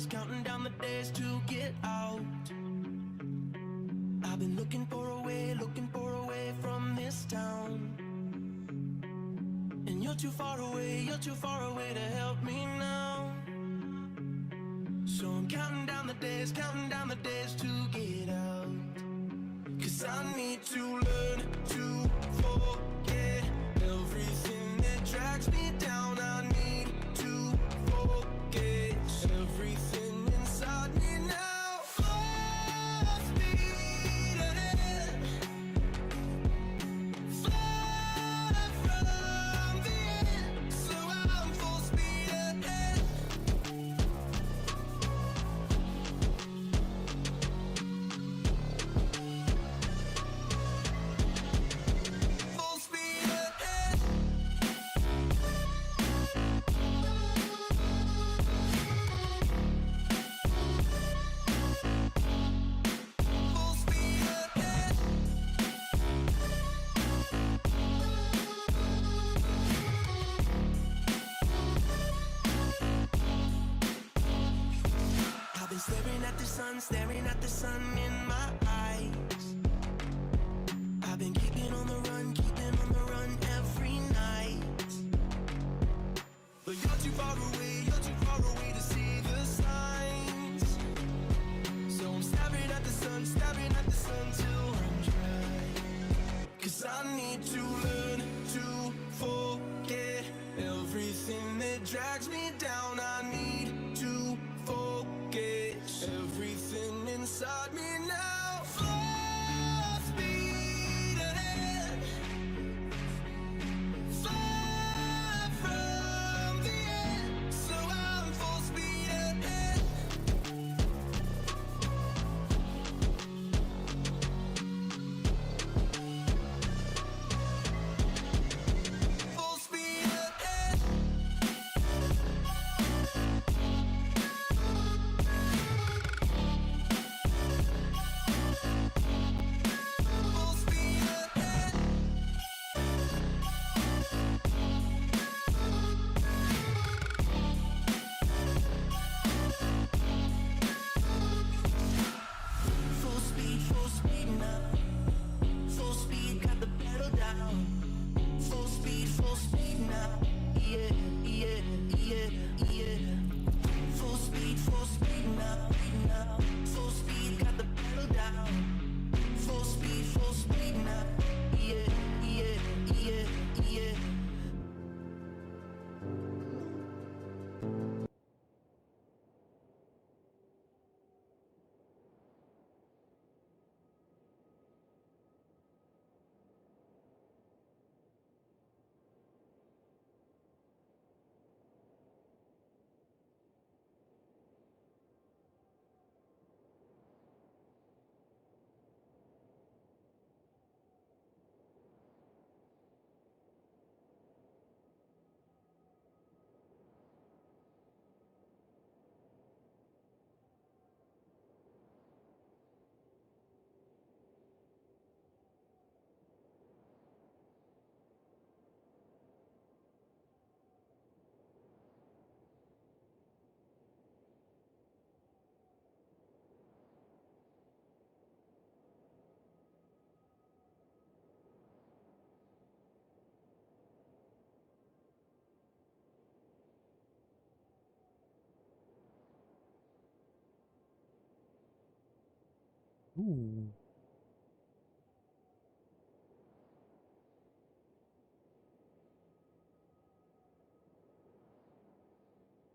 counting down the days to get out. I've been looking for a way from this town. And you're too far away to help me now. So I'm counting down the days to get out. 'Cause I need to learn to forget everything that drags me down. I need to forget everything inside me now. Full speed ahead, far from the end. So I'm full speed ahead. Full speed ahead. Full speed ahead. I've been staring at the sun in my eyes. I've been keeping on the run every night. But you're too far away to see the signs. So I'm staring at the sun till I'm dry. 'Cause I need to learn to forget everything that drags me down. I need to forget everything inside me now. Full speed ahead, far from the end. So I'm full speed ahead. Full speed ahead. Full speed ahead. Full speed now. Full speed, got the pedal down. Full speed now. Yeah, yeah, yeah, yeah. Full speed now. Full speed, got the pedal down. Full speed now. Yeah, yeah, yeah, yeah.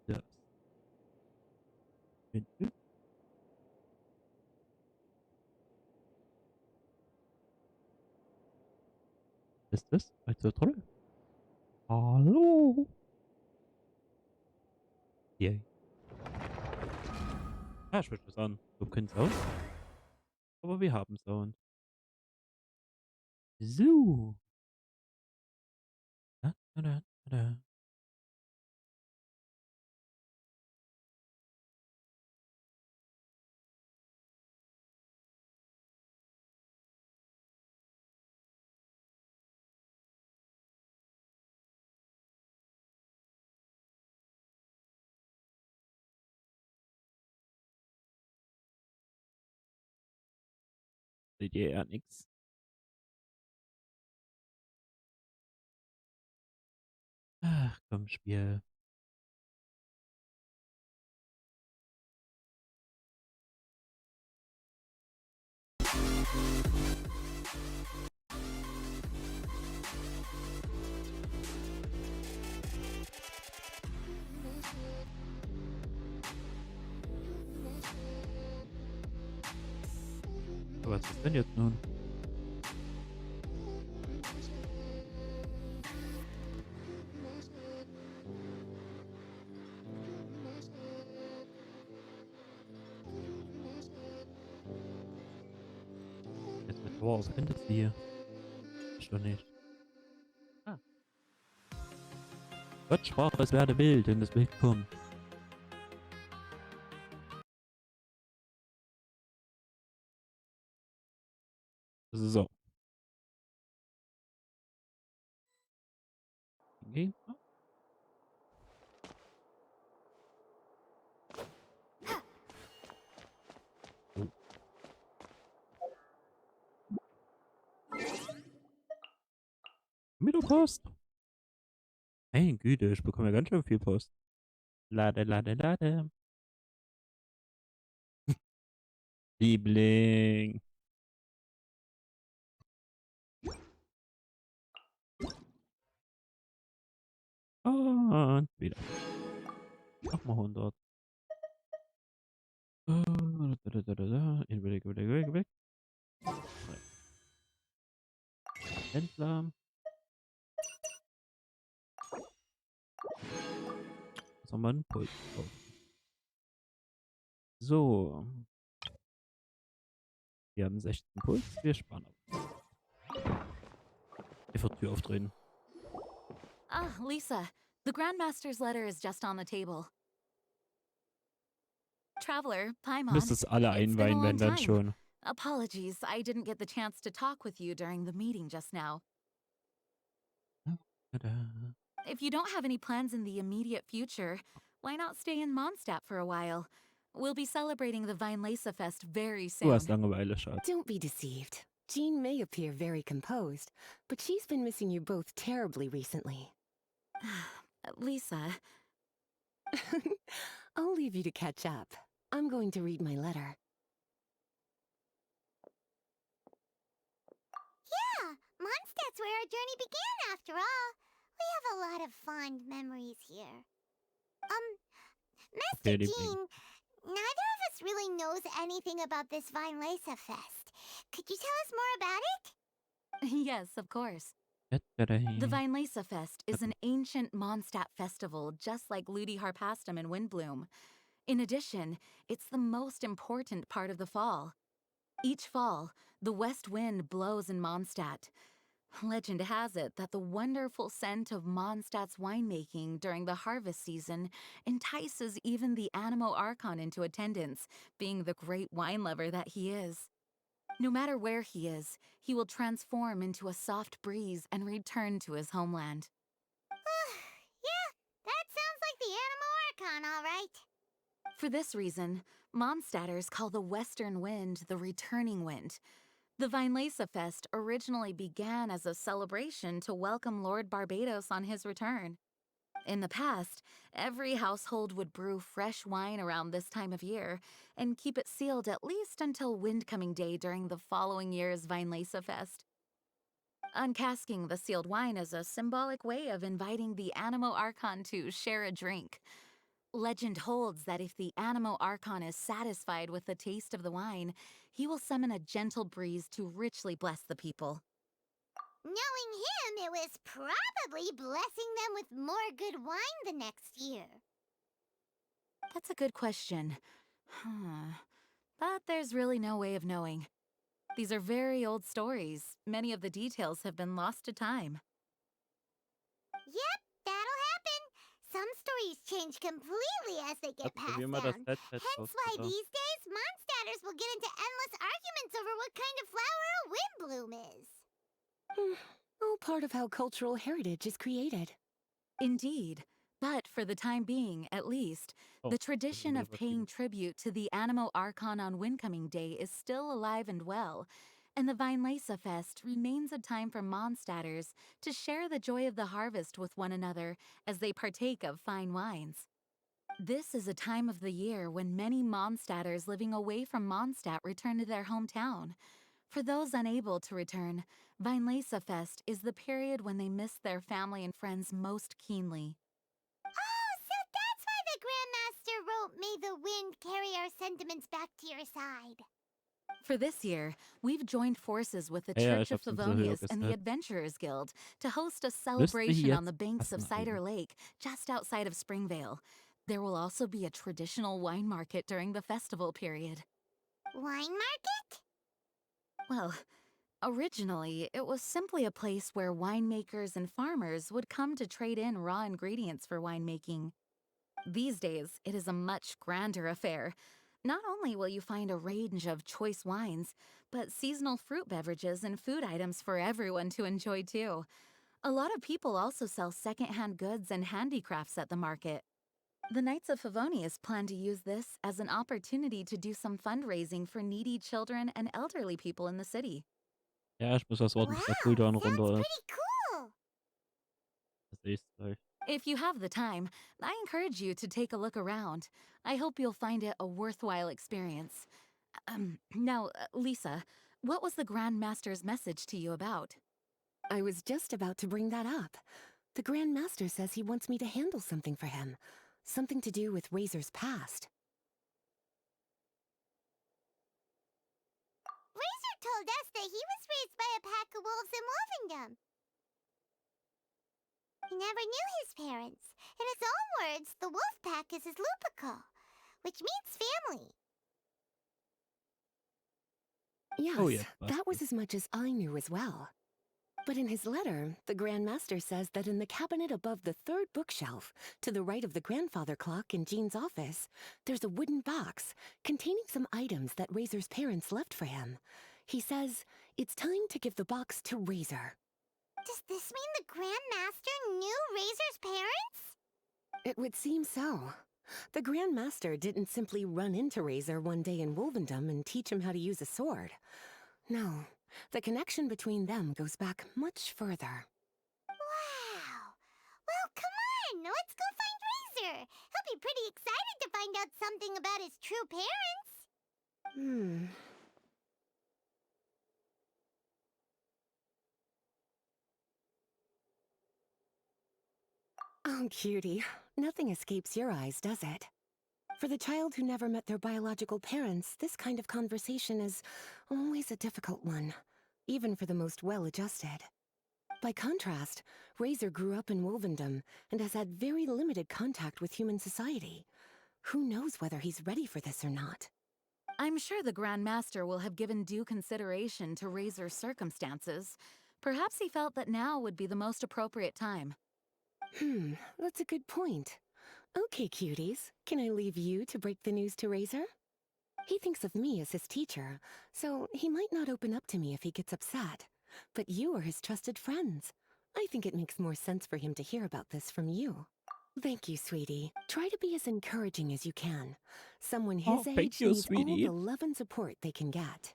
Das finden. Ist das also toll? Hallo? Yay. Ah, ich würde sagen, wir können Sound, aber wir haben Sound. So. Da, da, da, da. Seht ihr ja nix. Ach komm, Spiel. Aber was ist denn jetzt nun? Jetzt mit Tower of Fantasy. Ist doch nicht. Ah. Gott sprach, es werde wild, denn das Wild kommt. So. Okay. Oh. Wieder Post. Meine Güte, ich bekomme ja ganz schön viel Post. Lade, lade, lade. Liebling. Und wieder. Nochmal 100. Weg. Händler. Was haben wir einen Puls drauf? So. Wir haben 16 Puls. Wir sparen ab. Einfach Tür aufdrehen. Ah, Lisa, the Grandmaster's letter is just on the table. Traveler, Paimon, Müsstest alle it's been a einweihen, long wenn dann time. schon. Apologies, I didn't get the chance to talk with you during the meeting just now. Tada. If you don't have any plans in the immediate future, why not stay in Mondstadt for a while? We'll be celebrating the Weinlese Fest very Du hast soon. Langeweile, Schatz. Don't be deceived. Jean may appear very composed, but she's been missing you both terribly recently. Lisa, I'll leave you to catch up. I'm going to read my letter. Yeah, Mondstadt's where our journey began, after all. We have a lot of fond memories here. Master Okay, Liebling. Jean, neither of us really knows anything about this Weinlese Fest. Could you tell us more about it? yes, of course. The Weinlese Fest is an ancient Mondstadt festival just like Ludi Harpastum and Windbloom. In addition, it's the most important part of the fall. Each fall, the west wind blows in Mondstadt. Legend has it that the wonderful scent of Mondstadt's winemaking during the harvest season entices even the Animo Archon into attendance, being the great wine lover that he is. No matter where he is, he will transform into a soft breeze and return to his homeland. Yeah, that sounds like the Animo Archon, all right. For this reason, Mondstadters call the western wind the returning wind. The Weinlese Fest originally began as a celebration to welcome Lord Barbados on his return. In the past, every household would brew fresh wine around this time of year and keep it sealed at least until Windcoming Day during the following year's Weinlese Fest. Uncasking the sealed wine is a symbolic way of inviting the Animo Archon to share a drink. Legend holds that if the Animo Archon is satisfied with the taste of the wine, he will summon a gentle breeze to richly bless the people. Knowing him, it was probably blessing them with more good wine the next year. That's a good question. But there's really no way of knowing. These are very old stories. Many of the details have been lost to time. Yep, that'll happen. Some stories change completely as they get passed Probier mal das down. Headset Hence aus, why bitte. these days, Mondstadters will get into endless arguments over what kind of flower a windbloom is. All part of how cultural heritage is created. Indeed. But for the time being, at least, Oh, the tradition wieder of paying übertrieben. tribute to the Animo Archon on Windcoming Day is still alive and well, and the Weinlese Fest remains a time for Mondstadters to share the joy of the harvest with one another as they partake of fine wines. This is a time of the year when many Mondstadters living away from Mondstadt return to their hometown. For those unable to return, Weinlese Fest is the period when they miss their family and friends most keenly. Oh, so that's why the Grandmaster wrote, "May the wind carry our sentiments back to your side." For this year, we've joined forces with the Ja, ja, Church ich of hab's im Zuhörer Favonius and the gesagt. Adventurers Guild to host a Müsste celebration on jetzt the banks of passen Cider eigentlich. Lake, just outside of Springvale. There will also be a traditional wine market during the festival period. Wine market? Well, originally, it was simply a place where winemakers and farmers would come to trade in raw ingredients for winemaking. These days, it is a much grander affair. Not only will you find a range of choice wines, but seasonal fruit beverages and food items for everyone to enjoy too. A lot of people also sell secondhand goods and handicrafts at the market. The Knights of Favonius plan to use this as an opportunity to do some fundraising for needy children and elderly people in the city. Ja, ich muss was warten, bis der Wow, Cooldown sounds runter ist. pretty cool. Das sehe ich gleich. If you have the time, I encourage you to take a look around. I hope you'll find it a worthwhile experience. Now, Lisa, what was the Grand Master's message to you about? I was just about to bring that up. The Grand Master says he wants me to handle something for him. Something to do with Razor's past. Razor told us that he was raised by a pack of wolves in Wolvendom. He never knew his parents. In his own words, the wolf pack is his lupical, which means family. Yes, Oh, jetzt that was passt es. as much as I knew as well. But in his letter, the Grand Master says that in the cabinet above the third bookshelf, to the right of the grandfather clock in Jean's office, there's a wooden box containing some items that Razor's parents left for him. He says it's time to give the box to Razor. Does this mean the Grand Master knew Razor's parents? It would seem so. The Grand Master didn't simply run into Razor one day in Wolvendom and teach him how to use a sword. No, the connection between them goes back much further. Wow. Well, come on, let's go find Razor. He'll be pretty excited to find out something about his true parents. Oh, cutie. Nothing escapes your eyes, does it? For the child who never met their biological parents, this kind of conversation is always a difficult one, even for the most well-adjusted. By contrast, Razor grew up in Wolvendom and has had very limited contact with human society. Who knows whether he's ready for this or not? I'm sure the Grand Master will have given due consideration to Razor's circumstances. Perhaps he felt that now would be the most appropriate time. That's a good point. Okay, cuties, can I leave you to break the news to Razor? He thinks of me as his teacher, so he might not open up to me if he gets upset. But you are his trusted friends. I think it makes more sense for him to hear about this from you. Thank you, sweetie. Try to be as encouraging as you can. Someone his Oh, age thank you, needs all sweetie. the love and support they can get.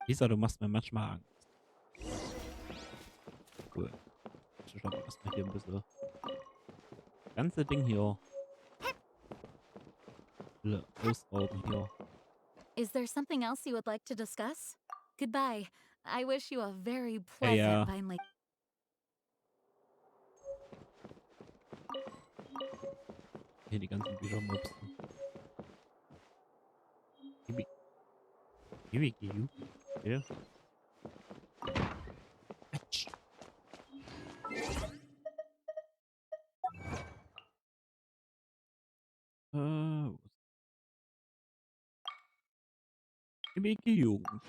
Lisa, du machst mir manchmal Angst. Cool. Ich schau mal erstmal hier ein bisschen. Das ganze Ding hier. Ausrauben hier. Is there something else you would like to discuss? Goodbye. I wish you a very Ja, pleasant ja. Weinlake. Hier die ganzen Bücher mobsten. Gibi. Ja. Atsch. Wo ist Gibi Jugend.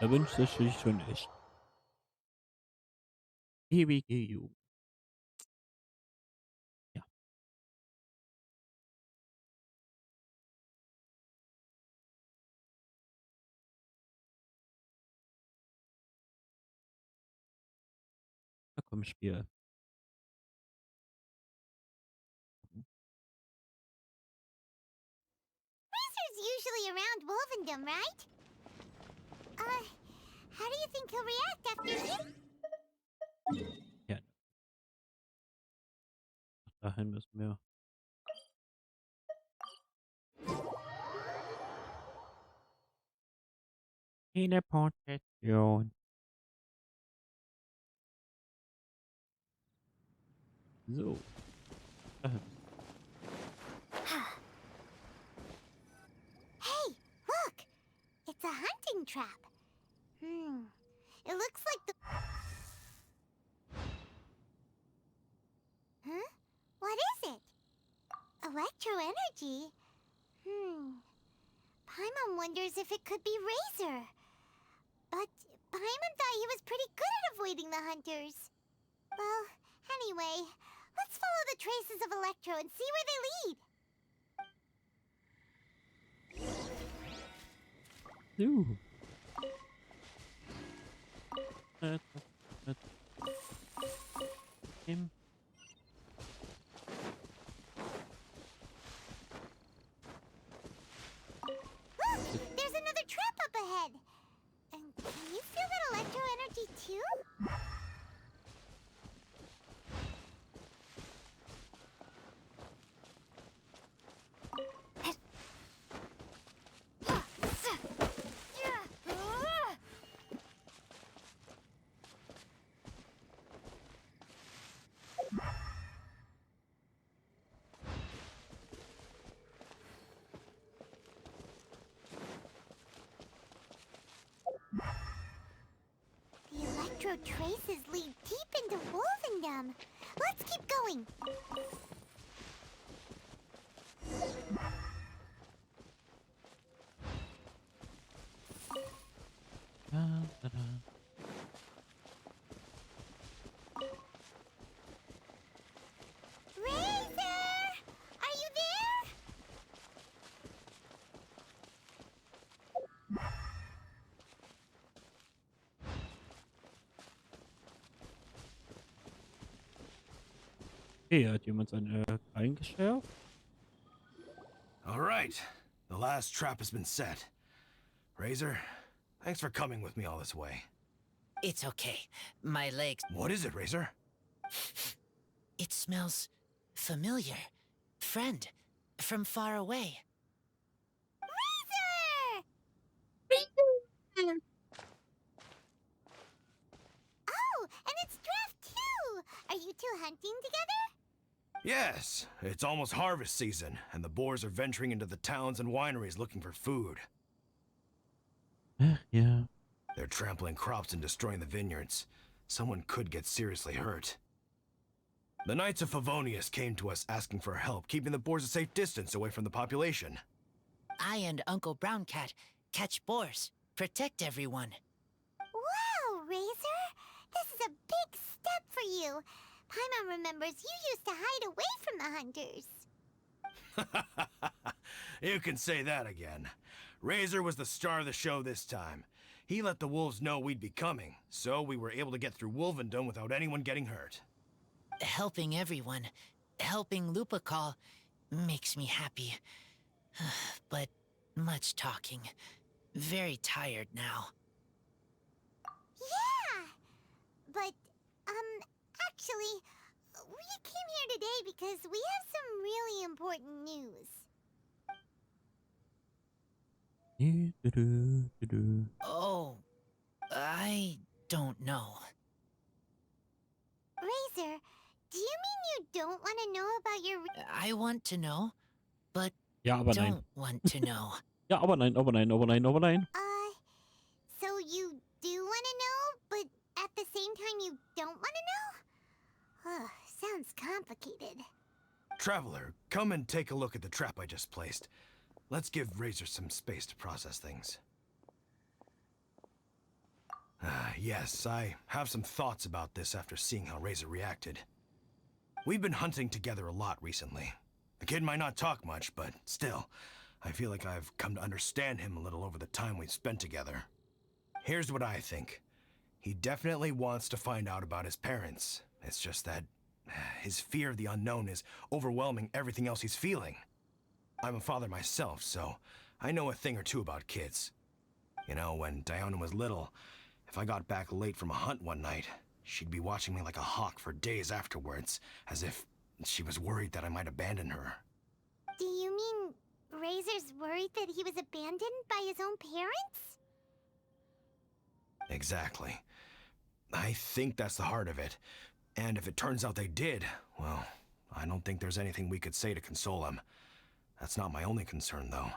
Da wünscht es sich schon echt. Ewige Jugend. Ja. Na komm, Spiel. usually around Wolvendom, right? How do you think he'll react after he... Ja. Dahin müssen wir. Teleportation. So. Dahin. Hey, look! It's a hunting trap. It looks like the... Huh? What is it? Electro energy? Paimon wonders if it could be Razor. But Paimon thought he was pretty good at avoiding the hunters. Well, anyway, let's follow the traces of Electro and see where they lead. So. Him. Look, there's another trap up ahead. And can you feel that electro energy too? The electro traces lead deep into Wolvendom. Let's keep going. Da. Razor! Are you there? Okay, hat jemand seine Krallen geschärft? All right, the last trap has been set. Razor, thanks for coming with me all this way. It's okay. My legs... What is it, Razor? It smells familiar. Friend, from far away. Razor! Oh, and it's Draft too! Are you two hunting together? Yes, it's almost harvest season, and the boars are venturing into the towns and wineries looking for food. Yeah. They're trampling crops and destroying the vineyards. Someone could get seriously hurt. The Knights of Favonius came to us asking for help, keeping the boars a safe distance away from the population. I and Uncle Brown Cat catch boars, protect everyone. Wow, Razor! This is a big step for you. Paimon remembers you used to hide away from the hunters. You can say that again. Razor was the star of the show this time. He let the wolves know we'd be coming, so we were able to get through Wolvendom without anyone getting hurt. Helping everyone, helping Lupical, makes me happy. But much talking. Very tired now. Yeah! But, actually, we came here today because we have some really important news. Oh, I don't know. Razor, do you mean you don't want to know about your... I want to know, but Ja, aber nein. don't want to know. Ja, aber nein, aber nein, aber nein, aber nein. So you do want to know, but at the same time you don't want to know? Sounds complicated. Traveler, come and take a look at the trap I just placed. Let's give Razor some space to process things. Yes, I have some thoughts about this after seeing how Razor reacted. We've been hunting together a lot recently. The kid might not talk much, but still, I feel like I've come to understand him a little over the time we've spent together. Here's what I think. He definitely wants to find out about his parents. It's just that his fear of the unknown is overwhelming everything else he's feeling. I'm a father myself, so I know a thing or two about kids. You know, when Diana was little, if I got back late from a hunt one night, she'd be watching me like a hawk for days afterwards, as if she was worried that I might abandon her. Do you mean Razor's worried that he was abandoned by his own parents? Exactly. I think that's the heart of it. And if it turns out they did, well, I don't think there's anything we could say to console him. That's not my only concern, though.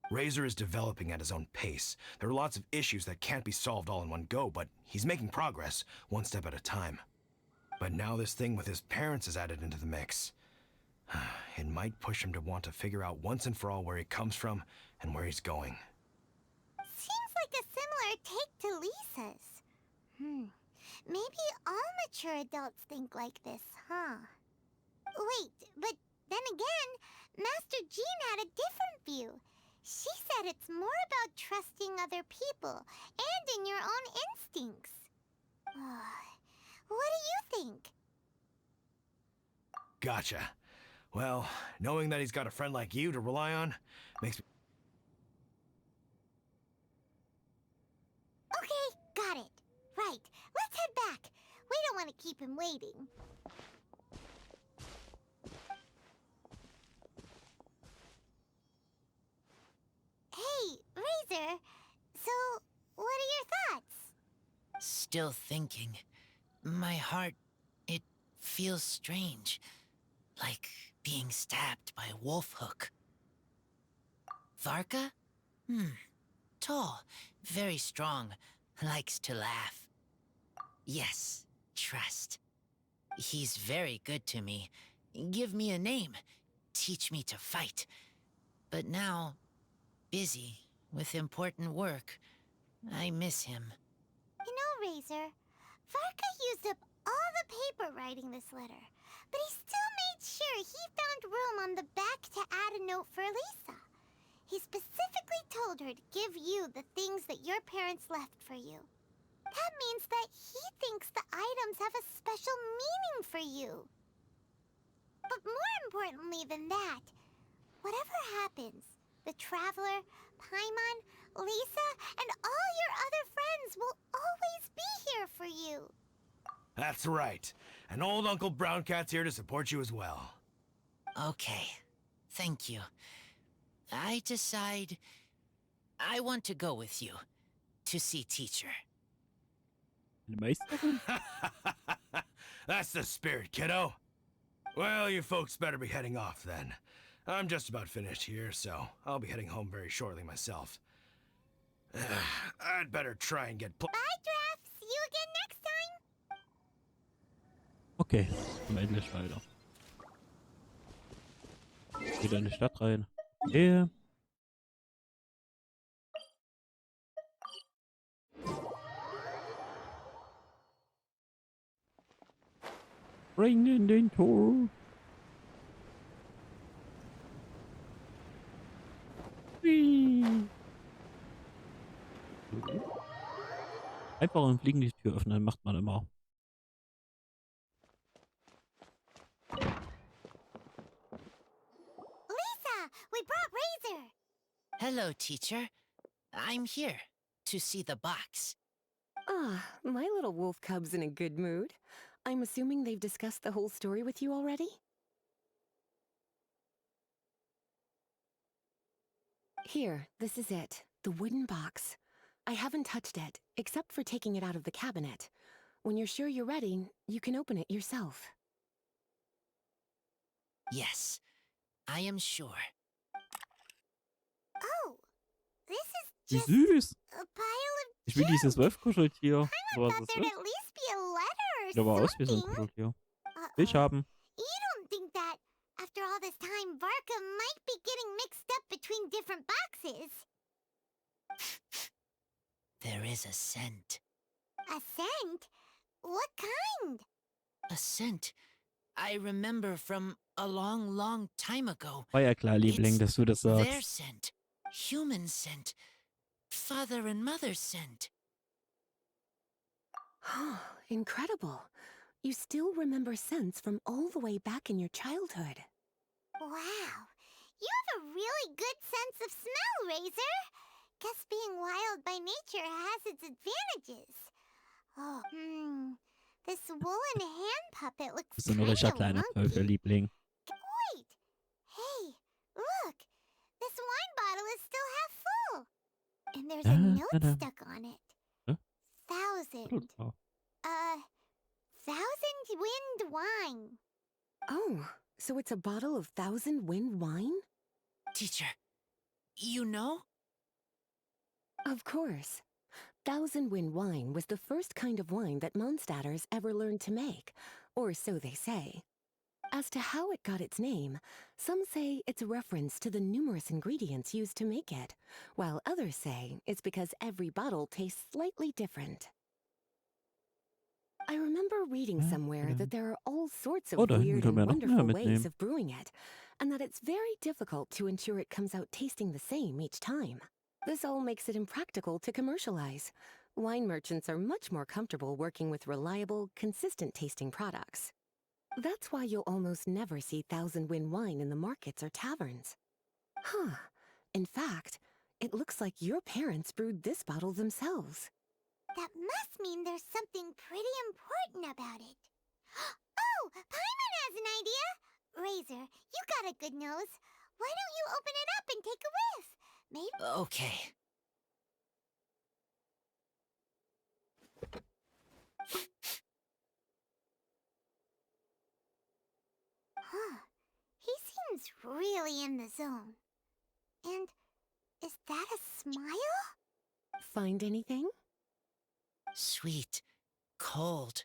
Razor is developing at his own pace. There are lots of issues that can't be solved all in one go, but he's making progress, one step at a time. But now this thing with his parents is added into the mix. It might push him to want to figure out once and for all where he comes from and where he's going. Seems like a similar take to Lisa's. Maybe all mature adults think like this, huh? Wait, but then again, Master Jean had a different view. She said it's more about trusting other people and in your own instincts. What do you think? Gotcha. Well, knowing that he's got a friend like you to rely on makes me... Okay, got it. Right, let's head back. We don't want to keep him waiting. Hey, Razor. So, what are your thoughts? Still thinking. My heart, it feels strange. Like being stabbed by a wolf hook. Varka? Tall, very strong, likes to laugh. Yes, trust. He's very good to me. Give me a name. Teach me to fight. But now, busy with important work. I miss him. You know, Razor, Varka used up all the paper writing this letter, but he still made sure he found room on the back to add a note for Lisa. He specifically told her to give you the things that your parents left for you. That means that he thinks the items have a special meaning for you. But more importantly than that, whatever happens, the Traveler, Paimon, Lisa, and all your other friends will always be here for you. That's right. And old Uncle Brown Cat's here to support you as well. Okay, thank you. I decide I want to go with you to see teacher. Eine Meisterin? That's the spirit, kiddo. Well, you folks better be heading off then. I'm just about finished here, so I'll be heading home very shortly myself. I'd better try and get... Bye, Draft. See you again next time. Okay, am Ende weiter. Wieder in die Stadt rein. Okay. Bring in den Tor. Whee. Einfach im Fliegen die Tür öffnen, macht man immer. Lisa, we brought Razor. Hello, teacher. I'm here to see the box. Ah, my little wolf cub's in a good mood. I'm assuming they've discussed the whole story with you already? Here, this is it. The wooden box. I haven't touched it, except for taking it out of the cabinet. When you're sure you're ready, you can open it yourself. Yes, I am sure. Oh, this is Wie just süß! a pile of Ich will dieses junk. Wolfkuscheltier. I So was thought es there'd ist. at least be a letter or Sieht aber aus wie so ein something. Kuscheltier. Uh-oh. Will ich haben. You don't think that, after all this time, Varka might be getting mixed up between different boxes? There is a scent. A scent? What kind? A scent I remember from a long, long time ago. War ja klar, Liebling, dass du das Their sagst. scent. Human scent. Father and mother's scent. Incredible. You still remember scents from all the way back in your childhood. Wow. You have a really good sense of smell, Razor. Guess being wild by nature has its advantages. Oh, this woolen hand puppet looks Bist du ein kind richtiger of kleiner lunky. Teufelliebling. Wait! Hey, look! This wine bottle is still half full. And there's a note stuck on it. Huh? 1000. Oh. 1000 wind wine. Oh, so it's a bottle of 1000 wind wine? Teacher, you know? Of course. 1000 wind wine was the first kind of wine that Mondstadters ever learned to make, or so they say. As to how it got its name, some say it's a reference to the numerous ingredients used to make it, while others say it's because every bottle tastes slightly different. I remember reading somewhere that there are all sorts of Oh, da hinten weird können wir and noch mehr wonderful ways mitnehmen. of brewing it, and that it's very difficult to ensure it comes out tasting the same each time. This all makes it impractical to commercialize. Wine merchants are much more comfortable working with reliable, consistent-tasting products. That's why you'll almost never see 1000 Wind wine in the markets or taverns. Huh. In fact, it looks like your parents brewed this bottle themselves. That must mean there's something pretty important about it. Oh, Paimon has an idea! Razor, you got a good nose. Why don't you open it up and take a whiff? Maybe... Okay. Huh. He seems really in the zone. And is that a smile? Find anything? Sweet, cold,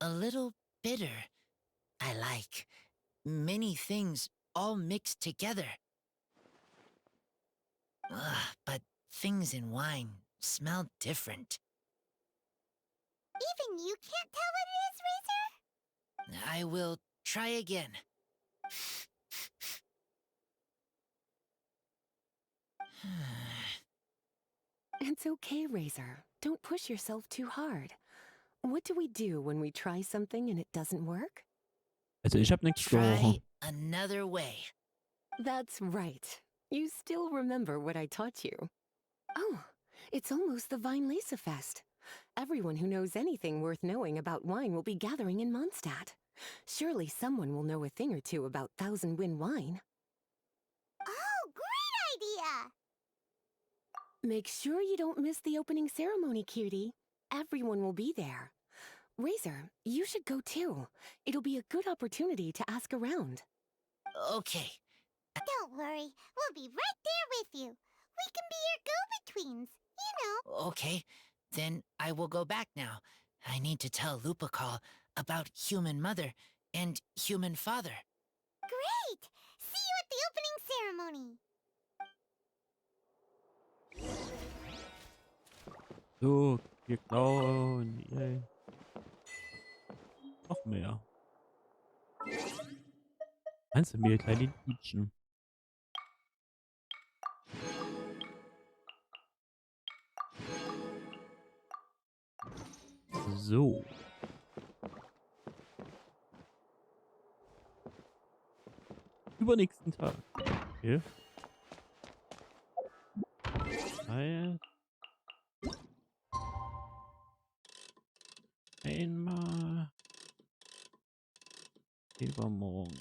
a little bitter. I like many things all mixed together. But things in wine smell different. Even you can't tell what it is, Razor? I will try again. It's okay, Razor. Don't push yourself too hard. What do we do when we try something and it doesn't work? Also ich habe nichts Try gerochen. another way. That's right. You still remember what I taught you. Oh, it's almost the Weinlese Fest. Everyone who knows anything worth knowing about wine will be gathering in Mondstadt. Surely someone will know a thing or two about 1000 Wind wine. Oh, great idea! Make sure you don't miss the opening ceremony, cutie. Everyone will be there. Razor, you should go too. It'll be a good opportunity to ask around. Okay. Don't worry, we'll be right there with you. We can be your go-betweens, you know. Okay, then I will go back now. I need to tell Lupacall about human mother and human father. Great! See you at the opening ceremony. So, wir klauen. Yay. Noch mehr. Meinst du mir, kleine Liedchen? So. Übernächsten Tag. Okay. Einmal. Übermorgen.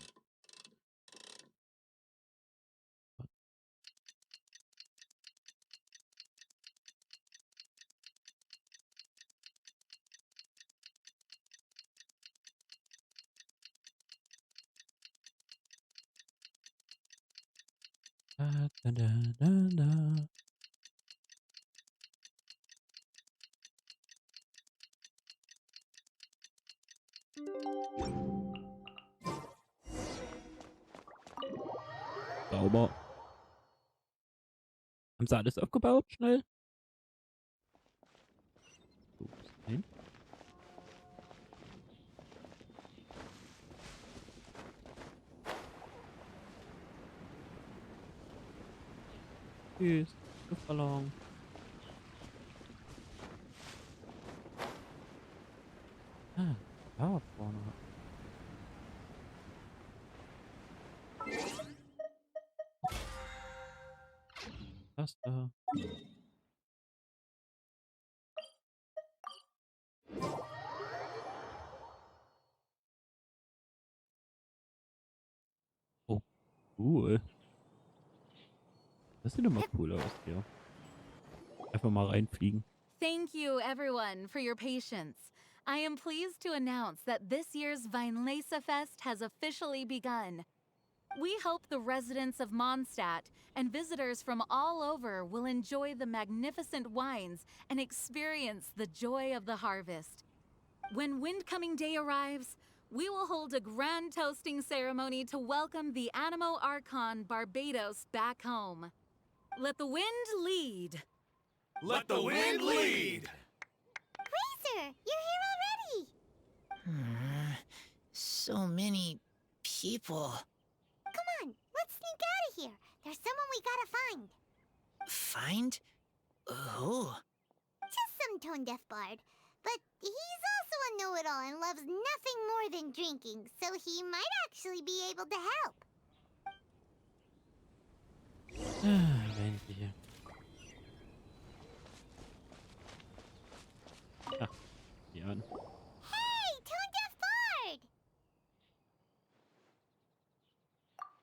Da, da, da, da, da. Sauber. Haben sie alles aufgebaut? Schnell. So, nein. Tschüss. Luftballon. Ah, da vorne. Pasta. Oh, cool. Das sieht doch mal cool aus hier. Einfach mal reinfliegen. Thank you, everyone, for your patience. I am pleased to announce that this year's Weinlese Fest has officially begun. We hope the residents of Mondstadt and visitors from all over will enjoy the magnificent wines and experience the joy of the harvest. When Windcoming Day arrives, we will hold a grand toasting ceremony to welcome the Animo Archon Barbados back home. Let the wind lead. Let the wind lead! Razor, you're here already! So many people. Come on, let's sneak out of here. There's someone we gotta find. Find? Who? Just some tone-deaf bard. But he's also a know-it-all and loves nothing more than drinking, so he might actually be able to help. Mensch. Ach, ja. Hey, tone-deaf bard!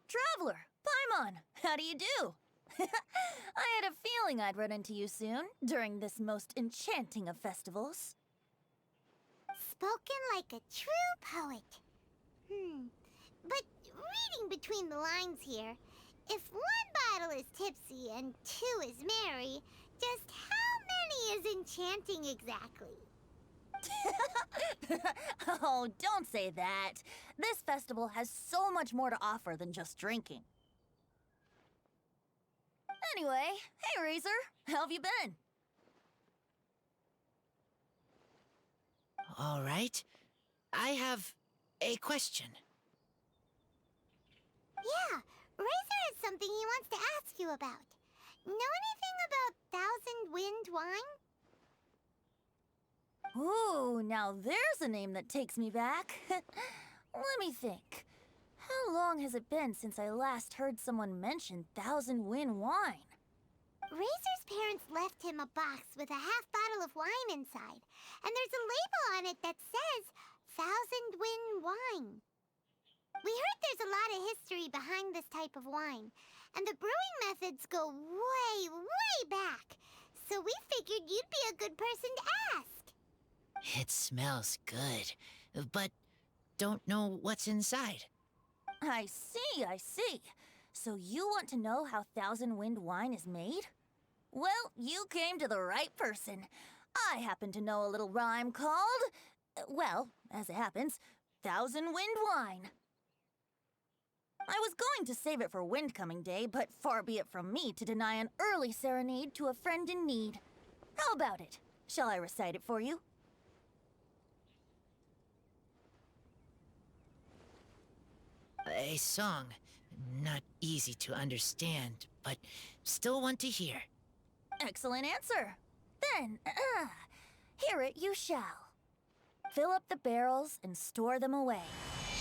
Traveler, Paimon, how do you do? I had a feeling I'd run into you soon, during this most enchanting of festivals. Spoken like a true poet. But reading between the lines here, if one bottle is tipsy and two is merry, just how many is enchanting exactly? Oh, don't say that. This festival has so much more to offer than just drinking. Anyway, hey Razor, how have you been? All right. I have a question. Yeah, Razor has something he wants to ask you about. Know anything about Thousand Wind wine? Ooh, now there's a name that takes me back. Let me think. How long has it been since I last heard someone mention Thousand Wind wine? Razor's parents left him a box with a half bottle of wine inside, and there's a label on it that says Thousand Wind wine. We heard there's a lot of history behind this type of wine, and the brewing methods go way, way back, so we figured you'd be a good person to ask. It smells good, but don't know what's inside. I see, I see. So you want to know how Thousand Wind wine is made? Well, you came to the right person. I happen to know a little rhyme called, well, as it happens, Thousand Wind wine. I was going to save it for Windcoming Day, but far be it from me to deny an early serenade to a friend in need. How about it? Shall I recite it for you? A song. Not easy to understand, but still want to hear. Excellent answer. Then, hear it you shall. Fill up the barrels and store them away.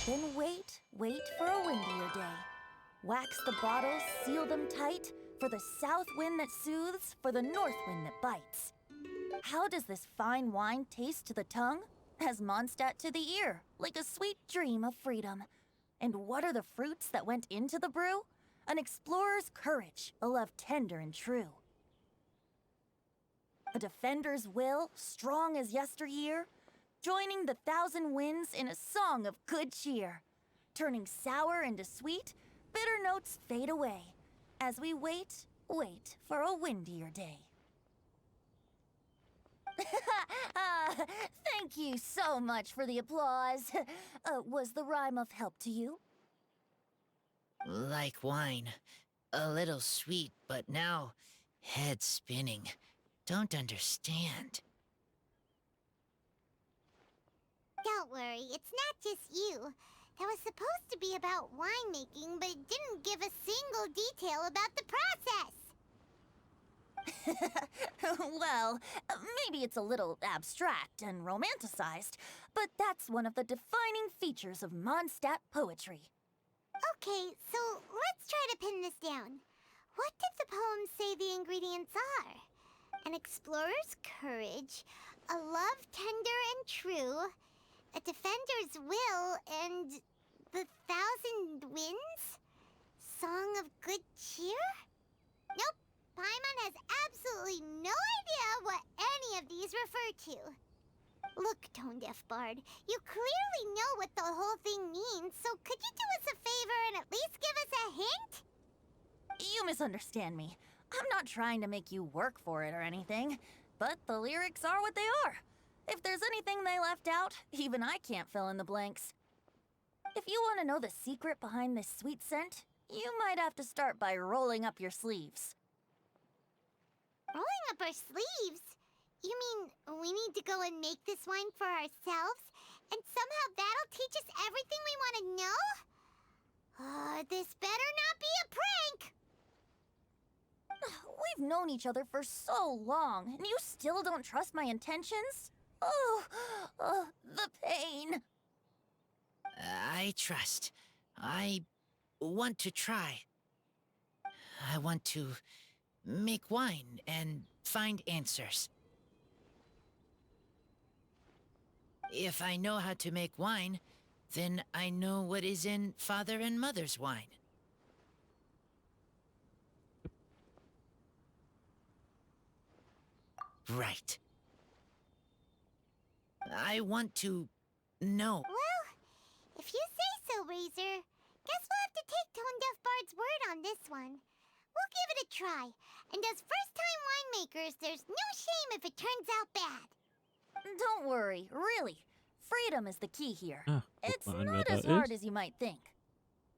Then wait for a windier day. Wax the bottles, seal them tight, for the south wind that soothes, for the north wind that bites. How does this fine wine taste to the tongue? As Mondstadt to the ear, like a sweet dream of freedom. And what are the fruits that went into the brew? An explorer's courage, a love tender and true. A defender's will, strong as yesteryear, joining the thousand winds in a song of good cheer. Turning sour into sweet, bitter notes fade away, as we wait for a windier day. Thank you so much for the applause. Was the rhyme of help to you? Like wine. A little sweet, but now head spinning. Don't understand. Don't worry, it's not just you. That was supposed to be about winemaking, but it didn't give a single detail about the process. Well, maybe it's a little abstract and romanticized, but that's one of the defining features of Mondstadt poetry. Okay, so let's try to pin this down. What did the poem say the ingredients are? An explorer's courage, a love tender and true, a defender's will, and the thousand winds? Song of good cheer? Nope. Paimon has absolutely no idea what any of these refer to. Look, Tone Deaf Bard, you clearly know what the whole thing means, so could you do us a favor and at least give us a hint? You misunderstand me. I'm not trying to make you work for it or anything, but the lyrics are what they are. If there's anything they left out, even I can't fill in the blanks. If you want to know the secret behind this sweet scent, you might have to start by rolling up your sleeves. Rolling up our sleeves? You mean we need to go and make this wine for ourselves, and somehow that'll teach us everything we want to know? This better not be a prank! We've known each other for so long, and you still don't trust my intentions? Oh, the pain. I trust. I want to try. I want to make wine and find answers. If I know how to make wine, then I know what is in Father and Mother's wine. Right. I want to know. Well, if you say so, Razor, guess we'll have to take Tone Deaf Bard's word on this one. We'll give it a try, and as first-time winemakers, there's no shame if it turns out bad. Don't worry, really. Freedom is the key here. Ah, It's guck mal an, wer not da as hard ist. as you might think.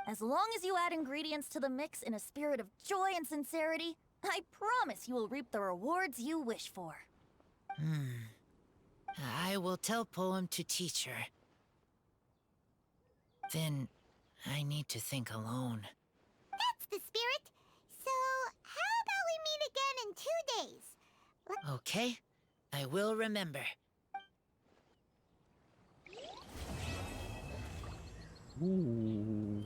As long as you add ingredients to the mix in a spirit of joy and sincerity, I promise you will reap the rewards you wish for. I will tell Poem to teach her. Then I need to think alone. That's the spirit. So, how about we meet again in 2 days? Okay, I will remember. Ooh.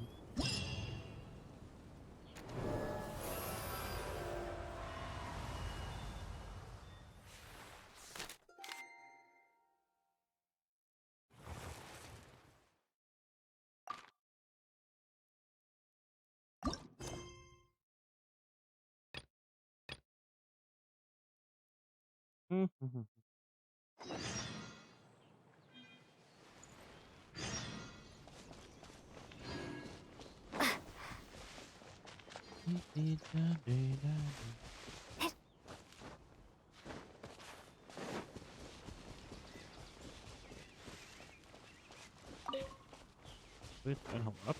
Mhm. Willst du einen Hau ab?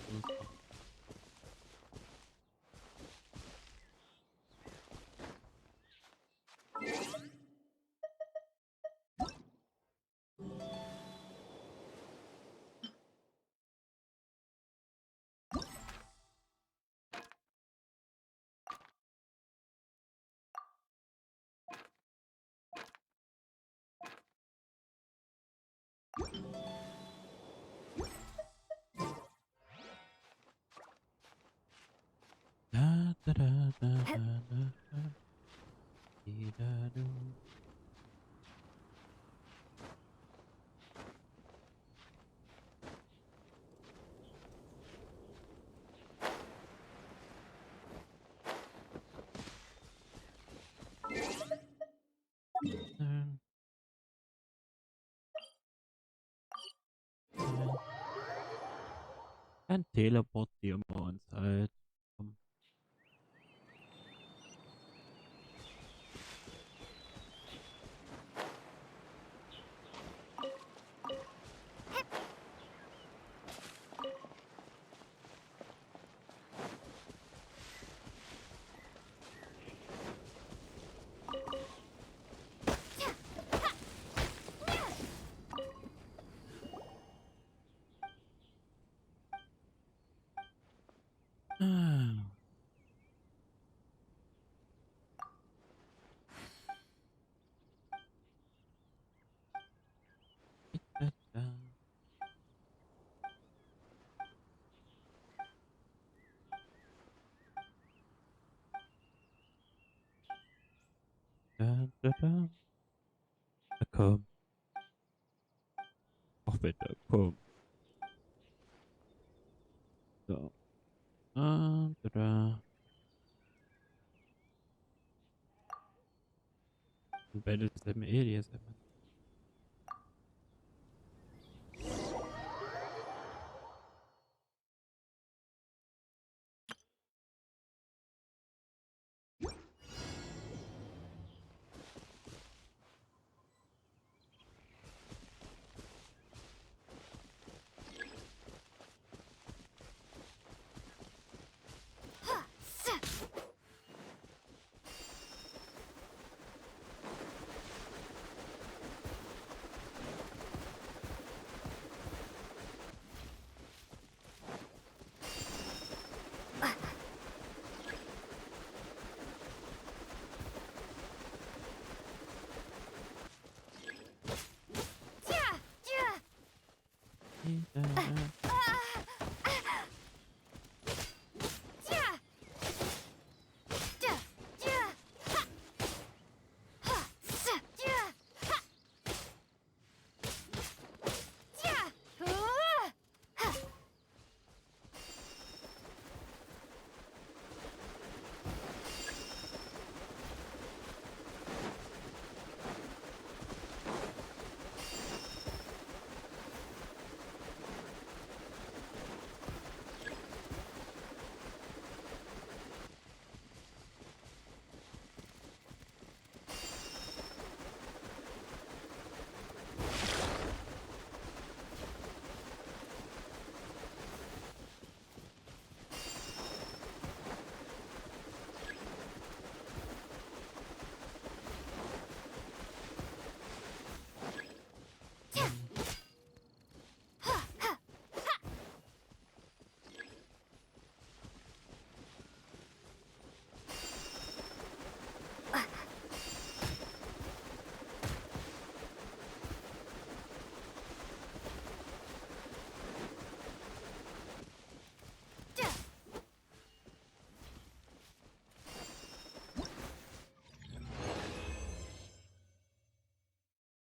Da, da, da, da, da, da, da. Di, da, du. Dann teleportieren wir uns halt. Komm. Ah. Da, da. Da, da. Na komm. Ach bitte, komm. So. Da, da. Du battlest im Alias immer. Da, da.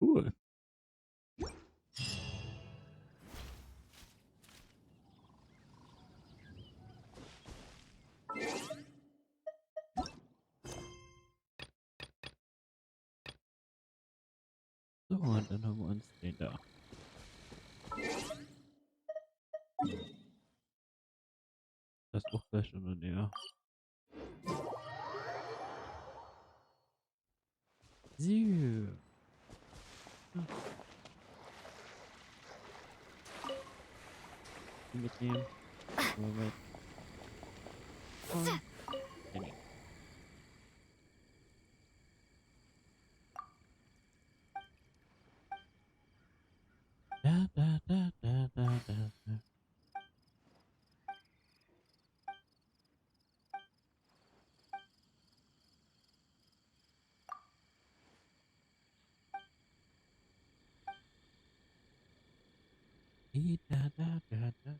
Cool. So, und dann haben wir uns den da. Das ist auch gleich schon näher. So. Mitnehmen. Moment. Und Handy. Da, da, da, da, da, da, da. Da, da, da, da.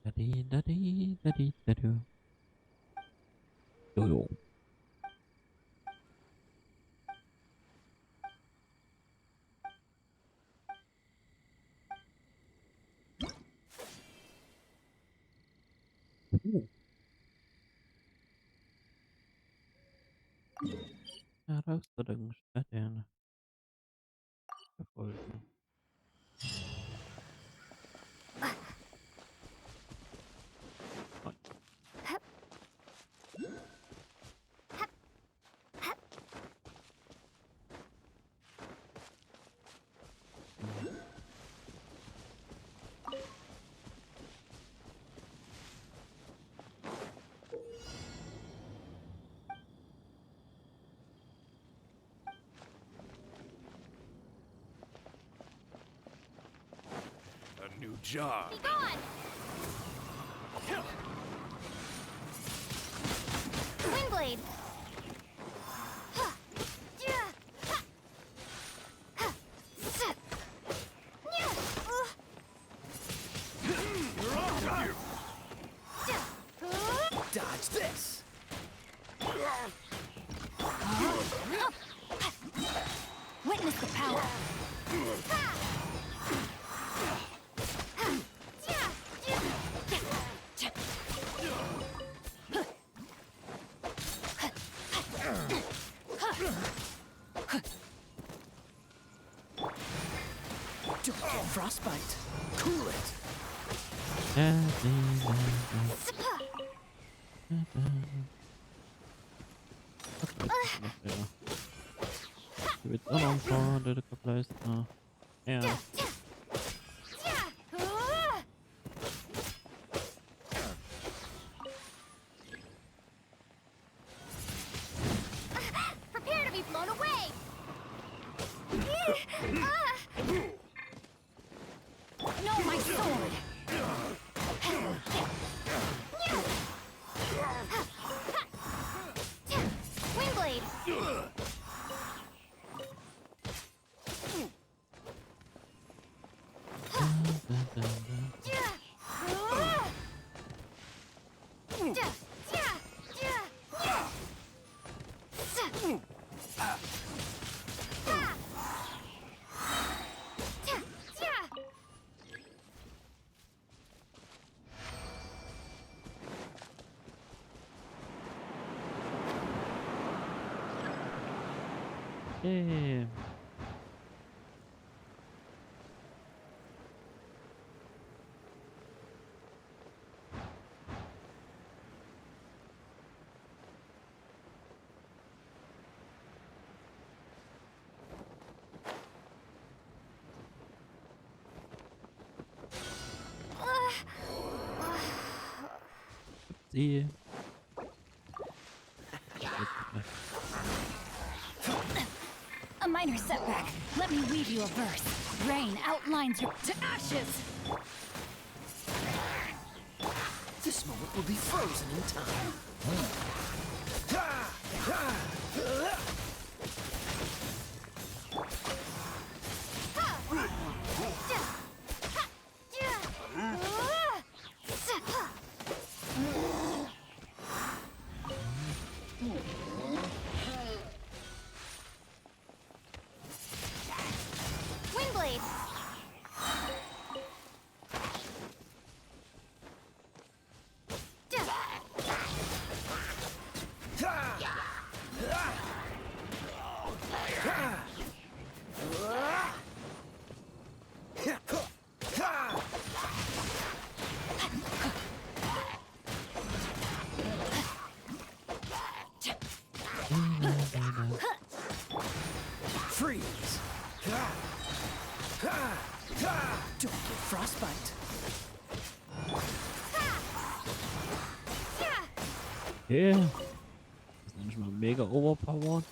Da, di, da, di, da, di, da, du. Jojo. Herausforderung Stadterne verfolgen. A new job. Be gone! Windblade! Dodge this. frostbite. Cool it. Ich will jetzt auch noch ein paar Dedekableister. Ja. Prepare to be blown away! No, my sword! Wingblade! Yay. Sie. A minor setback. Let me weave you a verse. Rain outlines your to ashes. This moment will be frozen in time. Wingblade! Freeze. Don't get frostbite. Okay. Das ist nicht mal mega overpowered.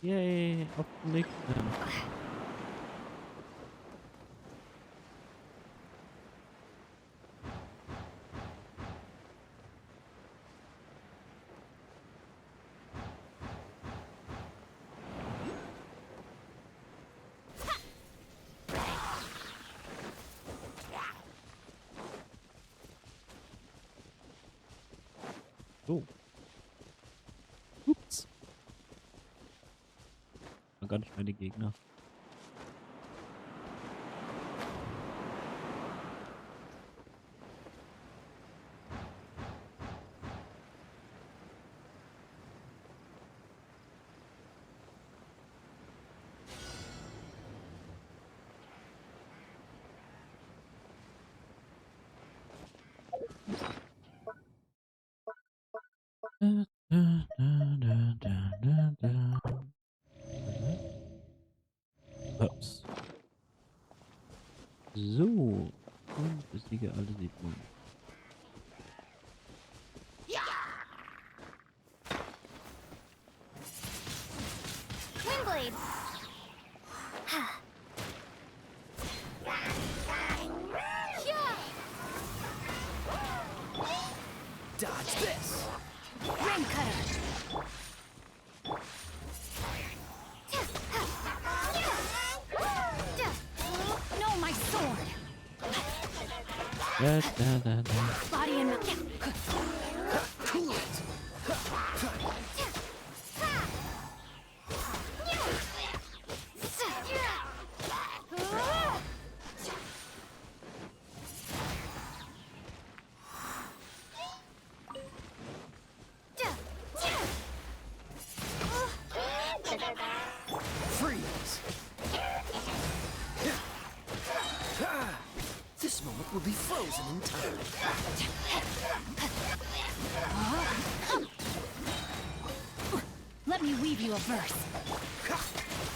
Yay, auf den nächsten. So. Ups. War gar nicht meine Gegner. Ups. So. Und besiege alle Siedlungen. Wingblade! Dodge this. Rain cutter! No, my sword! Body and Cool it. This moment will be frozen in time. Let me weave you a verse.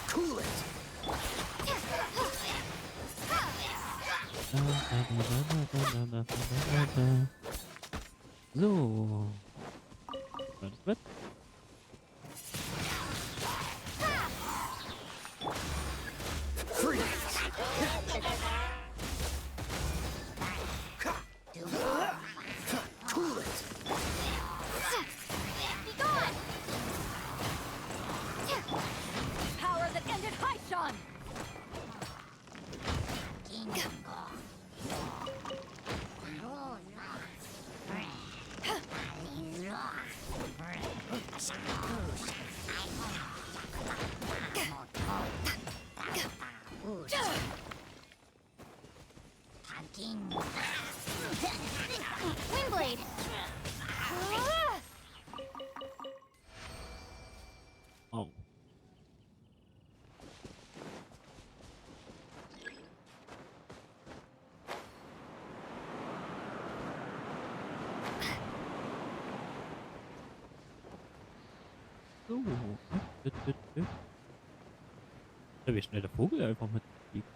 Cool it. So. Was? Freeze. Cool it. Be gone! Power that ended Haishan! Windblade! Oh. So. Ja, wie schnell der Vogel einfach mit fliegt.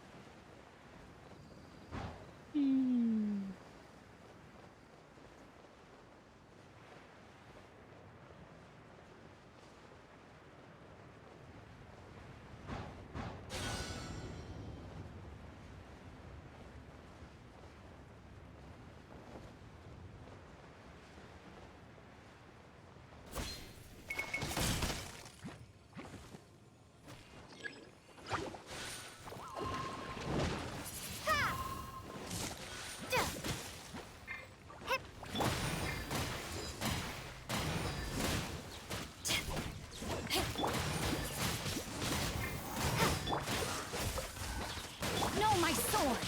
No, my sword!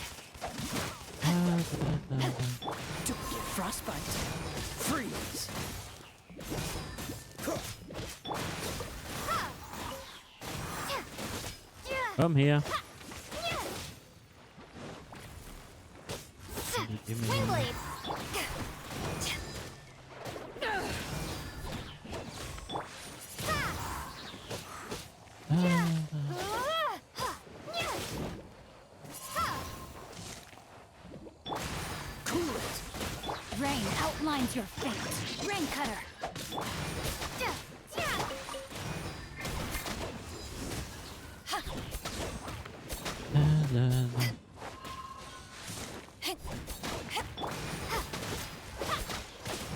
Don't get frostbite. Freeze. Komm her. Windblade! Cool it. Rain outlines your fate. Rain cutter!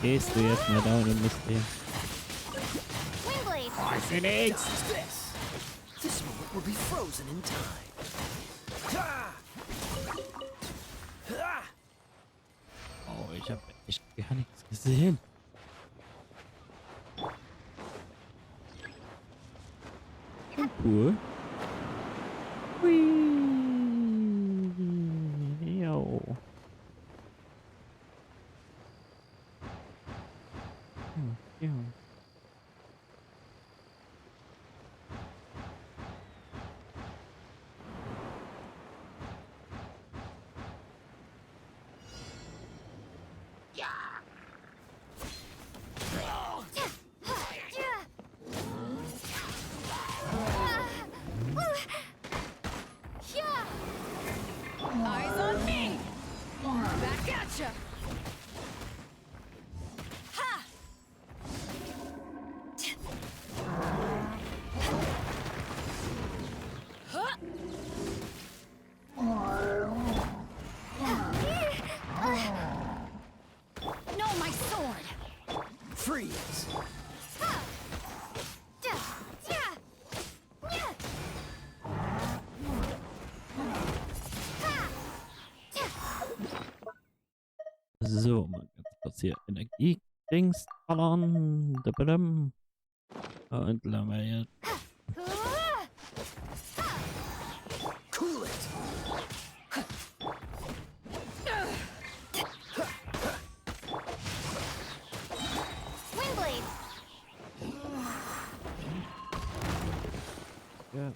Gehst du jetzt mal da und musst den. Windblade! Oh, ich sehe nichts. Just this. This moment will be frozen in time. Oh, ich habe echt gar nichts gesehen. Cool. Hui. Jo. Ja. Eyes on me! Back at ya! Ha! Huh! No, my sword! Freeze. So, mal ganz kurz hier Energie-Dings ballern. Und lassen wir jetzt. Cool it. Windblade! Ja.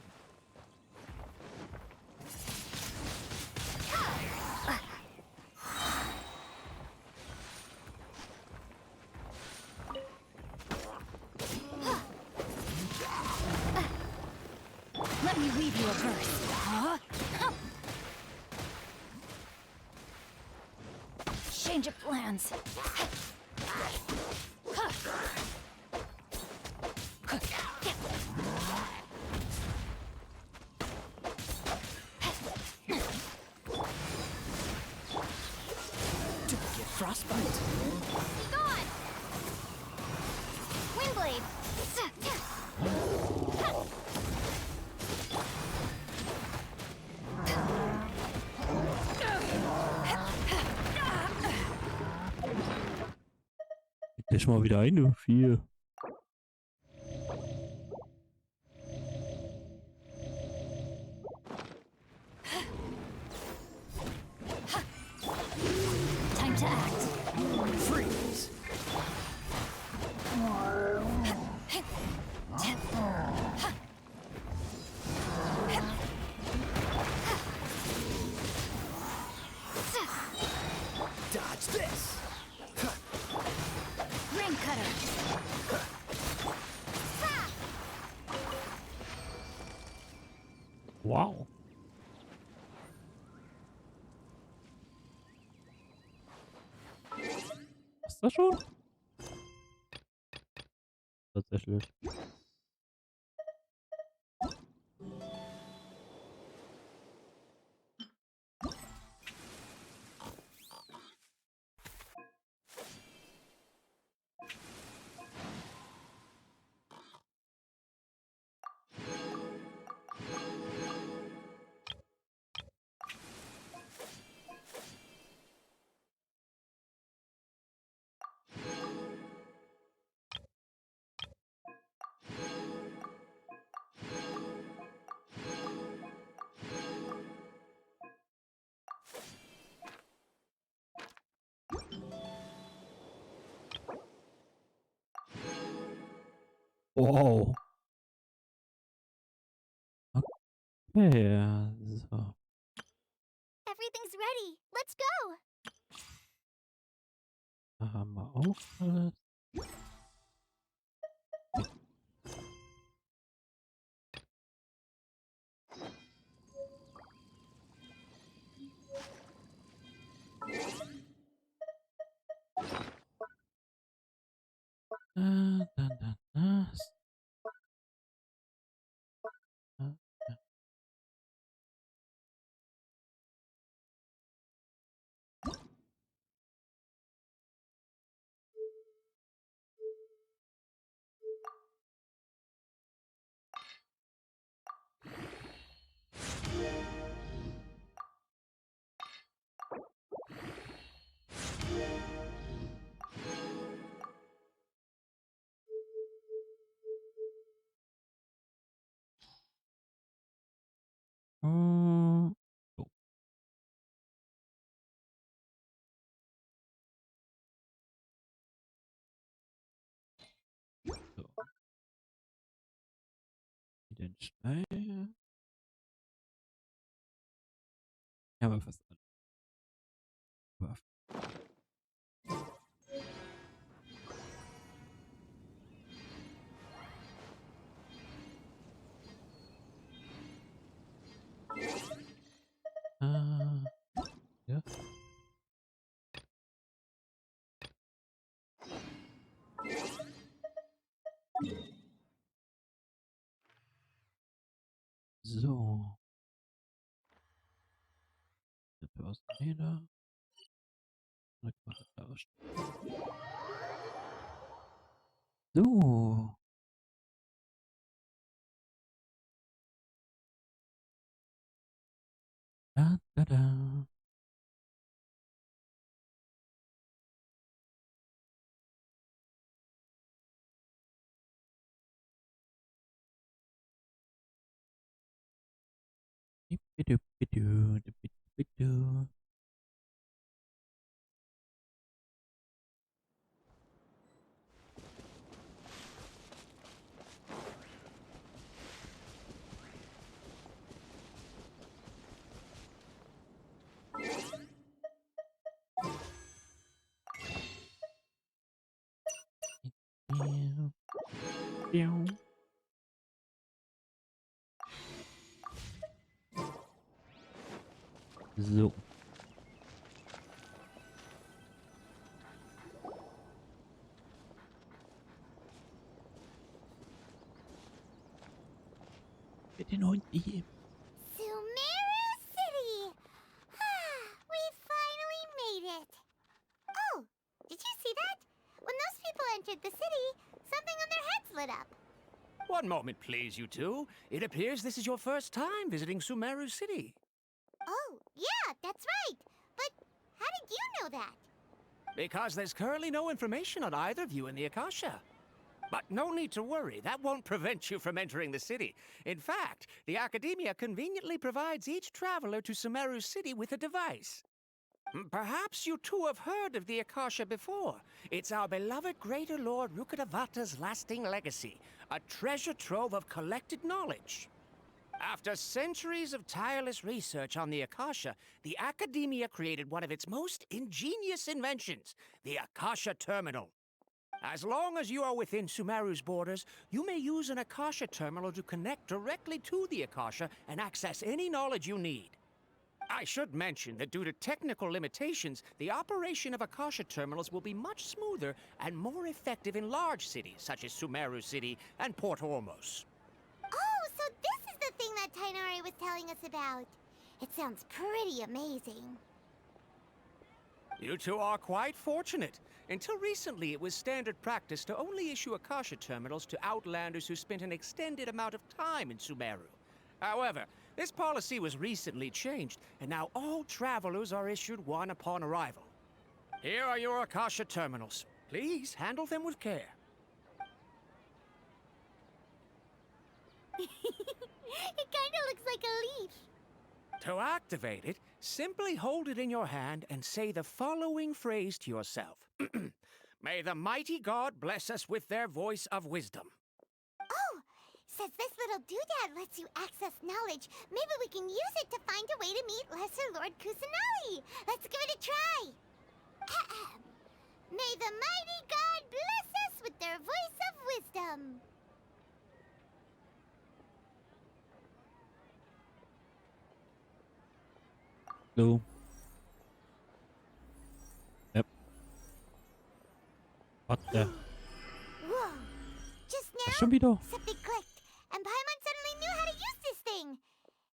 change of plans. Don't get frostbite. Gone! Windblade! Leg dich mal wieder ein, du Vieh. Time to act. Freeze. Dodge this. Ring cutter. Wow. Ist das schon? Tatsächlich. Wow. Okay, so. Everything's ready. Let's go! Da haben wir auch alles. Das. So. So. Den Stein. Ja, aber fast alle. Waffen. Ja. So. Aus Kanäle. So. Da, da, da. Bitte, bitte, bitte, bitte. Ja. So. Yeah. Sumeru City! We finally made it! Oh, did you see that? When those people entered the city, something on their heads lit up. One moment, please, you two. It appears this is your first time visiting Sumeru City. Oh, yeah, that's right. But how did you know that? Because there's currently no information on either of you in the Akasha. But no need to worry, that won't prevent you from entering the city. In fact, the Academia conveniently provides each traveler to Sumeru City with a device. Perhaps you two have heard of the Akasha before. It's our beloved Greater Lord Rukkhadevata's lasting legacy, a treasure trove of collected knowledge. After centuries of tireless research on the Akasha, the Academia created one of its most ingenious inventions, the Akasha Terminal. As long as you are within Sumeru's borders, you may use an Akasha Terminal to connect directly to the Akasha and access any knowledge you need. I should mention that due to technical limitations, the operation of Akasha terminals will be much smoother and more effective in large cities such as Sumeru City and Port Ormos. Oh, so this is the thing that Tainari was telling us about. It sounds pretty amazing. You two are quite fortunate. Until recently, it was standard practice to only issue Akasha terminals to outlanders who spent an extended amount of time in Sumeru. However, this policy was recently changed, and now all travelers are issued one upon arrival. Here are your Akasha terminals. Please handle them with care. It kinda looks like a leaf. To activate it, simply hold it in your hand and say the following phrase to yourself. May the mighty God bless us with their voice of wisdom. Oh, says this little doodad lets you access knowledge. Maybe we can use it to find a way to meet Lesser Lord Kusanali. Let's give it a try. Ahem. May the mighty God bless us with their voice of wisdom. So. Yep. What the? Whoa. Just now, Schon wieder? something clicked, and Paimon suddenly knew how to use this thing.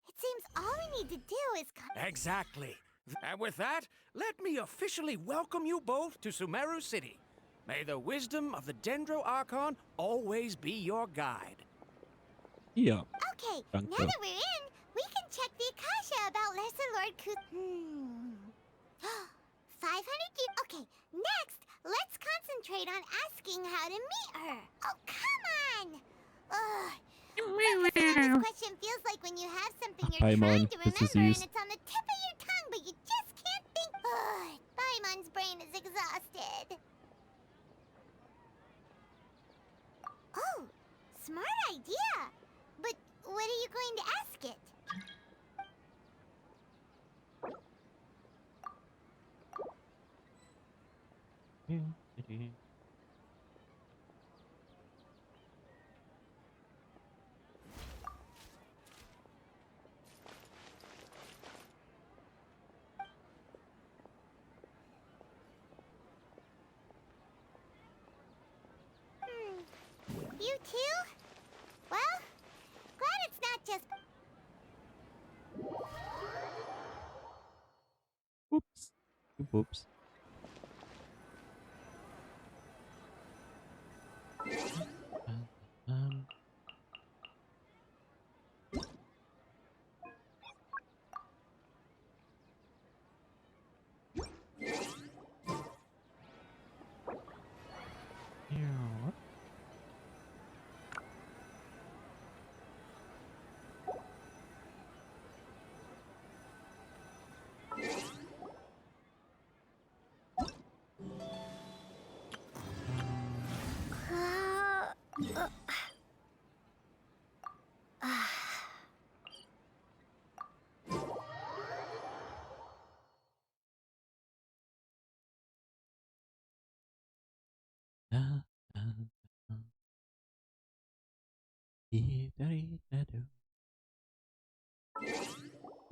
It seems all we need to do is Exactly. And with that, let me officially welcome you both to Sumeru City. May the wisdom of the Dendro Archon always be your guide. Hier. Okay, Danke. now that we're in, we can check the Akasha about Lesser Lord 500 years. Okay, next, let's concentrate on asking how to meet her. Oh, come on! Ugh. This question feels like when you have something you're Paimon, trying to bist du remember and süß. it's on the tip of your tongue, but you just can't think. Ugh, Paimon's brain is exhausted. Oh, smart idea. But what are you going to ask it? You too? Well, glad it's not just... Whoops. Whoops. Ja.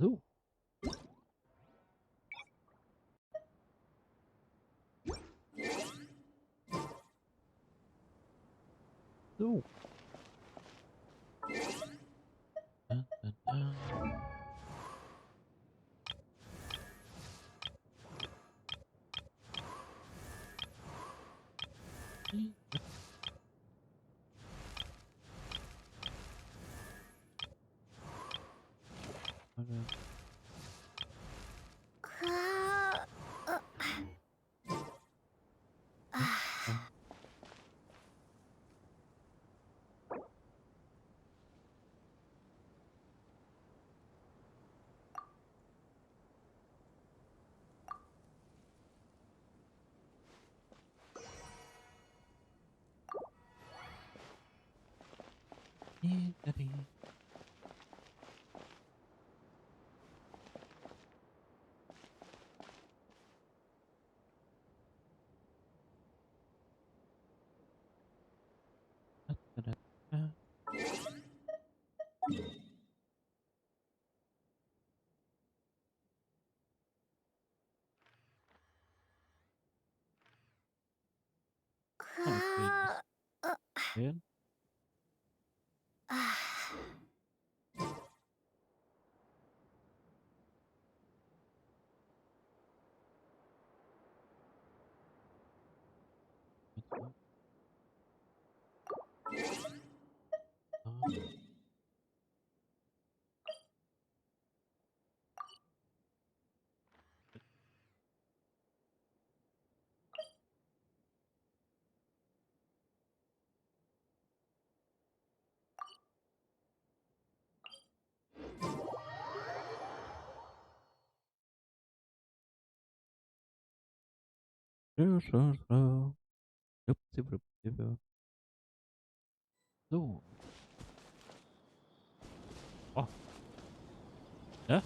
So. So. Good. So. So. Oh. Ja?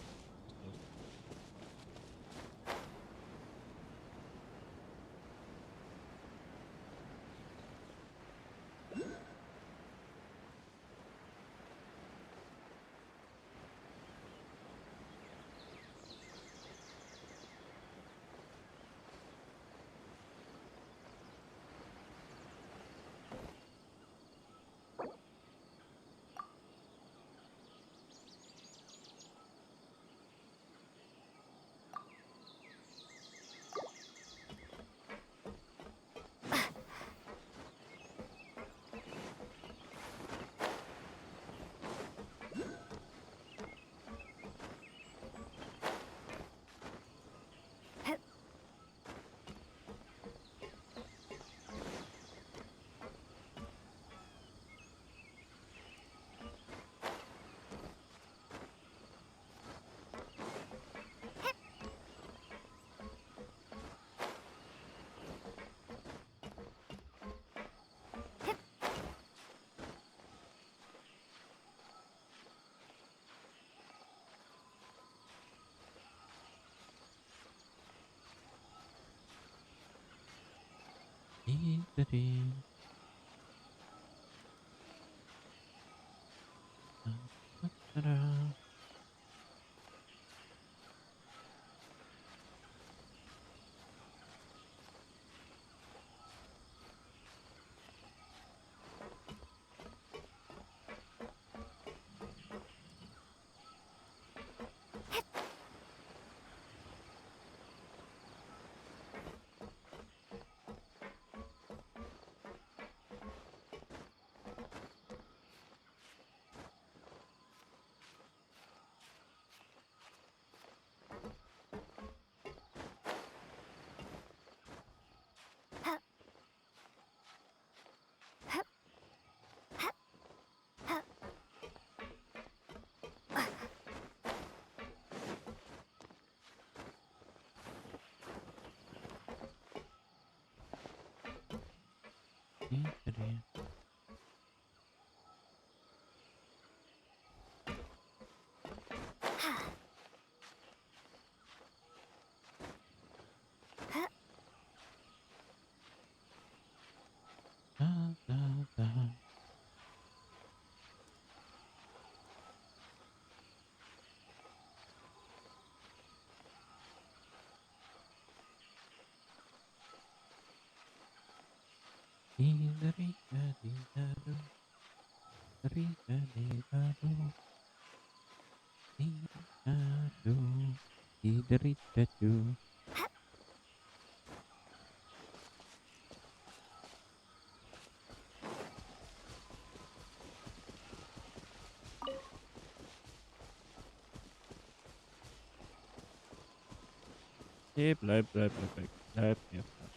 Nee, bleib weg. Bleib mir fern.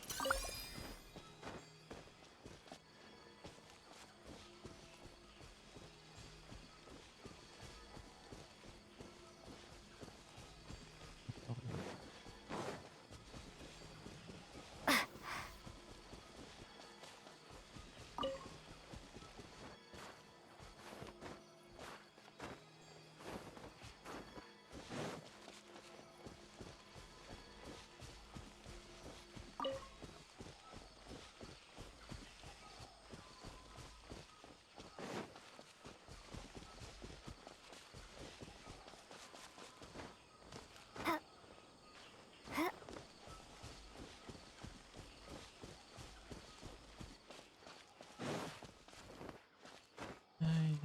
Ei.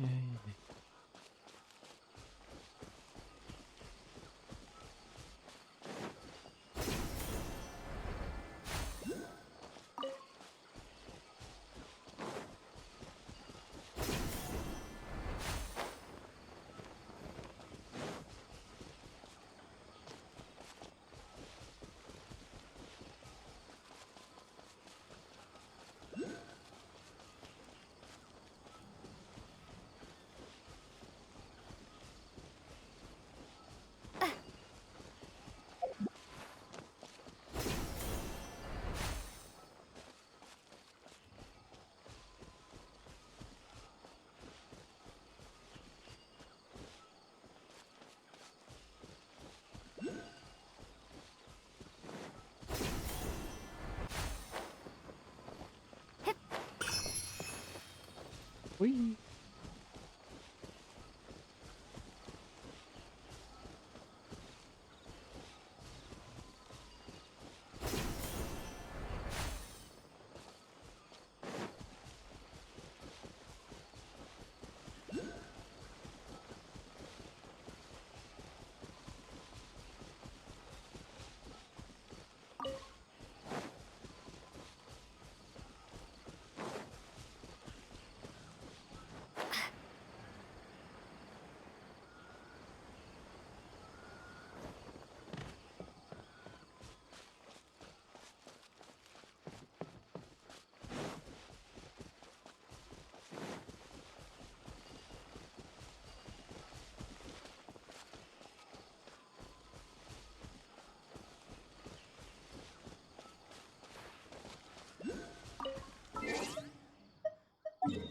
Hui.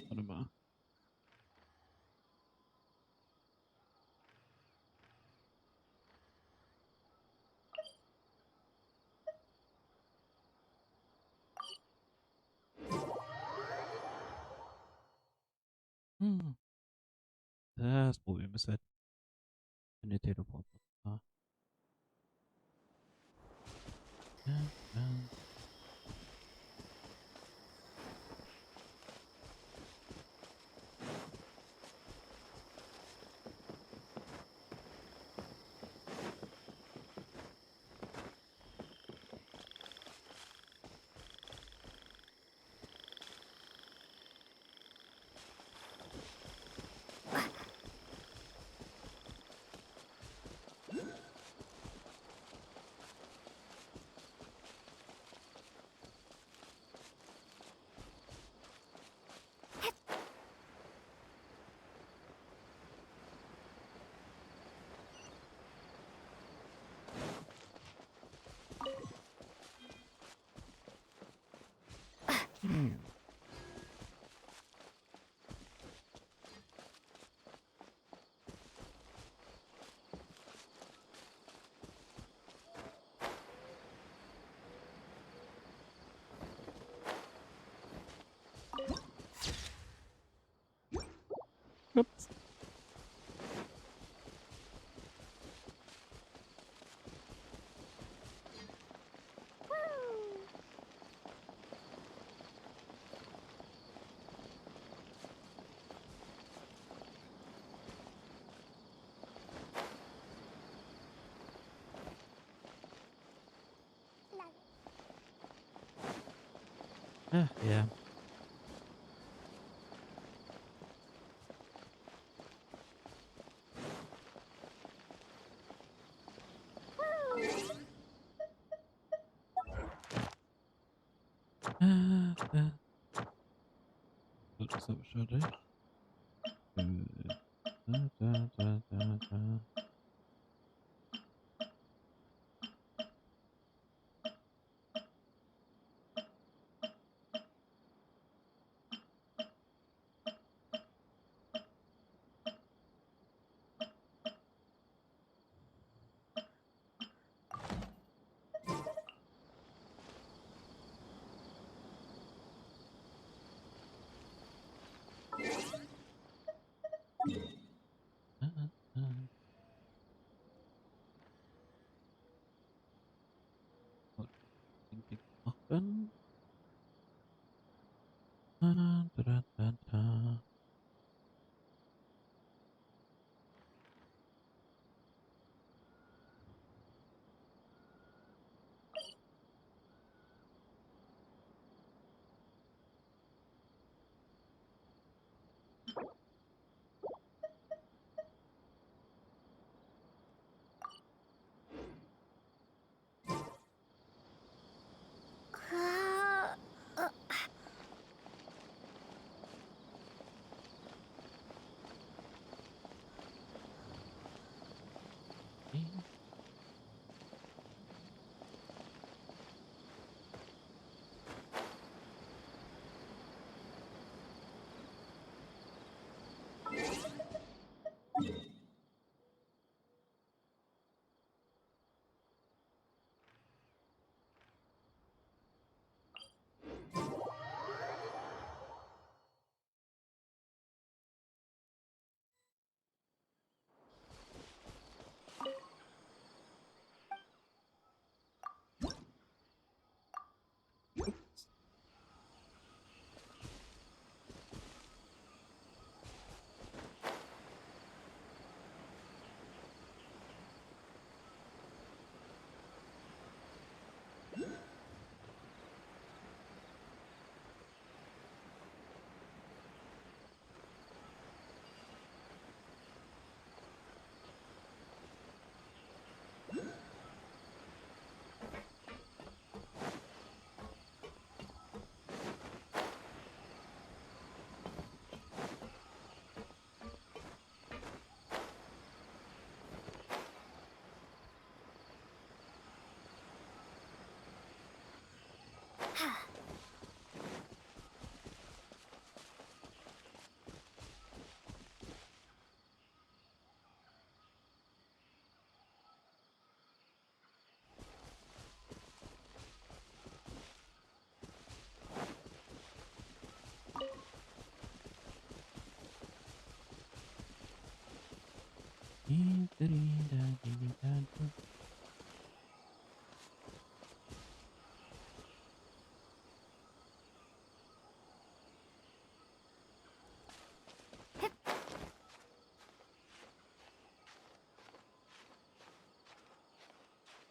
Warte mal. Hm. Das Problem ist halt, wenn der Teleport war. Ja. Hm. Ups. Ach ja. Das ist aber schade. Da. Machen. Da.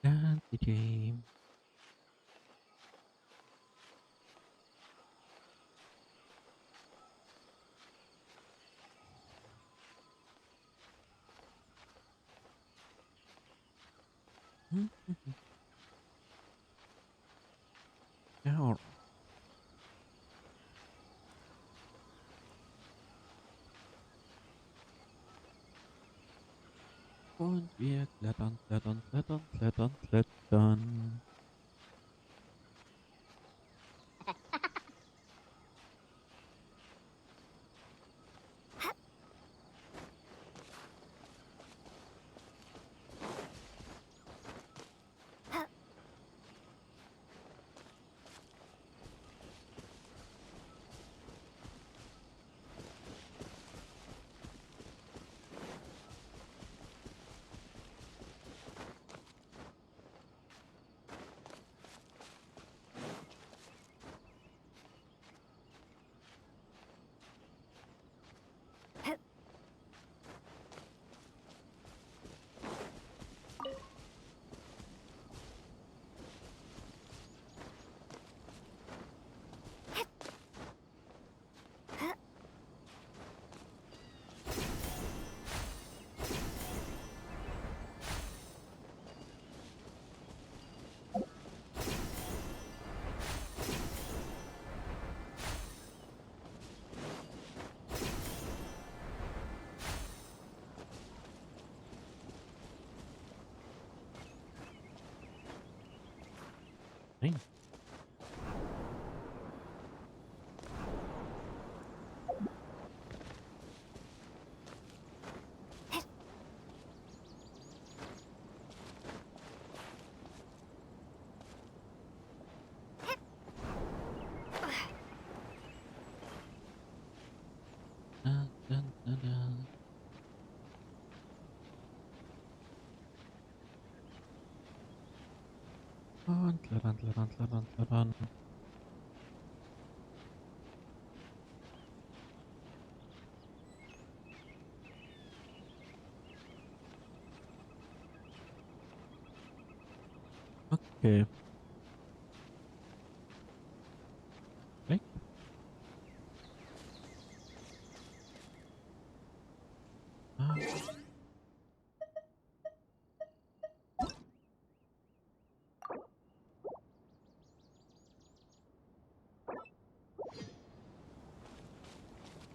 Ganze Dream. Ja. Und wir klettern. Nein. Da, da, da, da. Und kladdern, kladdern, kladdern, kladdern. Okay. Weg. Ah.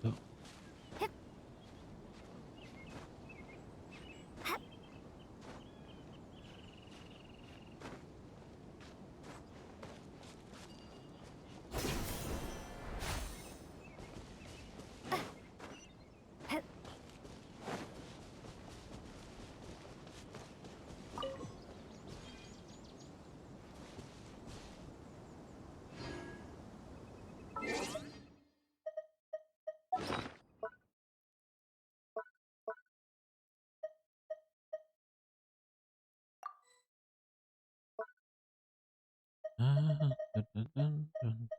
So. Ah, dun, dun, dun, dun.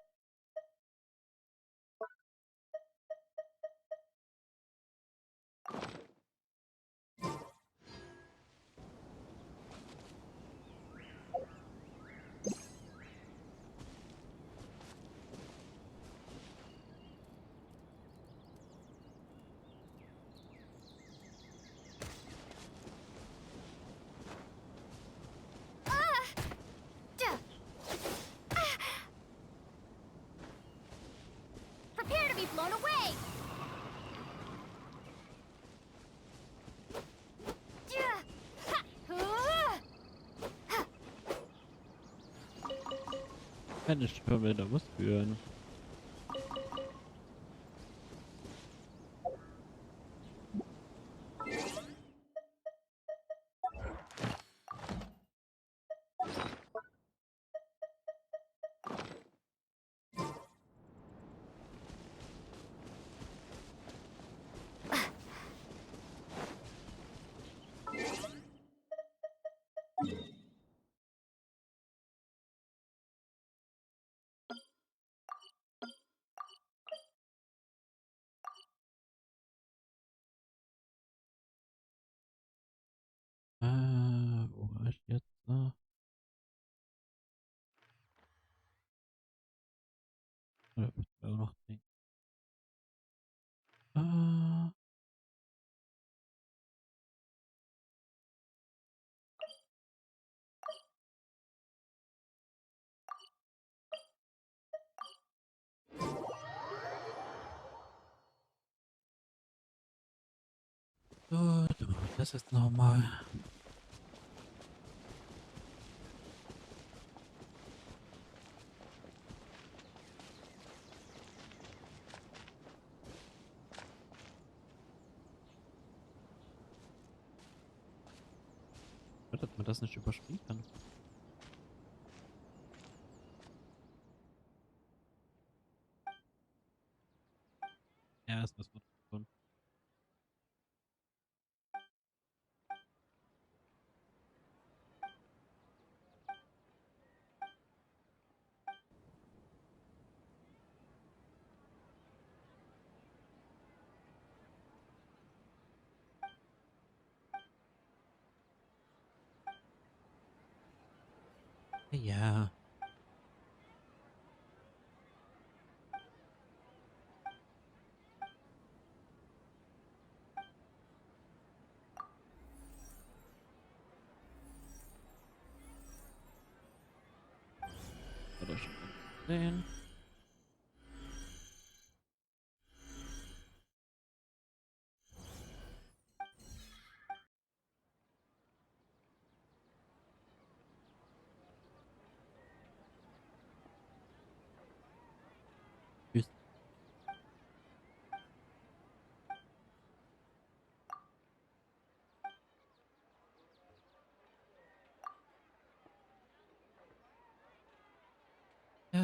Prepare to be blown away! Eine Stimme, da muss führen. Wo war ich jetzt? Oder was war noch Ding? Ah, so, das ist normal. Dass man das nicht überspringen kann. Ja, ist was gut tun. Ja. Hat er schon gesehen.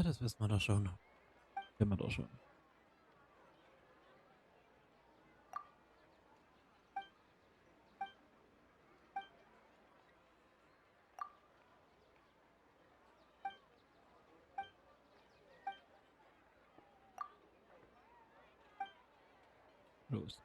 Ja, das wissen wir doch schon. Kennen wir doch schon. Los.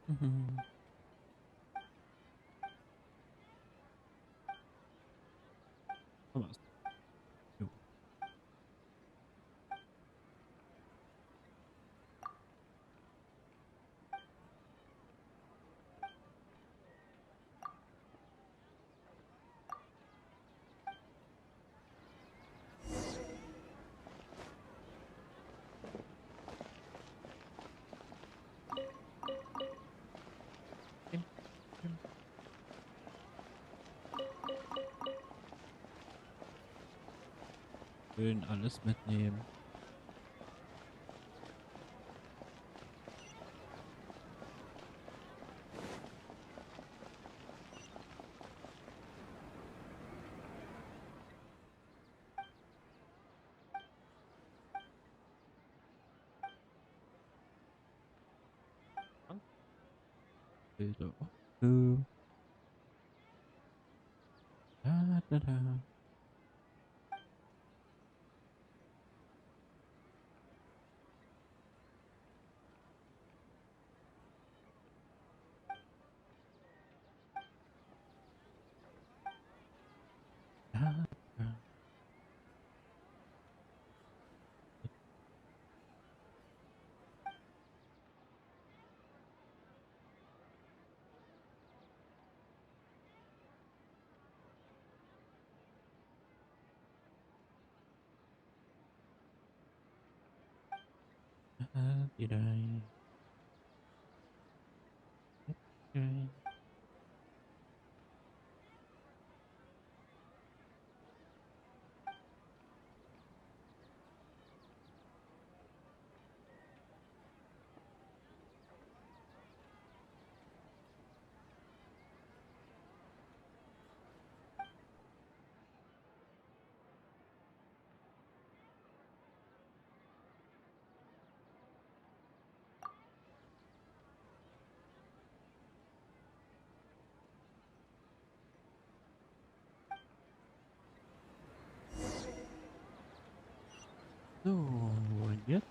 Mhm. Was? Jo. Schön alles mitnehmen. Bilder. Da, da, da. Da, da. Da, die, da. Okay. So, und jetzt?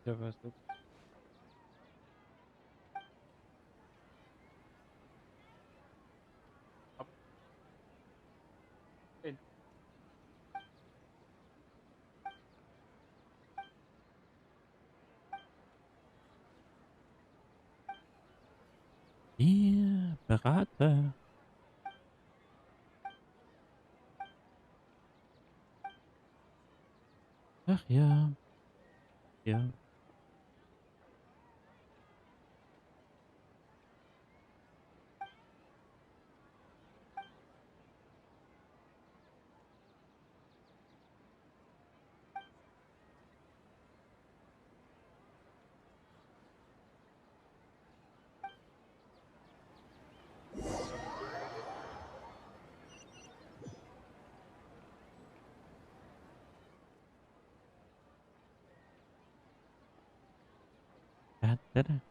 Ja, was jetzt? Ab. Hin. Ihr Berater. Ach ja. Ja. Da, da, da.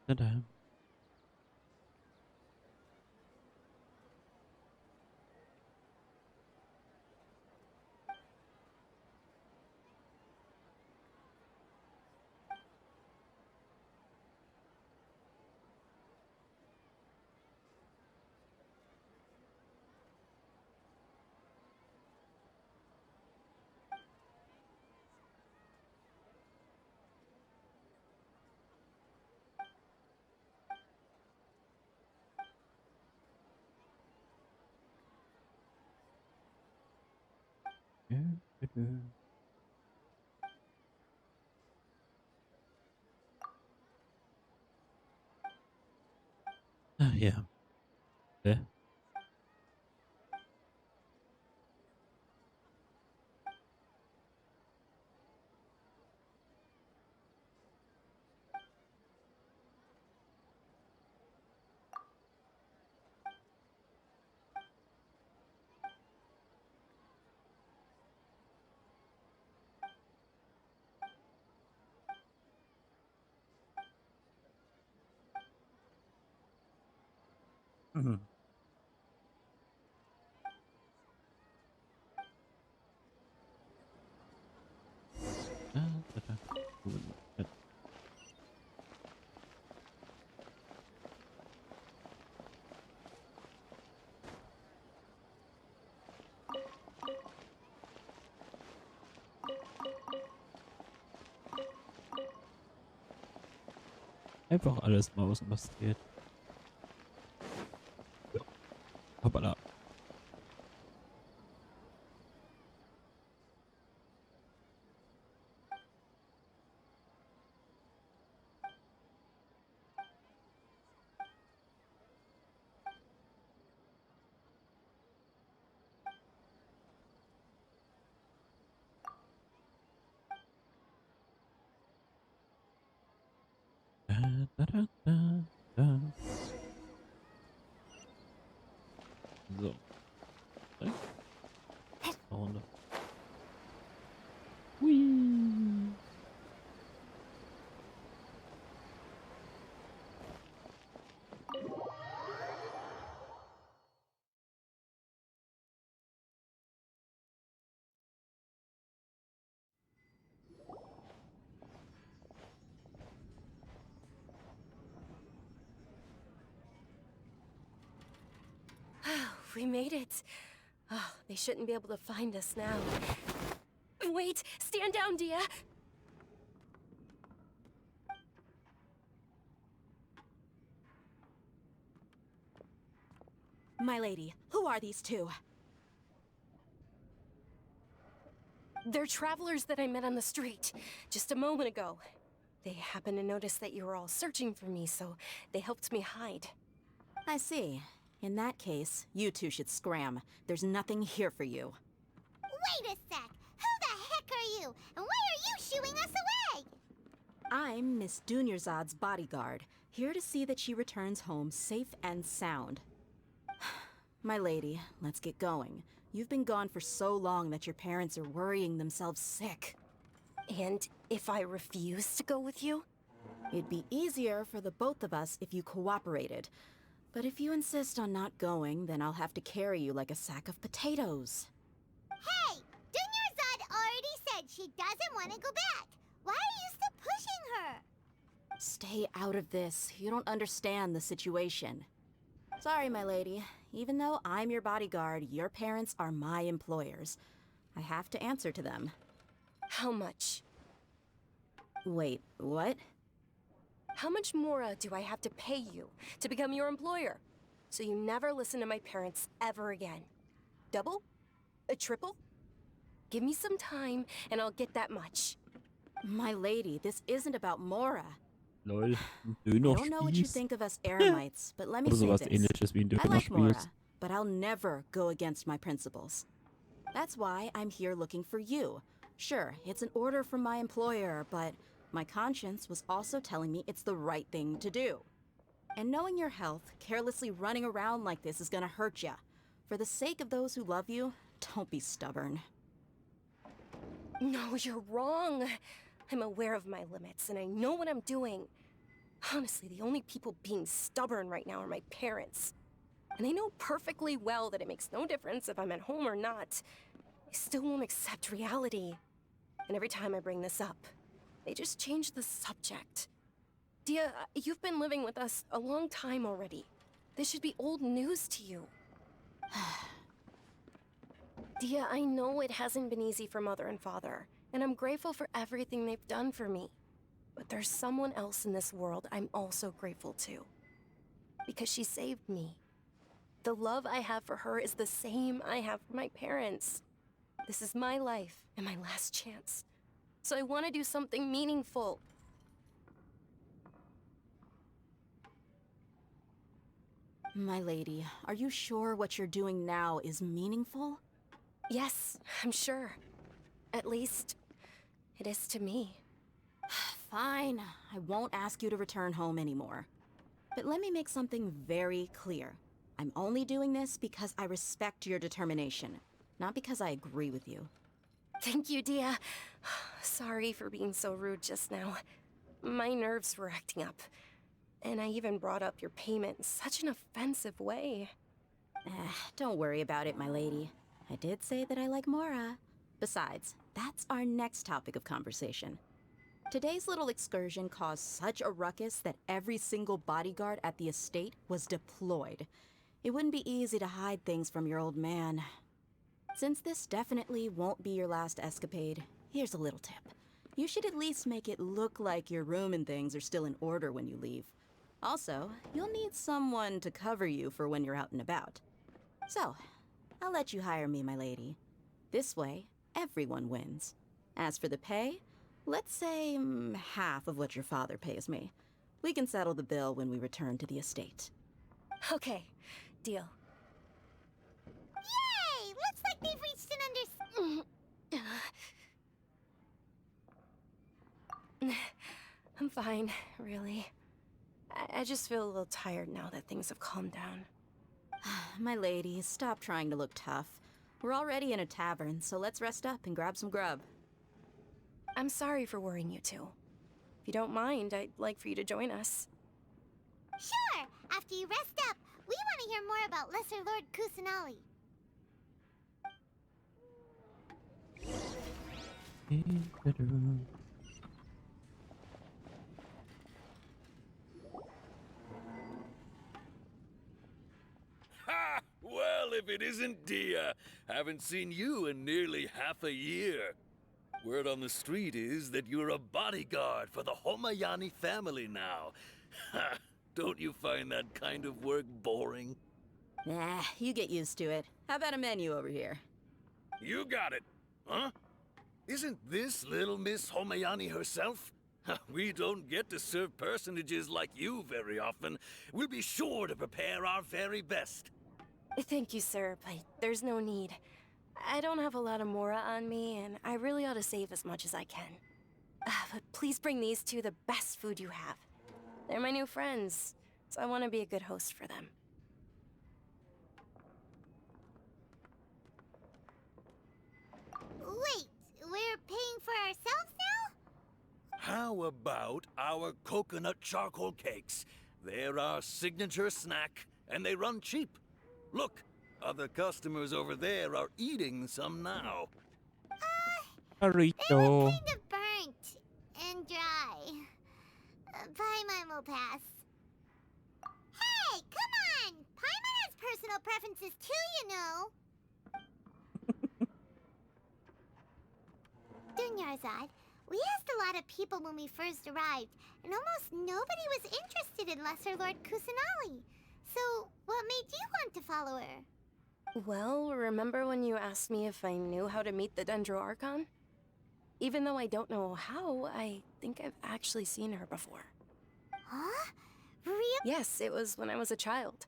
Da, da, da. Da, da, da. Ah, ja. Mhm. Da, da, da. Da. Einfach alles mausen, was geht. Ja. Hoppala. Da, da, da, da, da. So. Eine Runde. Hui. We made it. Oh, they shouldn't be able to find us now. Wait! Stand down, Dia! My lady, who are these two? They're travelers that I met on the street just a moment ago. They happened to notice that you were all searching for me, so they helped me hide. I see. In that case, you two should scram. There's nothing here for you. Wait a sec! Who the heck are you? And why are you shooing us away? I'm Miss Dunyarzad's bodyguard, here to see that she returns home safe and sound. My lady, let's get going. You've been gone for so long that your parents are worrying themselves sick. And if I refuse to go with you? It'd be easier for the both of us if you cooperated. But if you insist on not going, then I'll have to carry you like a sack of potatoes. Hey! Dunyarzad already said she doesn't want to go back. Why are you still pushing her? Stay out of this. You don't understand the situation. Sorry, my lady. Even though I'm your bodyguard, your parents are my employers. I have to answer to them. How much? Wait, what? How much more do I have to pay you to become your employer? So you never listen to my parents ever again. Double? A triple? Give me some time and I'll get that much. My lady, this isn't about Mora. Lol, ein I Döner don't know what you Spieß. think of us eremites, but let me Oder say sowas this. ähnliches wie ein I like Mora, Dönerspieß. but I'll never go against my principles. That's why I'm here looking for you. Sure, it's an order from my employer, but my conscience was also telling me it's the right thing to do. And knowing your health, carelessly running around like this is gonna hurt ya. For the sake of those who love you, don't be stubborn. No, you're wrong. I'm aware of my limits and I know what I'm doing. Honestly, the only people being stubborn right now are my parents. And I know perfectly well that it makes no difference if I'm at home or not. They still won't accept reality. And every time I bring this up, they just change the subject. Dia, you've been living with us a long time already. This should be old news to you. Dia, I know it hasn't been easy for Mother and Father, and I'm grateful for everything they've done for me. But there's someone else in this world I'm also grateful to. Because she saved me. The love I have for her is the same I have for my parents. This is my life and my last chance. So I want to do something meaningful. My lady, are you sure what you're doing now is meaningful? Yes, I'm sure. At least, it is to me. Fine, I won't ask you to return home anymore. But let me make something very clear. I'm only doing this because I respect your determination, not because I agree with you. Thank you, Dia. Sorry for being so rude just now. My nerves were acting up. And I even brought up your payment in such an offensive way. Don't worry about it, my lady. I did say that I like Mora. Besides, that's our next topic of conversation. Today's little excursion caused such a ruckus that every single bodyguard at the estate was deployed. It wouldn't be easy to hide things from your old man. Since this definitely won't be your last escapade, here's a little tip. You should at least make it look like your room and things are still in order when you leave. Also, you'll need someone to cover you for when you're out and about. So, I'll let you hire me, my lady. This way, everyone wins. As for the pay, let's say half of what your father pays me. We can settle the bill when we return to the estate. Okay, deal. Yay! Looks like they've reached an I'm fine, really. I just feel a little tired now that things have calmed down. My lady, stop trying to look tough. We're already in a tavern, so let's rest up and grab some grub. I'm sorry for worrying you two. If you don't mind, I'd like for you to join us. Sure! After you rest up, we want to hear more about Lesser Lord Kusanali. Ha! Well, if it isn't Dia. Haven't seen you in nearly half a year. Word on the street is that you're a bodyguard for the Homayani family now. Ha! Don't you find that kind of work boring? Nah, you get used to it. How about a menu over here? You got it, huh? Isn't this little Miss Homayani herself? We don't get to serve personages like you very often. We'll be sure to prepare our very best. Thank you, sir, but there's no need. I don't have a lot of Mora on me, and I really ought to save as much as I can. But please bring these two the best food you have. They're my new friends, so I want to be a good host for them. Wait, we're paying for ourselves now? How about our coconut charcoal cakes? They're our signature snack, and they run cheap. Look, other customers over there are eating some now. They Burrito. look kind of burnt and dry. Paimon will pass. Hey, come on! Paimon has personal preferences too, you know. Dunyarzad. We asked a lot of people when we first arrived, and almost nobody was interested in Lesser Lord Kusanali. So, what made you want to follow her? Well, remember when you asked me if I knew how to meet the Dendro Archon? Even though I don't know how, I think I've actually seen her before. Huh? Really? Yes, it was when I was a child.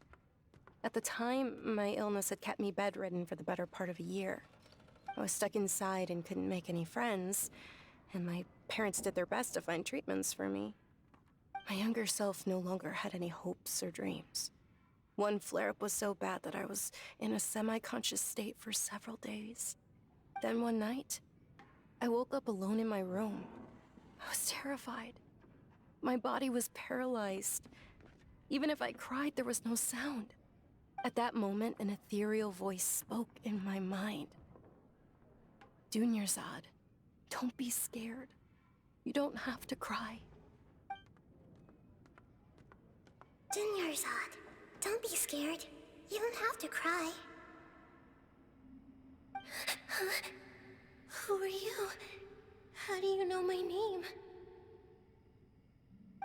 At the time, my illness had kept me bedridden for the better part of a year. I was stuck inside and couldn't make any friends, and my parents did their best to find treatments for me. My younger self no longer had any hopes or dreams. One flare-up was so bad that I was in a semi-conscious state for several days. Then one night, I woke up alone in my room. I was terrified. My body was paralyzed. Even if I cried, there was no sound. At that moment, an ethereal voice spoke in my mind. Dunyarzad, don't be scared. You don't have to cry. Dunyarzad, don't be scared. You don't have to cry. Who are you? How do you know my name?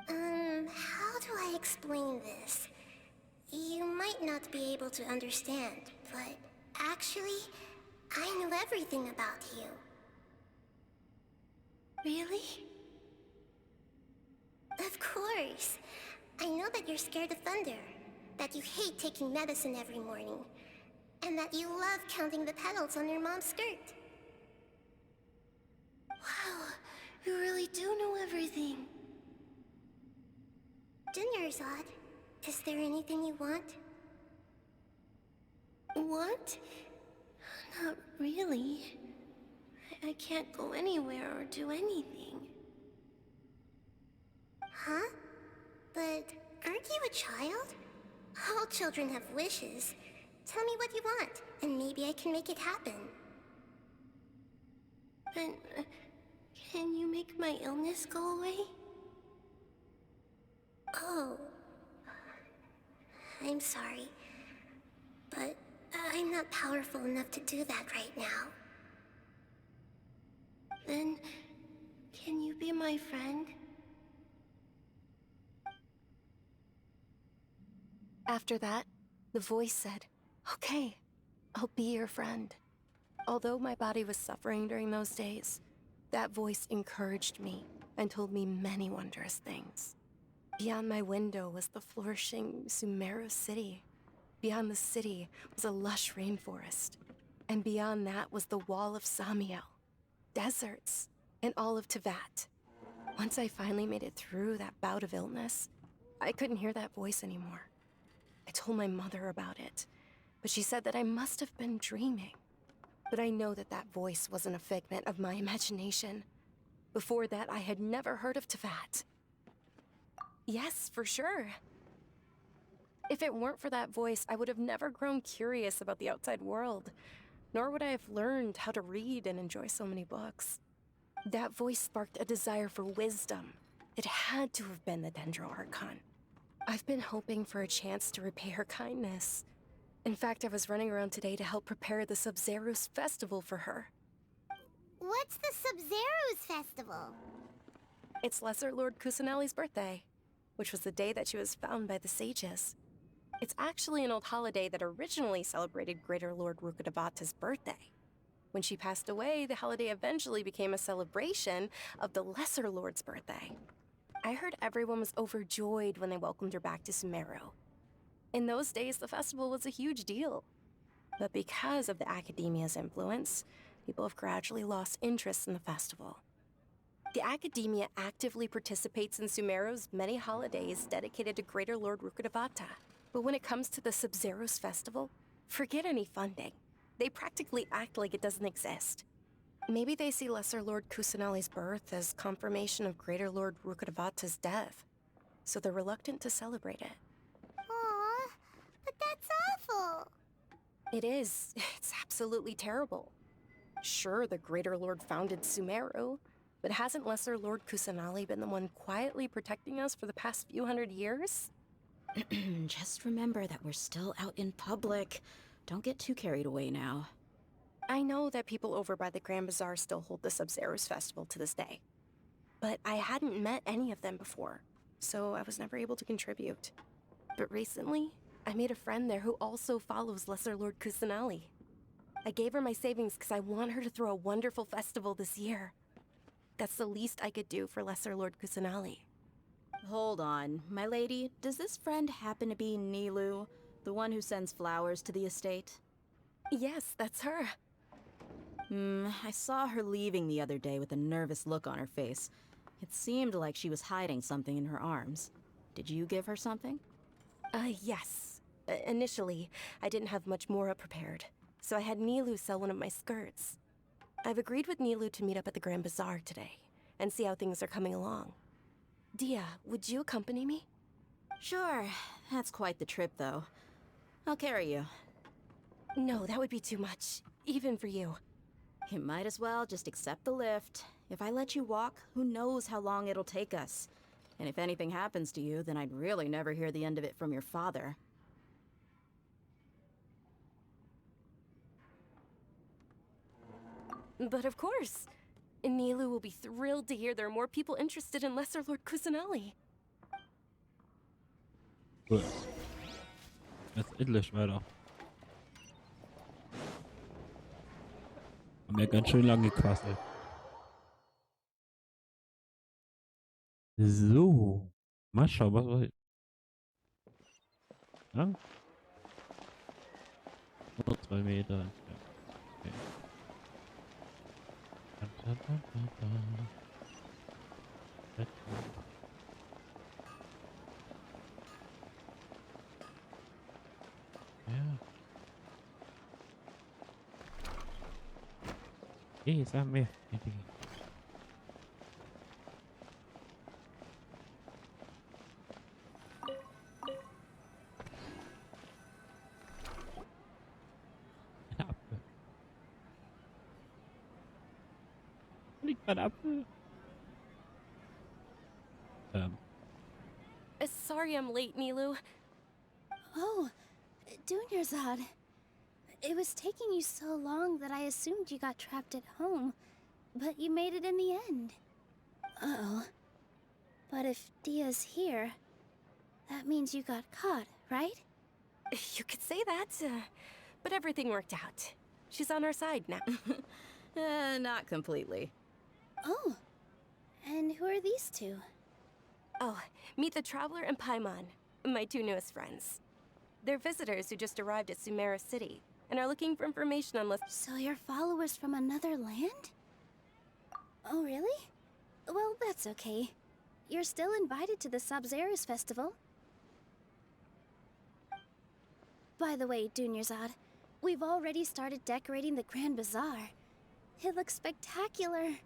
How do I explain this? You might not be able to understand, but actually, I know everything about you. Really? Of course. I know that you're scared of thunder, that you hate taking medicine every morning, and that you love counting the petals on your mom's skirt. Wow, you really do know everything. Dunyarzad, is there anything you want? What? Not really. I can't go anywhere or do anything. Huh? But aren't you a child? All children have wishes. Tell me what you want, and maybe I can make it happen. But, can you make my illness go away? Oh. I'm sorry. But I'm not powerful enough to do that right now. Then, can you be my friend? After that, the voice said, "Okay, I'll be your friend." Although my body was suffering during those days, that voice encouraged me and told me many wondrous things. Beyond my window was the flourishing Sumeru city. Beyond the city was a lush rainforest. And beyond that was the wall of Samiel, deserts, and all of Tevat. Once I finally made it through that bout of illness, I couldn't hear that voice anymore. I told my mother about it, but she said that I must have been dreaming. But I know that that voice wasn't a figment of my imagination. Before that, I had never heard of Tevat. Yes, for sure. If it weren't for that voice, I would have never grown curious about the outside world, nor would I have learned how to read and enjoy so many books. That voice sparked a desire for wisdom. It had to have been the Dendro Archon. I've been hoping for a chance to repay her kindness. In fact, I was running around today to help prepare the Sub-Zerus festival for her. What's the Sub-Zerus festival? It's Lesser Lord Kusanali's birthday, which was the day that she was found by the sages. It's actually an old holiday that originally celebrated Greater Lord Rukkhadevata's birthday. When she passed away, the holiday eventually became a celebration of the Lesser Lord's birthday. I heard everyone was overjoyed when they welcomed her back to Sumeru. In those days, the festival was a huge deal. But because of the Academia's influence, people have gradually lost interest in the festival. The Academia actively participates in Sumeru's many holidays dedicated to Greater Lord Rukkhadevata. But when it comes to the Sub-Zerus festival, forget any funding. They practically act like it doesn't exist. Maybe they see Lesser Lord Kusanali's birth as confirmation of Greater Lord Rukkhadevata's death, so they're reluctant to celebrate it. Aw, but that's awful. It is. It's absolutely terrible. Sure, the Greater Lord founded Sumeru, but hasn't Lesser Lord Kusanali been the one quietly protecting us for the past few hundred years? Just remember that we're still out in public. Don't get too carried away now. I know that people over by the Grand Bazaar still hold the Sub-Zero's festival to this day. But I hadn't met any of them before, so I was never able to contribute. But recently, I made a friend there who also follows Lesser Lord Kusanali. I gave her my savings because I want her to throw a wonderful festival this year. That's the least I could do for Lesser Lord Kusanali. Hold on, my lady. Does this friend happen to be Nilou, the one who sends flowers to the estate? Yes, that's her. I saw her leaving the other day with a nervous look on her face. It seemed like she was hiding something in her arms. Did you give her something? Yes. Initially, I didn't have much Mora prepared, so I had Nilou sell one of my skirts. I've agreed with Nilou to meet up at the Grand Bazaar today, and see how things are coming along. Dia, would you accompany me? Sure. That's quite the trip, though. I'll carry you. No, that would be too much, even for you. You might as well just accept the lift. If I let you walk, who knows how long it'll take us. And if anything happens to you, then I'd really never hear the end of it from your father. But of course. Nilou will be thrilled to hear there are more people interested in Lesser Lord Kusanali. Cool. Jetzt endlich weiter. Haben wir ganz schön lange gequasselt. So. Mal schauen, was wir. Ja? Nur 2 Meter. Ja. Okay. Ja. Hey, sag mir. Liegt mein Apfel? Sorry I'm late, Nilou. Oh, Dunyarzad. It was taking you so long that I assumed you got trapped at home, but you made it in the end. Uh-oh. But if Dia's here, that means you got caught, right? You could say that, but everything worked out. She's on our side now. Not completely. Oh, and who are these two? Oh, meet the Traveler and Paimon, my 2 newest friends. They're visitors who just arrived at Sumeru City and are looking for information on So you're followers from another land? Oh, really? Well, that's okay. You're still invited to the Sub-Zero's festival. By the way, Dunyarzad, we've already started decorating the Grand Bazaar. It looks spectacular,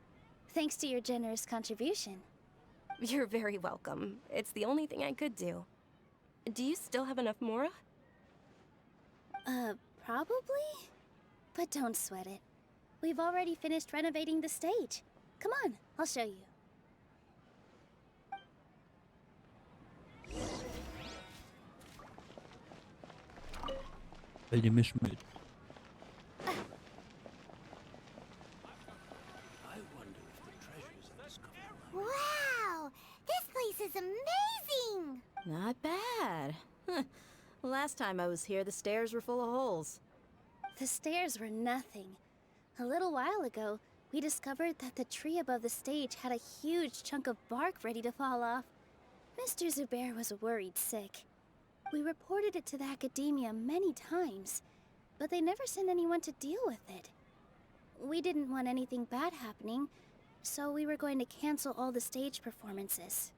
thanks to your generous contribution. You're very welcome. It's the only thing I could do. Do you still have enough Mora? Probably? But don't sweat it. We've already finished renovating the stage. Come on, I'll show you. Will die mich mit. Wow! This place is amazing! Not bad. Last time I was here, the stairs were full of holes. The stairs were nothing. A little while ago, we discovered that the tree above the stage had a huge chunk of bark ready to fall off. Mr. Zubair was worried sick. We reported it to the academia many times, but they never sent anyone to deal with it. We didn't want anything bad happening, so we were going to cancel all the stage performances.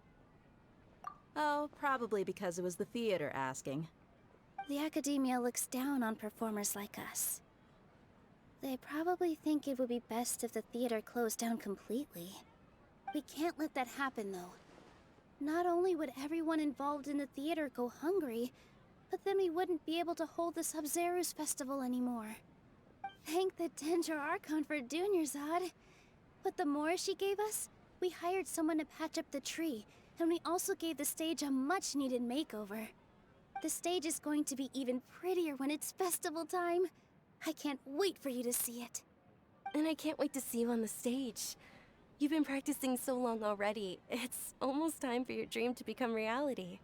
Oh, probably because it was the theater asking. The academia looks down on performers like us. They probably think it would be best if the theater closed down completely. We can't let that happen, though. Not only would everyone involved in the theater go hungry, but then we wouldn't be able to hold the Sub-Zero's festival anymore. Thank the Danger Archon for Dunyarzad. With the Mora she gave us, we hired someone to patch up the tree, and we also gave the stage a much-needed makeover. The stage is going to be even prettier when it's festival time. I can't wait for you to see it. And I can't wait to see you on the stage. You've been practicing so long already. It's almost time for your dream to become reality.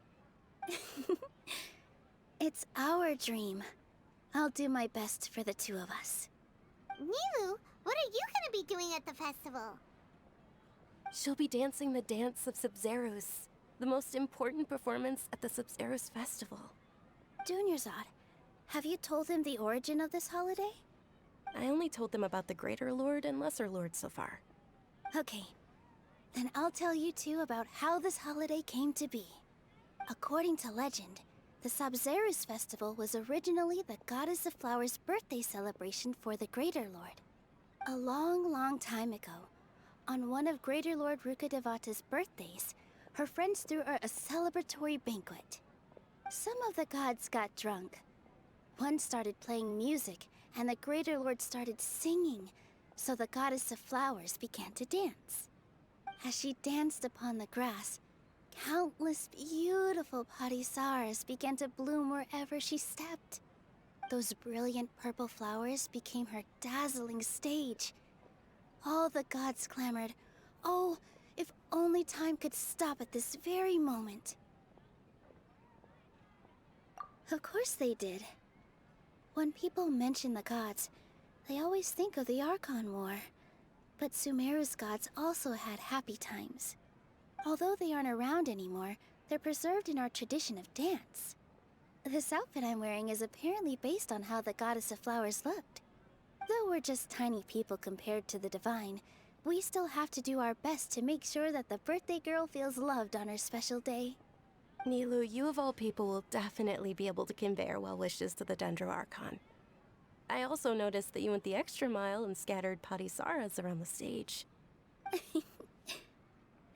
It's our dream. I'll do my best for the two of us. Nilu, what are you gonna be doing at the festival? She'll be dancing the dance of Sub-Zeros, the most important performance at the Sub-Zeros festival. Dunyarzad, have you told him the origin of this holiday? I only told them about the Greater Lord and Lesser Lord so far. Okay. Then I'll tell you two about how this holiday came to be. According to legend, the Sub-Zeros festival was originally the Goddess of Flowers' birthday celebration for the Greater Lord. A long, long time ago, on one of Greater Lord Rukkhadevata's birthdays, her friends threw her a celebratory banquet. Some of the gods got drunk. One started playing music, and the Greater Lord started singing, so the Goddess of Flowers began to dance. As she danced upon the grass, countless beautiful parisaras began to bloom wherever she stepped. Those brilliant purple flowers became her dazzling stage. All the gods clamored, "Oh, if only time could stop at this very moment." Of course they did. When people mention the gods, they always think of the Archon War. But Sumeru's gods also had happy times. Although they aren't around anymore, they're preserved in our tradition of dance. This outfit I'm wearing is apparently based on how the Goddess of Flowers looked. Though we're just tiny people compared to the Divine, we still have to do our best to make sure that the birthday girl feels loved on her special day. Nilu, you of all people will definitely be able to convey our well wishes to the Dendro Archon. I also noticed that you went the extra mile and scattered parisaras around the stage.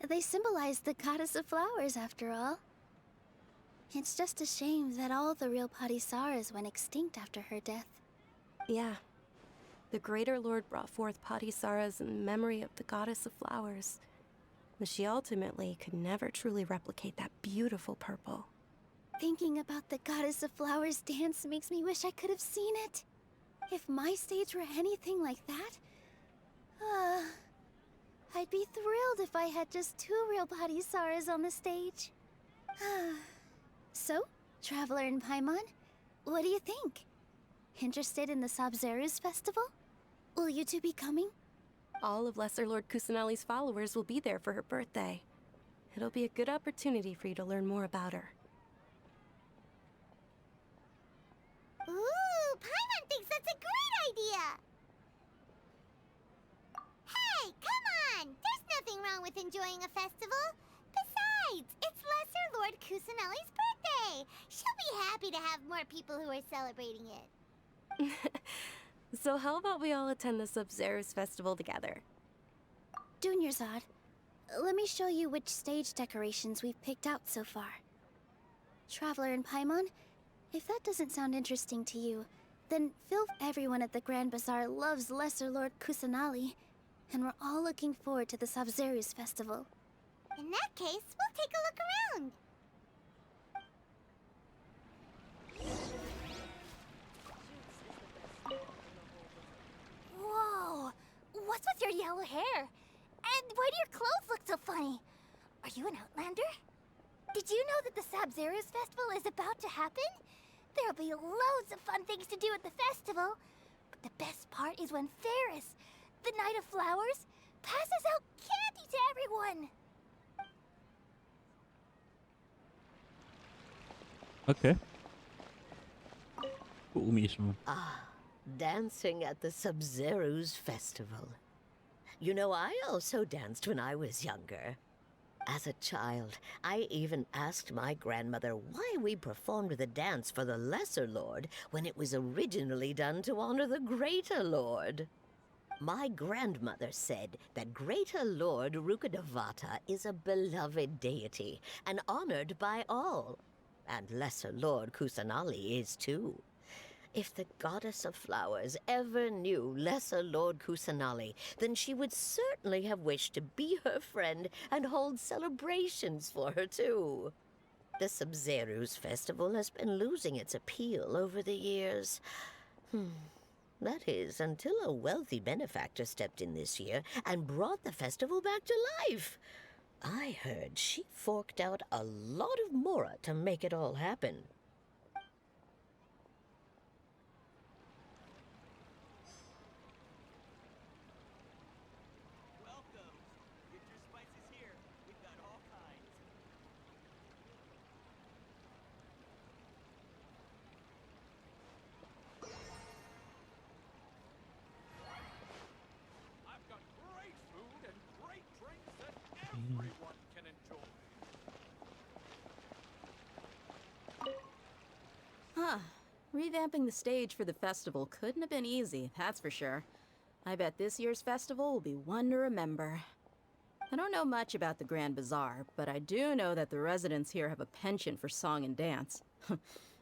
They symbolize the Goddess of Flowers, after all. It's just a shame that all the real parisaras went extinct after her death. Yeah. The Greater Lord brought forth parisaras in memory of the Goddess of Flowers. But she ultimately could never truly replicate that beautiful purple. Thinking about the Goddess of Flowers dance makes me wish I could have seen it. If my stage were anything like that, I'd be thrilled if I had just 2 real parisaras on the stage. So, Traveler and Paimon, what do you think? Interested in the Sub-Zeros festival? Will you two be coming? All of Lesser Lord Kusanali's followers will be there for her birthday. It'll be a good opportunity for you to learn more about her. Ooh, Paimon thinks that's a great idea! Hey, come on! There's nothing wrong with enjoying a festival. Besides, it's Lesser Lord Kusanali's birthday! She'll be happy to have more people who are celebrating it. So how about we all attend the Sub-Zeros festival together? Dunyarzad, let me show you which stage decorations we've picked out so far. Traveler and Paimon, if that doesn't sound interesting to you, then everyone at the Grand Bazaar loves Lesser Lord Kusanali, and we're all looking forward to the Sub-Zeros festival. In that case, we'll take a look around. Whoa! What's with your yellow hair? And why do your clothes look so funny? Are you an Outlander? Did you know that the Sub-Zeros festival is about to happen? There'll be loads of fun things to do at the festival. But the best part is when Ferris, the Knight of Flowers, passes out candy to everyone. Okay. Cool mission. Dancing at the Sub-Zeros festival. You know, I also danced when I was younger. As a child, I even asked my grandmother why we performed the dance for the Lesser Lord when it was originally done to honor the Greater Lord. My grandmother said that Greater Lord Rukkhadevata is a beloved deity and honored by all. And Lesser Lord Kusanali is too. If the Goddess of Flowers ever knew Lesser Lord Kusanali, then she would certainly have wished to be her friend and hold celebrations for her too. The Sub-Zeros festival has been losing its appeal over the years. That is, until a wealthy benefactor stepped in this year and brought the festival back to life. I heard she forked out a lot of mora to make it all happen. Welcome. Get your spices here. We've got all kinds. I've got great food and great drinks that everyone can enjoy. Huh. Revamping the stage for the festival couldn't have been easy, that's for sure. I bet this year's festival will be one to remember. I don't know much about the Grand Bazaar, but I do know that the residents here have a penchant for song and dance.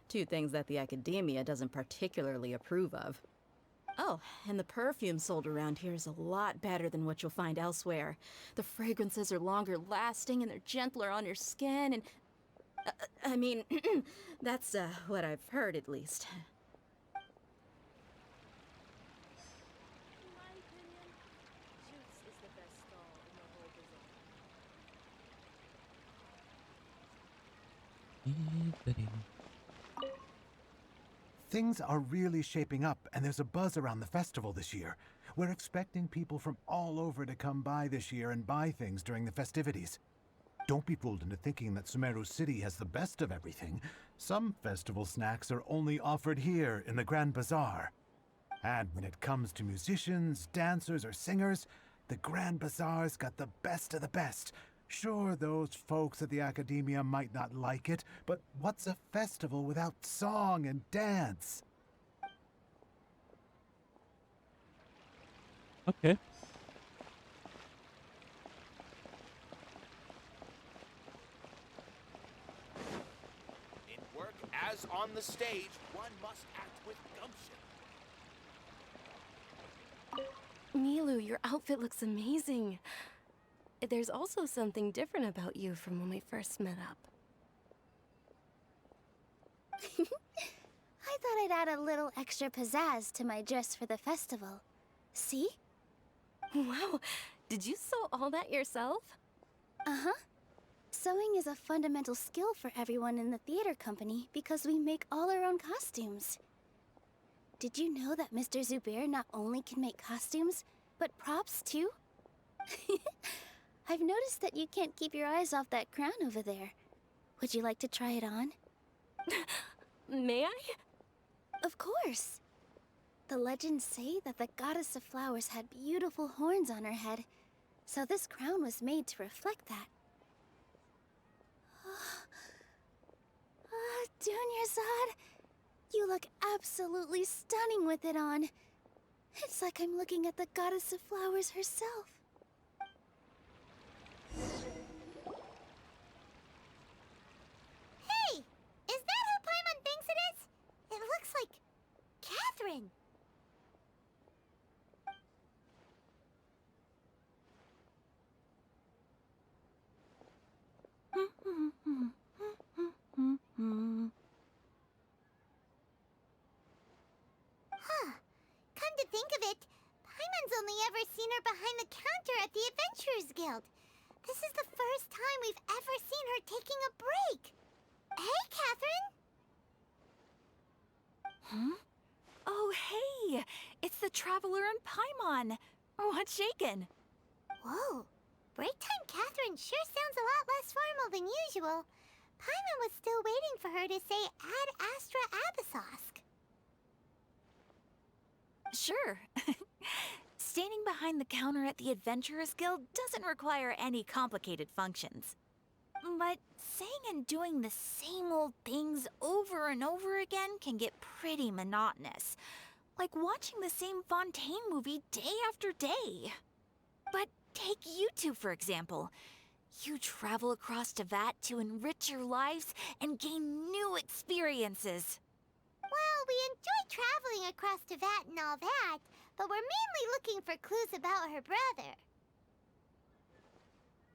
Two things that the academia doesn't particularly approve of. Oh, and the perfume sold around here is a lot better than what you'll find elsewhere. The fragrances are longer lasting and they're gentler on your skin and... I mean, that's what I've heard at least. In my opinion, Juice is the best stall in the whole bazaar. Things are really shaping up, and there's a buzz around the festival this year. We're expecting people from all over to come by this year and buy things during the festivities. Don't be fooled into thinking that Sumeru City has the best of everything. Some festival snacks are only offered here in the Grand Bazaar. And when it comes to musicians, dancers, or singers, the Grand Bazaar's got the best of the best. Sure, those folks at the Academia might not like it, but what's a festival without song and dance? Okay. In work as on the stage, one must act with gumption. Milu, your outfit looks amazing. There's also something different about you from when we first met up. I thought I'd add a little extra pizzazz to my dress for the festival. See? Wow, did you sew all that yourself? Uh-huh. Sewing is a fundamental skill for everyone in the theater company because we make all our own costumes. Did you know that Mr. Zubair not only can make costumes, but props too? I've noticed that you can't keep your eyes off that crown over there. Would you like to try it on? May I? Of course. The legends say that the goddess of flowers had beautiful horns on her head, so this crown was made to reflect that. Dunyazad, you look absolutely stunning with it on. It's like I'm looking at the goddess of flowers herself. Hey! Is that who Paimon thinks it is? It looks like... Catherine! Huh. Come to think of it, Paimon's only ever seen her behind the counter at the Adventurers Guild. This is the first time we've ever seen her taking a break. Hey, Catherine! Huh? Oh, hey! It's the Traveler and Paimon. What's shaken? Whoa. Break time Catherine sure sounds a lot less formal than usual. Paimon was still waiting for her to say Ad Astra Abyssosk. Sure. Standing behind the counter at the Adventurers Guild doesn't require any complicated functions. But saying and doing the same old things over and over again can get pretty monotonous. Like watching the same Fontaine movie day after day. But take you two, for example. You travel across Teyvat to enrich your lives and gain new experiences. Well, we enjoy traveling across Teyvat and all that, but we're mainly looking for clues about her brother.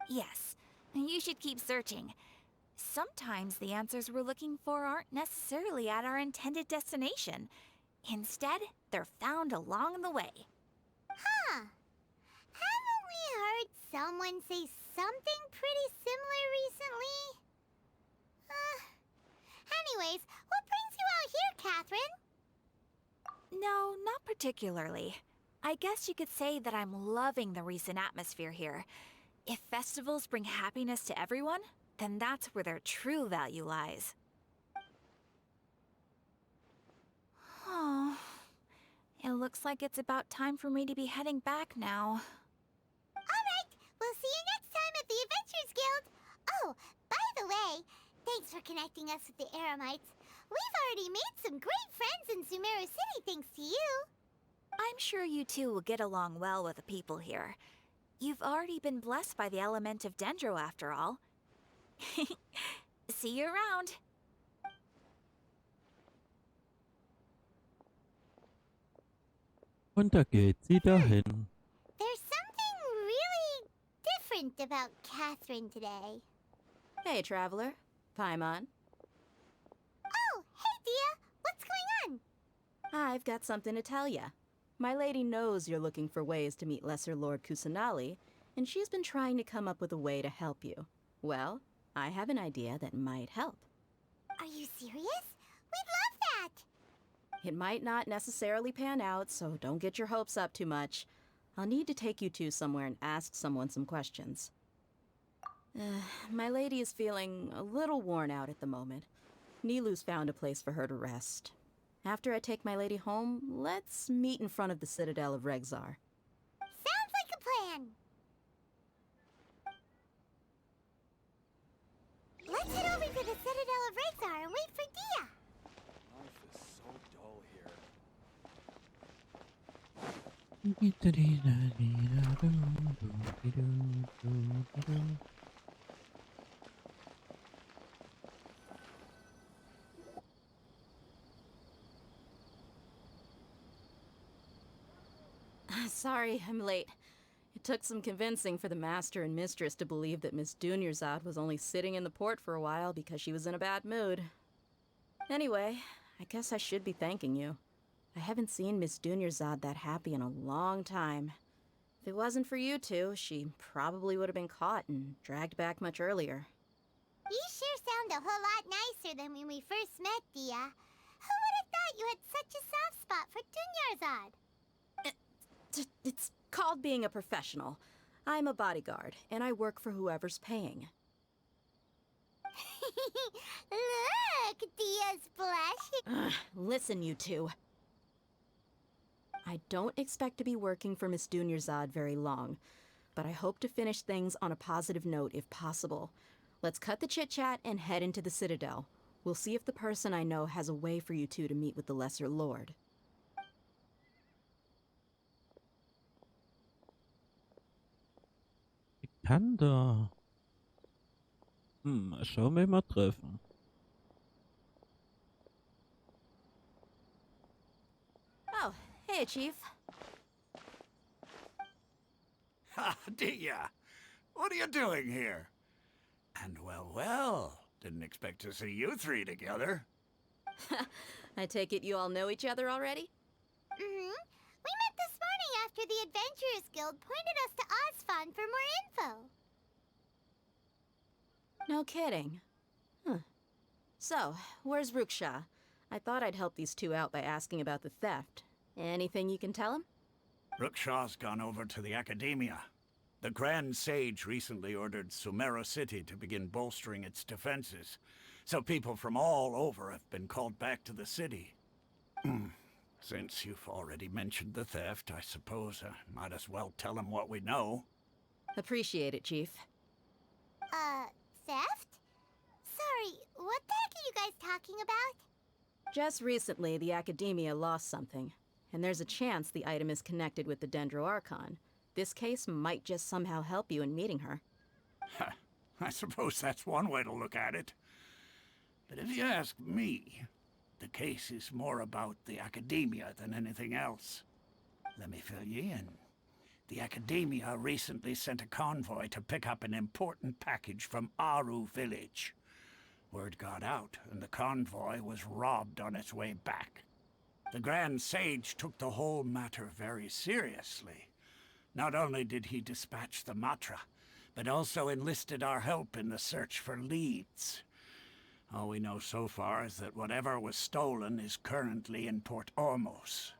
Yes, you should keep searching. Sometimes the answers we're looking for aren't necessarily at our intended destination. Instead, they're found along the way. Huh. Haven't we heard someone say something pretty similar recently? Anyways, what brings you out here, Catherine? No, not particularly. I guess you could say that I'm loving the recent atmosphere here. If festivals bring happiness to everyone, then that's where their true value lies. Oh, it looks like it's about time for me to be heading back now. Alright, we'll see you next time at the Adventures Guild. Oh, by the way, thanks for connecting us with the Eremites. We've already made some great friends in Sumeru City thanks to you. I'm sure you two will get along well with the people here. You've already been blessed by the element of Dendro after all. See you around. Und da geht sie dahin. There's something really different about Catherine today. Hey, traveler. Paimon. Oh, hey, Dia. What's going on? I've got something to tell ya. My lady knows you're looking for ways to meet Lesser Lord Kusanali, and she's been trying to come up with a way to help you. Well, I have an idea that might help. Are you serious? We'd love that. It might not necessarily pan out, so don't get your hopes up too much. I'll need to take you two somewhere and ask someone some questions. My lady is feeling a little worn out at the moment. Nilu's found a place for her to rest. After I take my lady home, let's meet in front of the Citadel of Regzar. Sounds like a plan. Let's head over to the Citadel of Regzar and wait for Dia. Life is so dull here. Sorry, I'm late. It took some convincing for the master and mistress to believe that Miss Dunyarzad was only sitting in the port for a while because she was in a bad mood. Anyway, I guess I should be thanking you. I haven't seen Miss Dunyarzad that happy in a long time. If it wasn't for you two, she probably would have been caught and dragged back much earlier. You sure sound a whole lot nicer than when we first met, Dia. Who would have thought you had such a soft spot for Dunyarzad? It's called being a professional. I'm a bodyguard, and I work for whoever's paying. Look, Dia's blushing. Listen, you two. I don't expect to be working for Miss Dunyarzad very long, but I hope to finish things on a positive note if possible. Let's cut the chit-chat and head into the Citadel. We'll see if the person I know has a way for you two to meet with the Lesser Lord. Ich kann da. Schauen wir mal treffen. Oh, hey, Chief. Ha, Dia! What are you doing here? And well, didn't expect to see you three together. I take it you all know each other already? Mm-hmm. We met this morning after the Adventurers Guild pointed us to Osfon for more info. No kidding. Huh. So, where's Ruksha? I thought I'd help these two out by asking about the theft. Anything you can tell him? Ruksha's gone over to the Academia. The Grand Sage recently ordered Sumeru City to begin bolstering its defenses, so people from all over have been called back to the city. Since you've already mentioned the theft, I suppose I might as well tell him what we know. Appreciate it, Chief. Theft? Sorry, what the heck are you guys talking about? Just recently, the Academia lost something, and there's a chance the item is connected with the Dendro Archon. This case might just somehow help you in meeting her. I suppose that's one way to look at it. But if you ask me, the case is more about the Academia than anything else. Let me fill you in. The Academia recently sent a convoy to pick up an important package from Aru village. Word got out, and the convoy was robbed on its way back. The Grand Sage took the whole matter very seriously. Not only did he dispatch the Matra, but also enlisted our help in the search for leads. All we know so far is that whatever was stolen is currently in Port Ormos.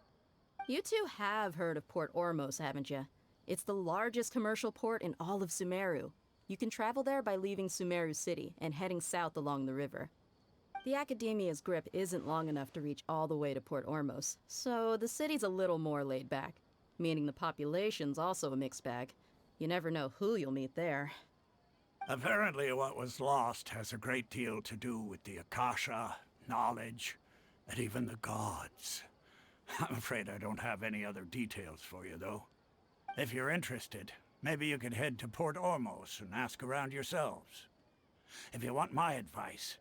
You two have heard of Port Ormos, haven't you? It's the largest commercial port in all of Sumeru. You can travel there by leaving Sumeru City and heading south along the river. The Academia's grip isn't long enough to reach all the way to Port Ormos, so the city's a little more laid back, meaning the population's also a mixed bag. You never know who you'll meet there. Apparently what was lost has a great deal to do with the Akasha, knowledge, and even the gods. I'm afraid I don't have any other details for you, though. If you're interested, maybe you could head to Port Ormos and ask around yourselves. If you want my advice,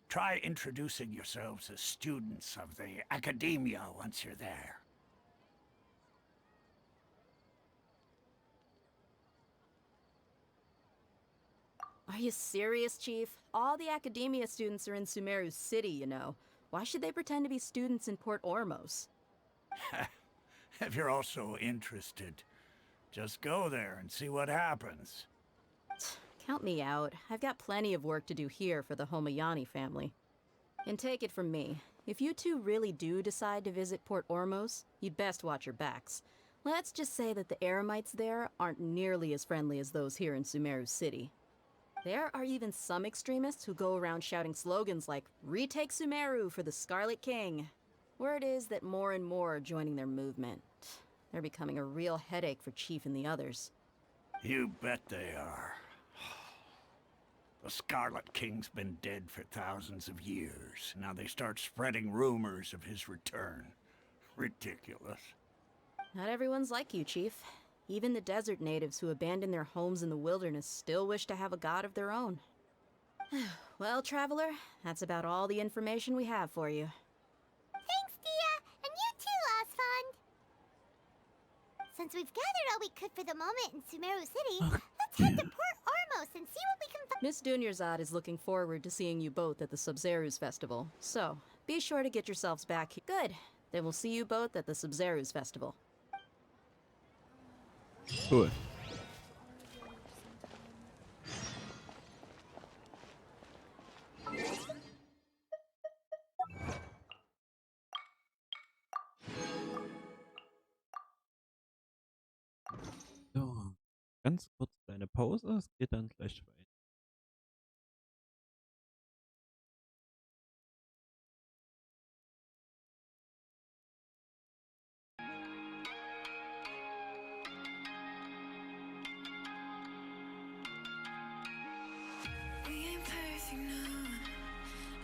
try introducing yourselves as students of the Academia once you're there. Are you serious, Chief? All the Academia students are in Sumeru City, you know. Why should they pretend to be students in Port Ormos? If you're also interested, just go there and see what happens. Count me out. I've got plenty of work to do here for the Homayani family. And take it from me, if you two really do decide to visit Port Ormos, you'd best watch your backs. Let's just say that the Eremites there aren't nearly as friendly as those here in Sumeru City. There are even some extremists who go around shouting slogans like, "Retake Sumeru for the Scarlet King." Word is that more and more are joining their movement. They're becoming a real headache for Chief and the others. You bet they are. The Scarlet King's been dead for thousands of years. Now they start spreading rumors of his return. Ridiculous. Not everyone's like you, Chief. Even the desert natives who abandoned their homes in the wilderness still wish to have a god of their own. Well, Traveler, that's about all the information we have for you. Thanks, Dia! And you too, Osfond! Since we've gathered all we could for the moment in Sumeru City, let's head to Port Ormos and see what we can find. Miss Dunyarzad is looking forward to seeing you both at the Sub-Zerus Festival, so be sure to get yourselves back here. Good. Then we'll see you both at the Sub-Zerus Festival. Cool. So, ganz kurz kleine Pause, es geht dann gleich weiter. We ain't perfect, no.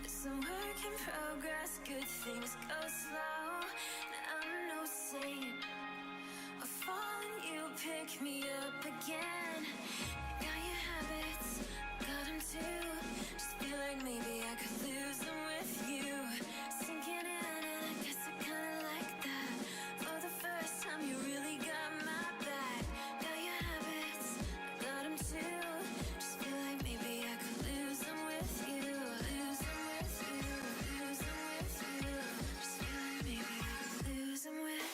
It's a work in progress. Good things go slow. I'm no saint. I fall and you pick me up again. Got your habits, got them too. Just feel like maybe I could lose them with you. Sinking in, and I guess I kinda like that. For the first time, you really got my back. Got your habits, got them too. Just feel like maybe I could lose them with you. Lose them with you, lose them with you. Just feel like maybe I could lose them with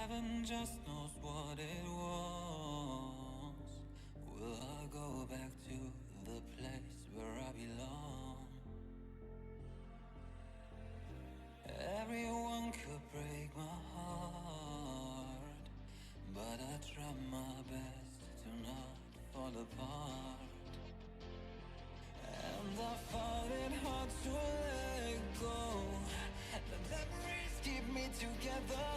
Heaven just knows what it was. Will I go back to the place where I belong? Everyone could break my heart, but I try my best to not fall apart. And I find it hard to let go. The memories keep me together.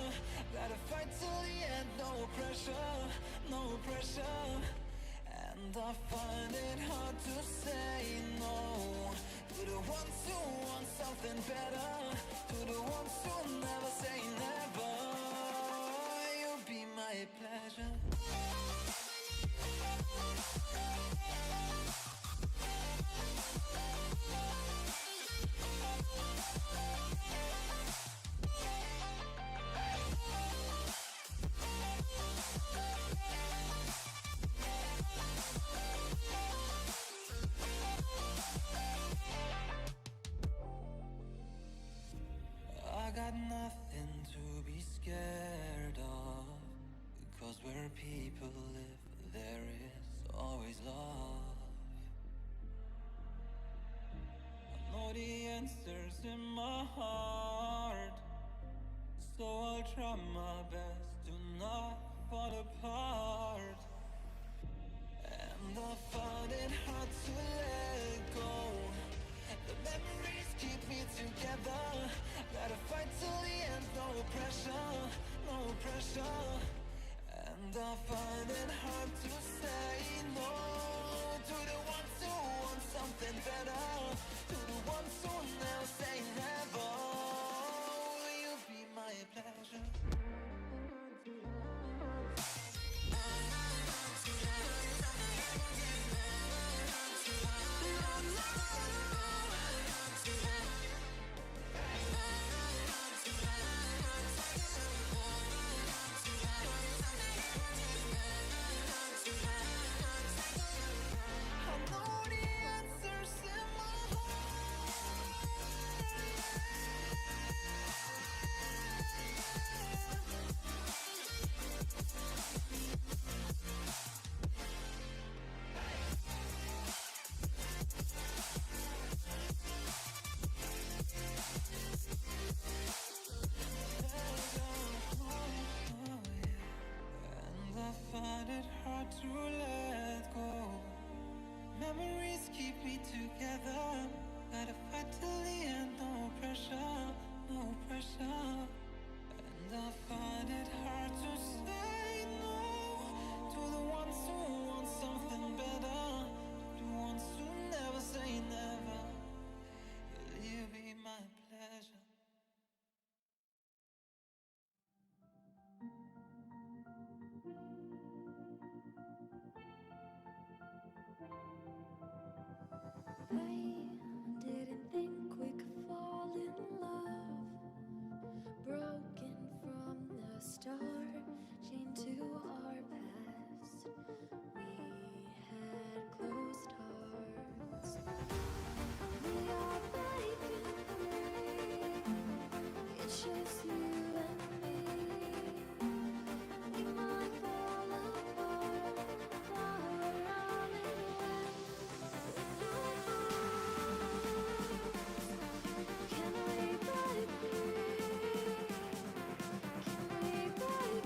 Gotta fight till the end, no pressure, no pressure. And I find it hard to say no to the ones who want something better, to the ones who never say never. You'll be my pleasure. I got nothing to be scared of, because where people live, there is always love. I know the answers in my heart, so I'll try my best to not fall apart. And I find it hard to let go. The memories keep me together. Gotta fight till the end, no pressure, no pressure. And I find it hard to say no to the ones who want something better, to the ones who never say never. Will you be my pleasure? Find it hard to let go. Memories keep me together. Gotta fight till the end, no pressure, no pressure. And I find it hard to say no to the ones who want something better, to the ones who never say never. Will you be my pleasure? I didn't think we could fall in love. Broken from the start, chained to our past. We had closed hearts. We are breaking free. It's just you and me. We might fall apart, but we're running away. Can we break free? Can we break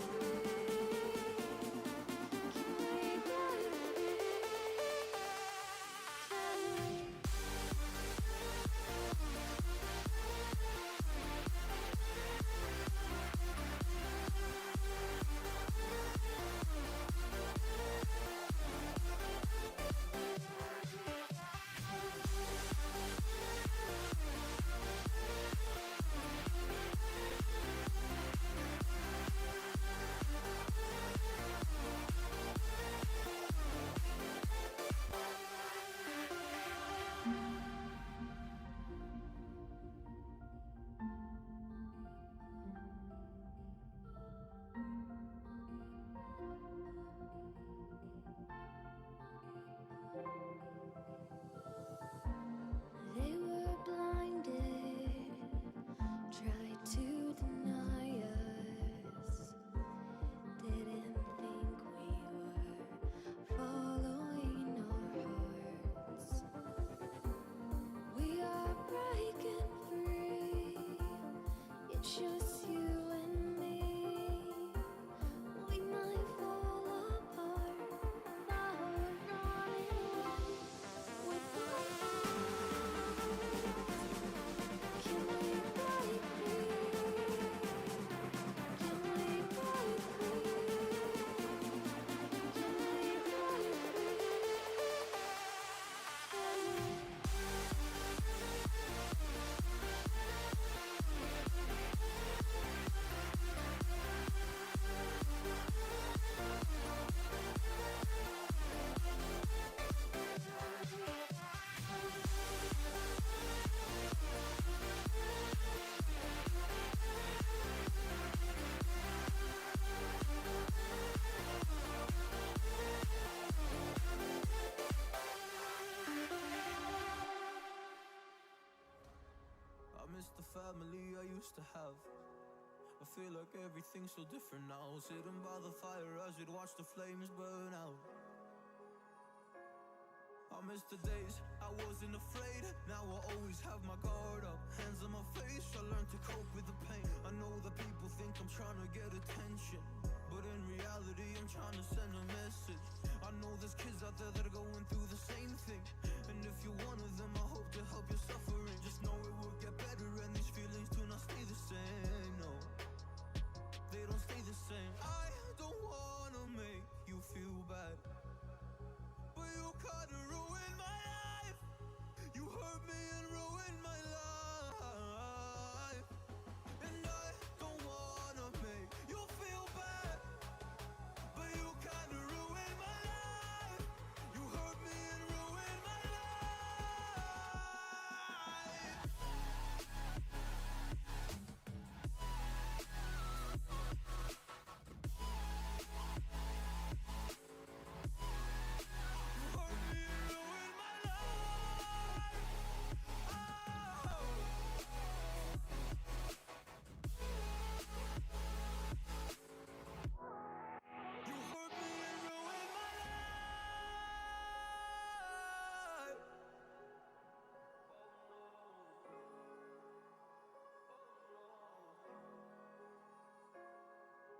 used to have. I feel like everything's so different now. Sitting by the fire as we'd watch the flames burn out. I miss the days I wasn't afraid. Now I always have my guard up. Hands on my face, I learned to cope with the pain. I know that people think I'm trying to get attention, but in reality I'm trying to send a message. I know there's kids out there that are going through the same thing, and if you're one of them, I hope to help your suffering. Just know it will get better, and these feelings do not stay the same. No, they don't stay the same. I don't wanna make you feel bad, but you kinda ruined my life. You hurt me and ruined my life. And I don't wanna make you feel bad, but you kinda ruined my life. You hurt me and ruined my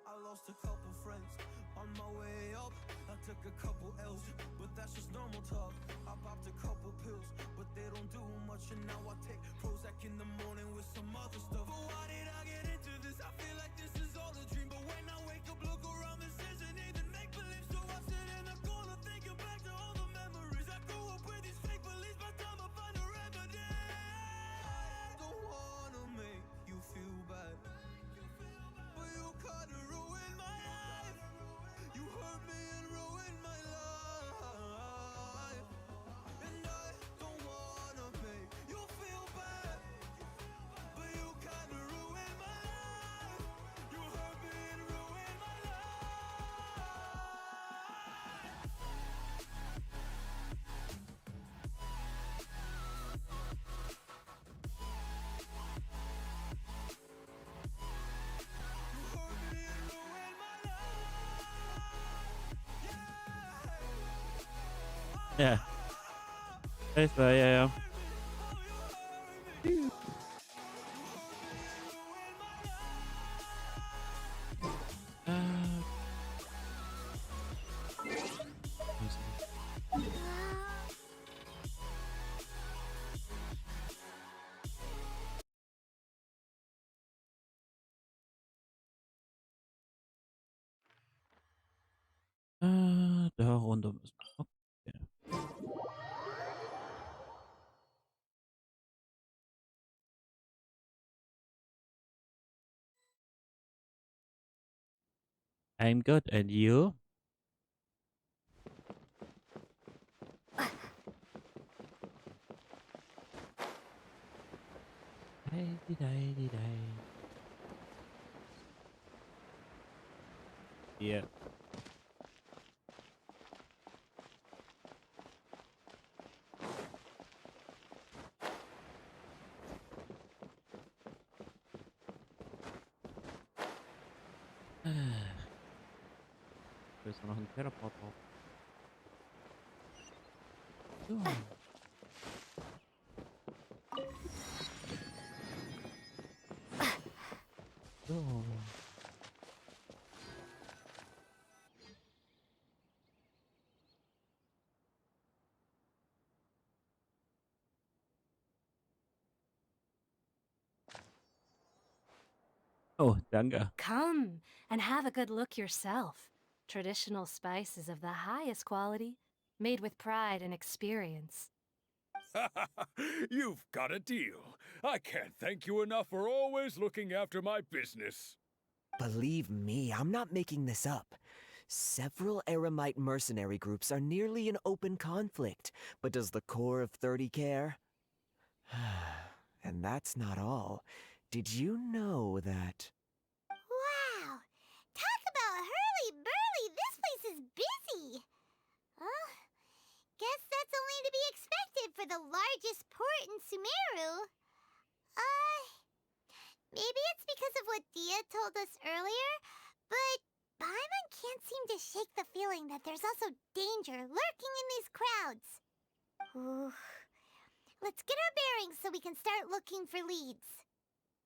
I lost a couple friends on my way up. I took a couple L's, but that's just normal talk. I popped a couple pills, but they don't do much. And now I take Prozac in the morning with some other stuff. But why did I get into this? I feel like this is all a dream. But when I wake up, look around, this isn't even make-believe. So I sit in the corner thinking back to all the memories. I grew up with these fake beliefs, by the time I find a remedy. I don't wanna make you feel bad, but you kinda ruined my life. You hurt me and ruined my life. And I don't wanna make you feel bad, but you kinda ruined my life. You hurt me and ruined my Ja. Das war ja. Da runter müssen wir. Okay. I'm good, and you? Yeah. Da ist noch ein Teleport drauf. So. So. Oh, danke. Come and have a good look yourself. Traditional spices of the highest quality, made with pride and experience. You've got a deal. I can't thank you enough for always looking after my business. Believe me, I'm not making this up. Several Eremite mercenary groups are nearly in open conflict, but does the core of 30 care? And that's not all. Did you know that... Wow! Talk about hurly-burly! This place is busy! Guess that's only to be expected for the largest port in Sumeru. Maybe what Dia told us earlier, but Paimon can't seem to shake the feeling that there's also danger lurking in these crowds. Ooh. Let's get our bearings so we can start looking for leads.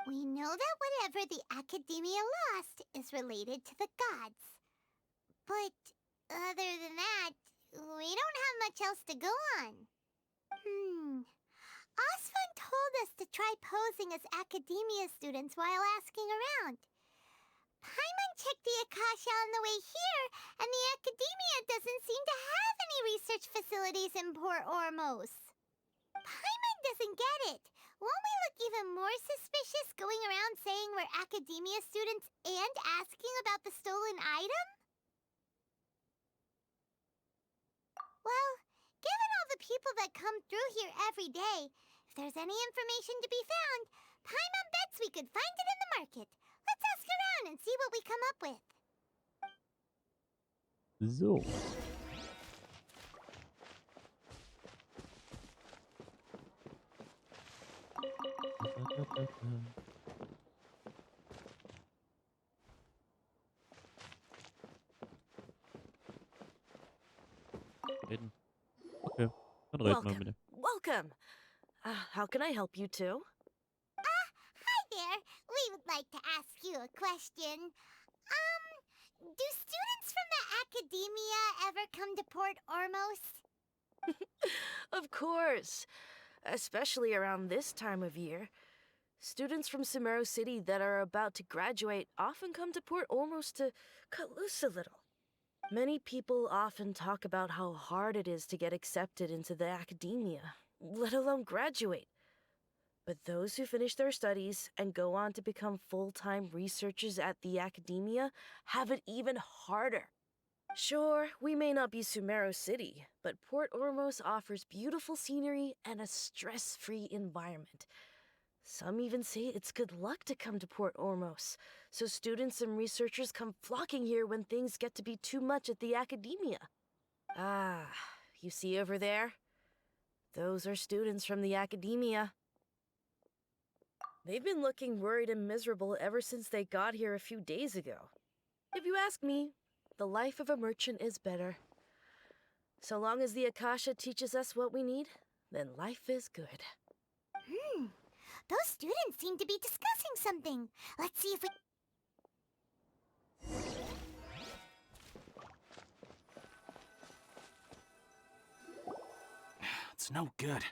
We know that whatever the Academia lost is related to the gods. But other than that, we don't have much else to go on. Osvan told us to try posing as Academia students while asking around. Paimon checked the Akasha on the way here, and the Academia doesn't seem to have any research facilities in Port Ormos. Paimon doesn't get it. Won't we look even more suspicious going around saying we're Academia students and asking about the stolen item? Well, given all the people that come through here every day, if there's any information to be found, Paimon bets we could find it in the market. Let's ask around and see what we come up with. So. Reden. Okay, dann reden wir bitte. Welcome. How can I help you too? Hi there. We would like to ask you a question. Do students from the Academia ever come to Port Ormos? Of course. Especially around this time of year. Students from Sumeru City that are about to graduate often come to Port Ormos to cut loose a little. Many people often talk about how hard it is to get accepted into the Academia, let alone graduate. But those who finish their studies and go on to become full-time researchers at the Academia have it even harder. Sure, we may not be Sumeru City, but Port Ormos offers beautiful scenery and a stress-free environment. Some even say it's good luck to come to Port Ormos, so students and researchers come flocking here when things get to be too much at the Academia. Ah, you see over there? Those are students from the Academia. They've been looking worried and miserable ever since they got here a few days ago. If you ask me, the life of a merchant is better. So long as the Akasha teaches us what we need, then life is good. Those students seem to be discussing something. Let's see if we... It's no good.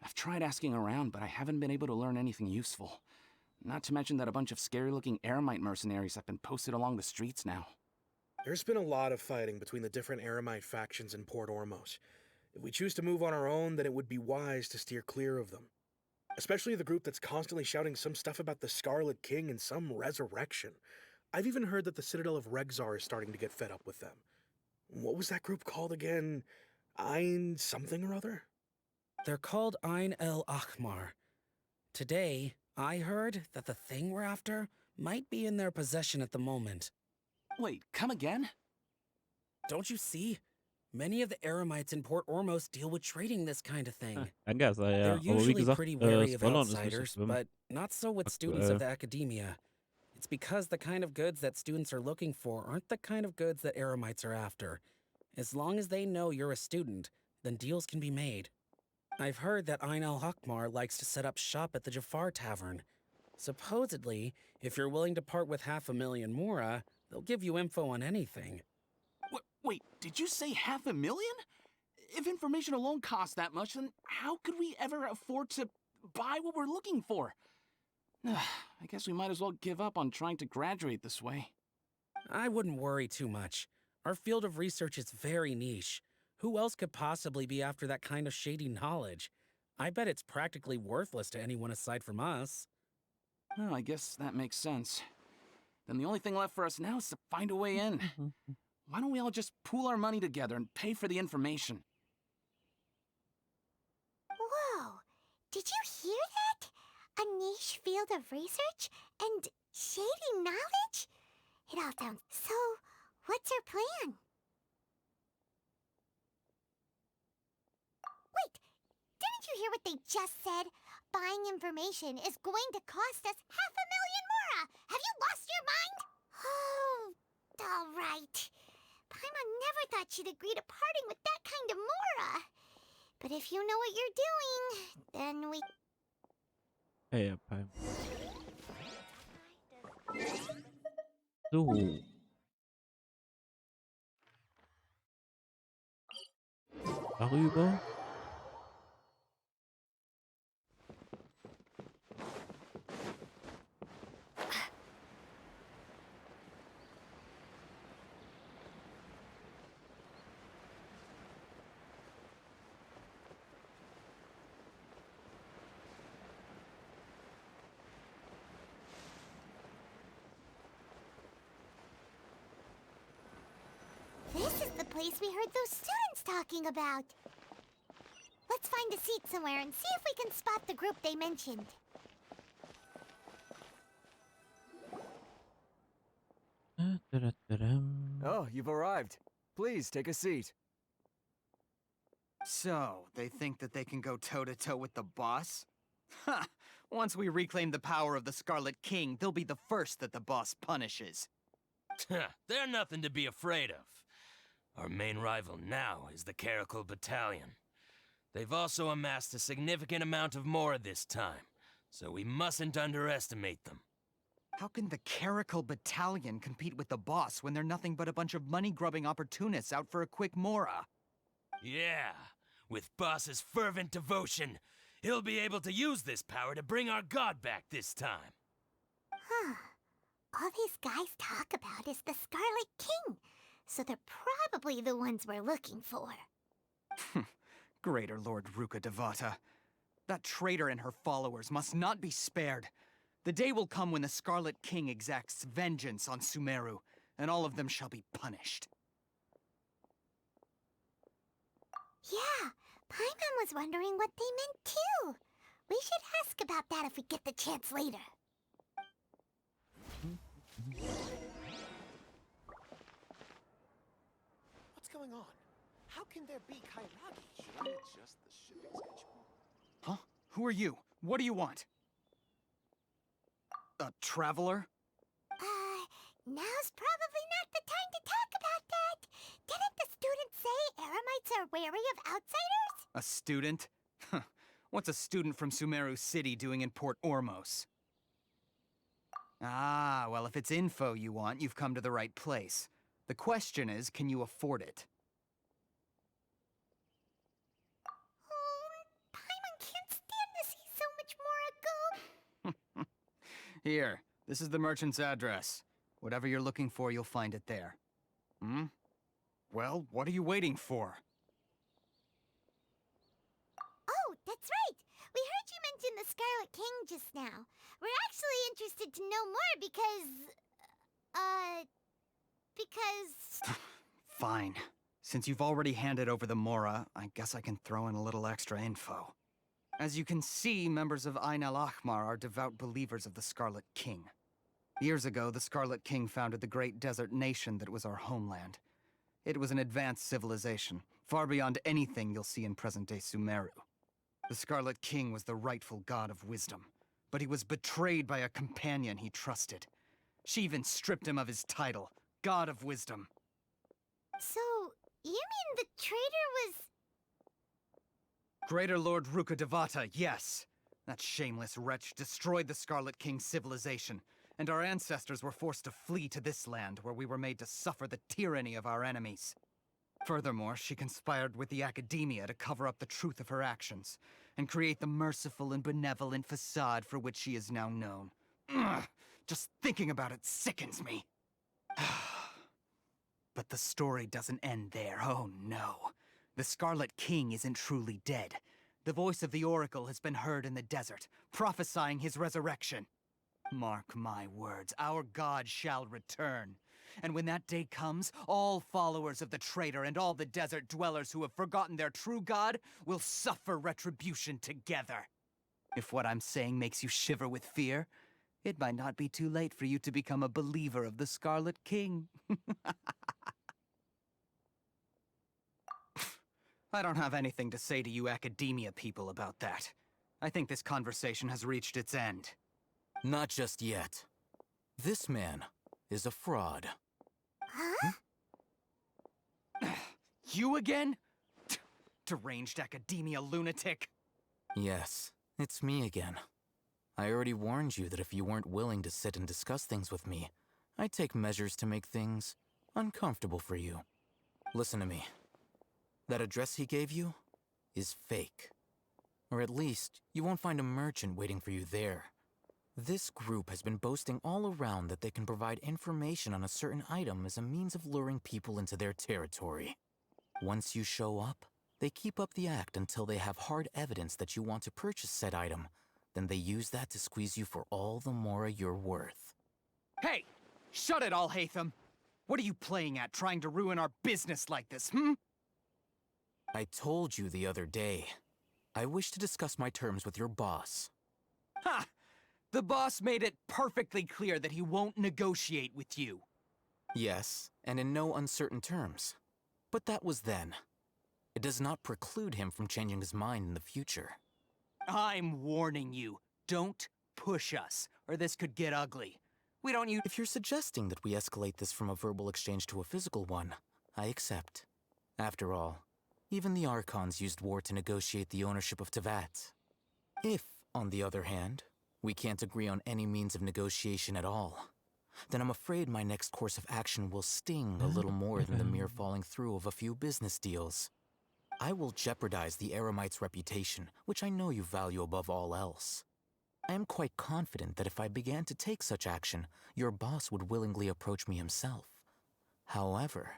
I've tried asking around, but I haven't been able to learn anything useful. Not to mention that a bunch of scary-looking Eremite mercenaries have been posted along the streets now. There's been a lot of fighting between the different Eremite factions in Port Ormos. If we choose to move on our own, then it would be wise to steer clear of them. Especially the group that's constantly shouting some stuff about the Scarlet King and some resurrection. I've even heard that the Citadel of Regzar is starting to get fed up with them. What was that group called again? Ein something or other? They're called Ein el Ahmar. Today, I heard that the thing we're after might be in their possession at the moment. Wait, come again? Don't you see? Many of the Eremites in Port Ormos deal with trading this kind of thing. Danke, ja. They're Aber wie usually gesagt, pretty wary of Spoilern ist nicht outsiders, so schlimm. but not so with students of the Academia. It's because the kind of goods that students are looking for aren't the kind of goods that Eremites are after. As long as they know you're a student, then deals can be made. I've heard that Ein al-Hakmar likes to set up shop at the Jafar Tavern. Supposedly, if you're willing to part with 500,000 Mora, they'll give you info on anything. Wait, did you say 500,000? If information alone costs that much, then how could we ever afford to buy what we're looking for? I guess we might as well give up on trying to graduate this way. I wouldn't worry too much. Our field of research is very niche. Who else could possibly be after that kind of shady knowledge? I bet it's practically worthless to anyone aside from us. Well, I guess that makes sense. Then the only thing left for us now is to find a way in. Why don't we all just pool our money together and pay for the information? Whoa! Did you hear that? A niche field of research and shady knowledge? It all sounds... So, what's our plan? Wait! Didn't you hear what they just said? Buying information is going to cost us 500,000 Mora! Have you thought she'd agree to parting with that kind of Mora. But if you know what you're doing, then we... Ja, Palm. So. Darüber. This is the place we heard those students talking about. Let's find a seat somewhere and see if we can spot the group they mentioned. Oh, you've arrived. Please, take a seat. So, they think that they can go toe-to-toe with the boss? Ha! Once we reclaim the power of the Scarlet King, they'll be the first that the boss punishes. They're nothing to be afraid of. Our main rival now is the Caracal Battalion. They've also amassed a significant amount of Mora this time, so we mustn't underestimate them. How can the Caracal Battalion compete with the boss when they're nothing but a bunch of money-grubbing opportunists out for a quick Mora? Yeah, with Boss's fervent devotion, he'll be able to use this power to bring our god back this time. Huh. All these guys talk about is the Scarlet King, so they're probably the ones we're looking for. Greater Lord Ruka Devata. That traitor and her followers must not be spared. The day will come when the Scarlet King exacts vengeance on Sumeru, and all of them shall be punished. Yeah, Paimon was wondering what they meant too. We should ask about that if we get the chance later. What's going on? How can there be Kairagi? Should I adjust the shipping schedule? Huh? Who are you? What do you want? A traveler? Now's probably not the time to talk about that. Didn't the student say Eremites are wary of outsiders? A student? What's a student from Sumeru City doing in Port Ormos? Ah, well, if it's info you want, you've come to the right place. The question is, can you afford it? Paimon can't stand to see so much Mora go. Here, this is the merchant's address. Whatever you're looking for, you'll find it there. Hmm? Well, what are you waiting for? Oh, that's right. We heard you mention the Scarlet King just now. We're actually interested to know more because... Fine. Since you've already handed over the Mora, I guess I can throw in a little extra info. As you can see, members of Ain al-Ahmar are devout believers of the Scarlet King. Years ago, the Scarlet King founded the great desert nation that was our homeland. It was an advanced civilization, far beyond anything you'll see in present-day Sumeru. The Scarlet King was the rightful god of wisdom, but he was betrayed by a companion he trusted. She even stripped him of his title, God of Wisdom. So, you mean the traitor was... Greater Lord Ruka Devata, yes. That shameless wretch destroyed the Scarlet King's civilization, and our ancestors were forced to flee to this land where we were made to suffer the tyranny of our enemies. Furthermore, she conspired with the Academia to cover up the truth of her actions, and create the merciful and benevolent facade for which she is now known. Ugh, just thinking about it sickens me. But the story doesn't end there, oh no. The Scarlet King isn't truly dead. The voice of the Oracle has been heard in the desert, prophesying his resurrection. Mark my words, our god shall return. And when that day comes, all followers of the traitor and all the desert dwellers who have forgotten their true god will suffer retribution together. If what I'm saying makes you shiver with fear, it might not be too late for you to become a believer of the Scarlet King. I don't have anything to say to you Academia people about that. I think this conversation has reached its end. Not just yet. This man is a fraud. Huh? You again? Deranged academia lunatic. Yes, it's me again. I already warned you that if you weren't willing to sit and discuss things with me, I'd take measures to make things uncomfortable for you. Listen to me. That address he gave you is fake. Or at least, you won't find a merchant waiting for you there. This group has been boasting all around that they can provide information on a certain item as a means of luring people into their territory. Once you show up, they keep up the act until they have hard evidence that you want to purchase said item. Then they use that to squeeze you for all the more you're worth. Hey! Shut it all, Hatham! What are you playing at, trying to ruin our business like this, hmm? I told you the other day. I wish to discuss my terms with your boss. Ha! The boss made it perfectly clear that he won't negotiate with you. Yes, and in no uncertain terms. But that was then. It does not preclude him from changing his mind in the future. I'm warning you. Don't push us, or this could get ugly. We don't use— If you're suggesting that we escalate this from a verbal exchange to a physical one, I accept. After all, even the Archons used war to negotiate the ownership of Tevat. If, on the other hand, we can't agree on any means of negotiation at all, then I'm afraid my next course of action will sting a little more than the mere falling through of a few business deals. I will jeopardize the Eremite's reputation, which I know you value above all else. I am quite confident that if I began to take such action, your boss would willingly approach me himself. However,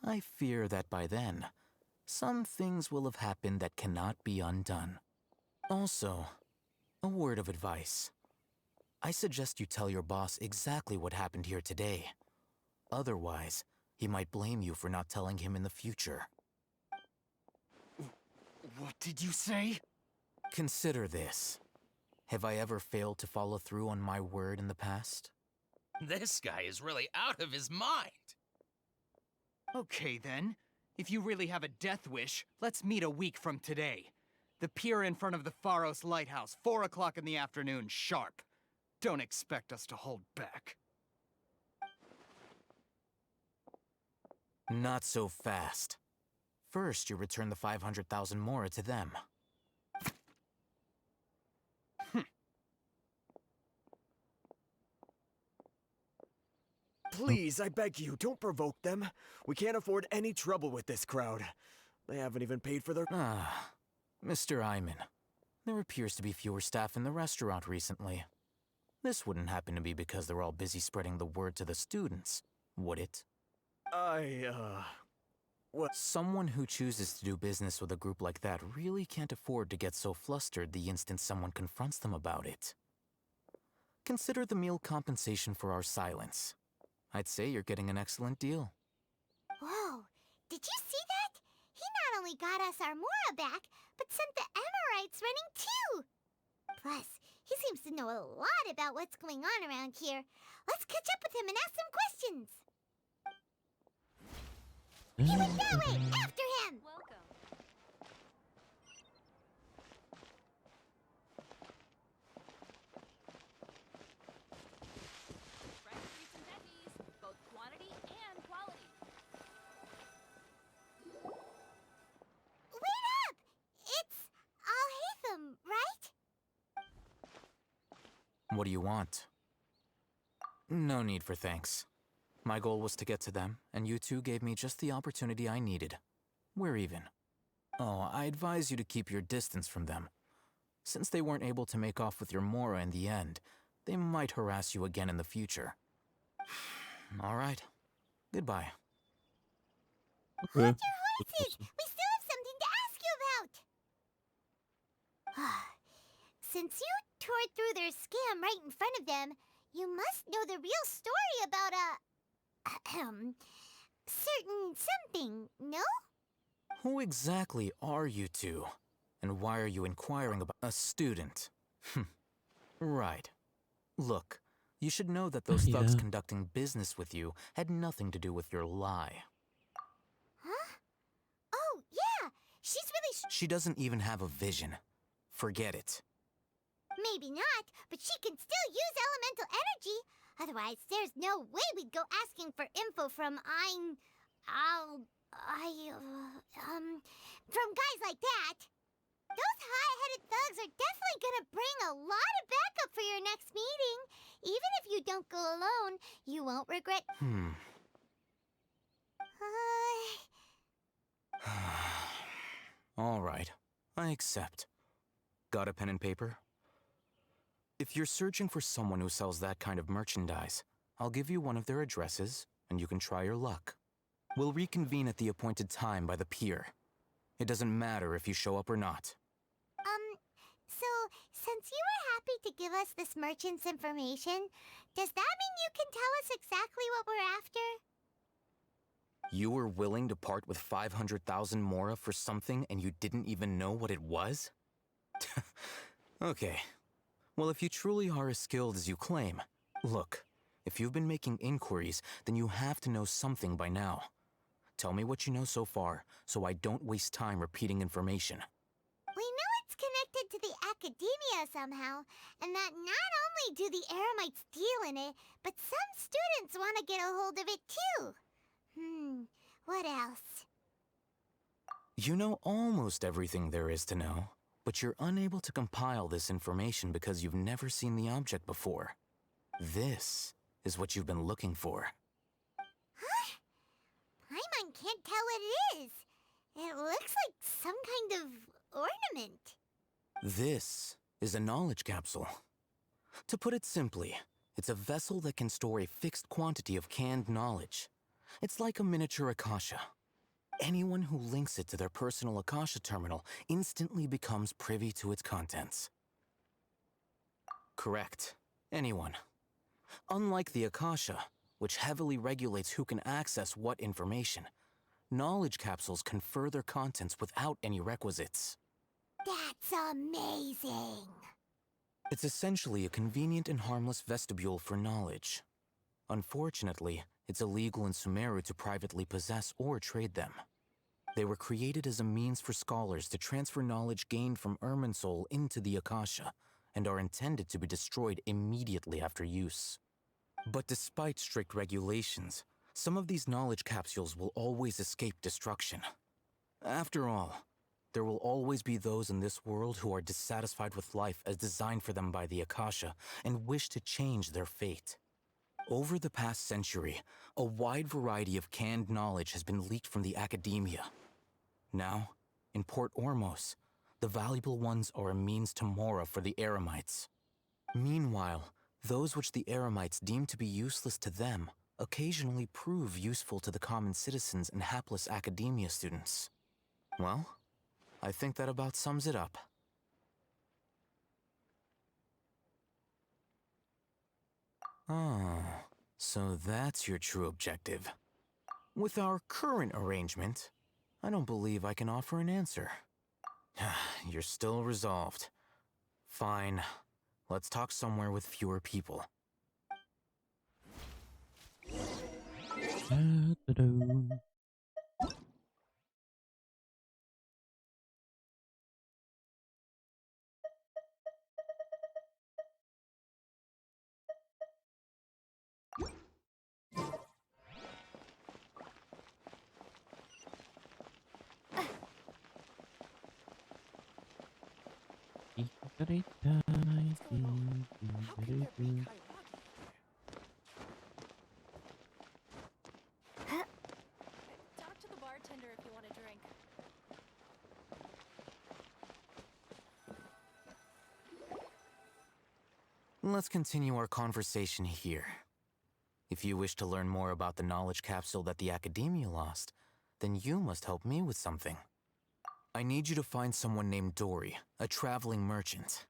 I fear that by then, some things will have happened that cannot be undone. Also, a word of advice. I suggest you tell your boss exactly what happened here today. Otherwise, he might blame you for not telling him in the future. What did you say? Consider this. Have I ever failed to follow through on my word in the past? This guy is really out of his mind. Okay then. If you really have a death wish, let's meet a week from today. The pier in front of the Pharos Lighthouse, 4 o'clock in the afternoon, sharp. Don't expect us to hold back. Not so fast. First, you return the 500,000 mora to them. Please, I beg you, don't provoke them. We can't afford any trouble with this crowd. They haven't even paid for their— Ah, Mr. Iman. There appears to be fewer staff in the restaurant recently. This wouldn't happen to be because they're all busy spreading the word to the students, would it? What? Someone who chooses to do business with a group like that really can't afford to get so flustered the instant someone confronts them about it. Consider the meal compensation for our silence. I'd say you're getting an excellent deal. Whoa, did you see that? He not only got us our Mora back, but sent the Emirites running too! Plus, he seems to know a lot about what's going on around here. Let's catch up with him and ask some questions! He went that way! After him! Welcome. Fresh fruits and veggies, both quantity and quality. Wait up! It's Al-Hatham, right? What do you want? No need for thanks. My goal was to get to them, and you two gave me just the opportunity I needed. We're even. Oh, I advise you to keep your distance from them. Since they weren't able to make off with your Mora in the end, they might harass you again in the future. All right. Goodbye. Hold your horses! We still have something to ask you about! Since you tore through their scam right in front of them, you must know the real story about certain something, no? Who exactly are you two? And why are you inquiring about a student? Right. Look, you should know that those thugs conducting business with you had nothing to do with your lie. Huh? Oh, yeah! She's really She doesn't even have a vision. Forget it. Maybe not, but she can still use elemental energy. Otherwise, there's no way we'd go asking for info from from guys like that. Those hot-headed thugs are definitely gonna bring a lot of backup for your next meeting. Even if you don't go alone, you won't regret... All right, I accept. Got a pen and paper? If you're searching for someone who sells that kind of merchandise, I'll give you one of their addresses, and you can try your luck. We'll reconvene at the appointed time by the pier. It doesn't matter if you show up or not. So, since you were happy to give us this merchant's information, does that mean you can tell us exactly what we're after? You were willing to part with 500,000 mora for something and you didn't even know what it was? Okay. Well, if you truly are as skilled as you claim, look, if you've been making inquiries, then you have to know something by now. Tell me what you know so far, so I don't waste time repeating information. We know it's connected to the academia somehow, and that not only do the Eremites deal in it, but some students want to get a hold of it too. What else? You know almost everything there is to know, but you're unable to compile this information because you've never seen the object before. This is what you've been looking for. Huh? Paimon can't tell what it is. It looks like some kind of ornament. This is a knowledge capsule. To put it simply, it's a vessel that can store a fixed quantity of canned knowledge. It's like a miniature Akasha. Anyone who links it to their personal Akasha terminal instantly becomes privy to its contents. Correct. Anyone. Unlike the Akasha, which heavily regulates who can access what information, knowledge capsules confer their contents without any requisites. That's amazing! It's essentially a convenient and harmless vestibule for knowledge. Unfortunately, it's illegal in Sumeru to privately possess or trade them. They were created as a means for scholars to transfer knowledge gained from Irminsul into the Akasha, and are intended to be destroyed immediately after use. But despite strict regulations, some of these knowledge capsules will always escape destruction. After all, there will always be those in this world who are dissatisfied with life as designed for them by the Akasha and wish to change their fate. Over the past century, a wide variety of canned knowledge has been leaked from the academia. Now, in Port Ormos, the valuable ones are a means to mora for the Eremites. Meanwhile, those which the Eremites deem to be useless to them occasionally prove useful to the common citizens and hapless academia students. Well, I think that about sums it up. Oh, so that's your true objective. With our current arrangement, I don't believe I can offer an answer. You're still resolved. Fine. Let's talk somewhere with fewer people. Talk to the bartender if you want a drink. Let's continue our conversation here. If you wish to learn more about the knowledge capsule that the Academia lost, then you must help me with something. I need you to find someone named Dory, a traveling merchant.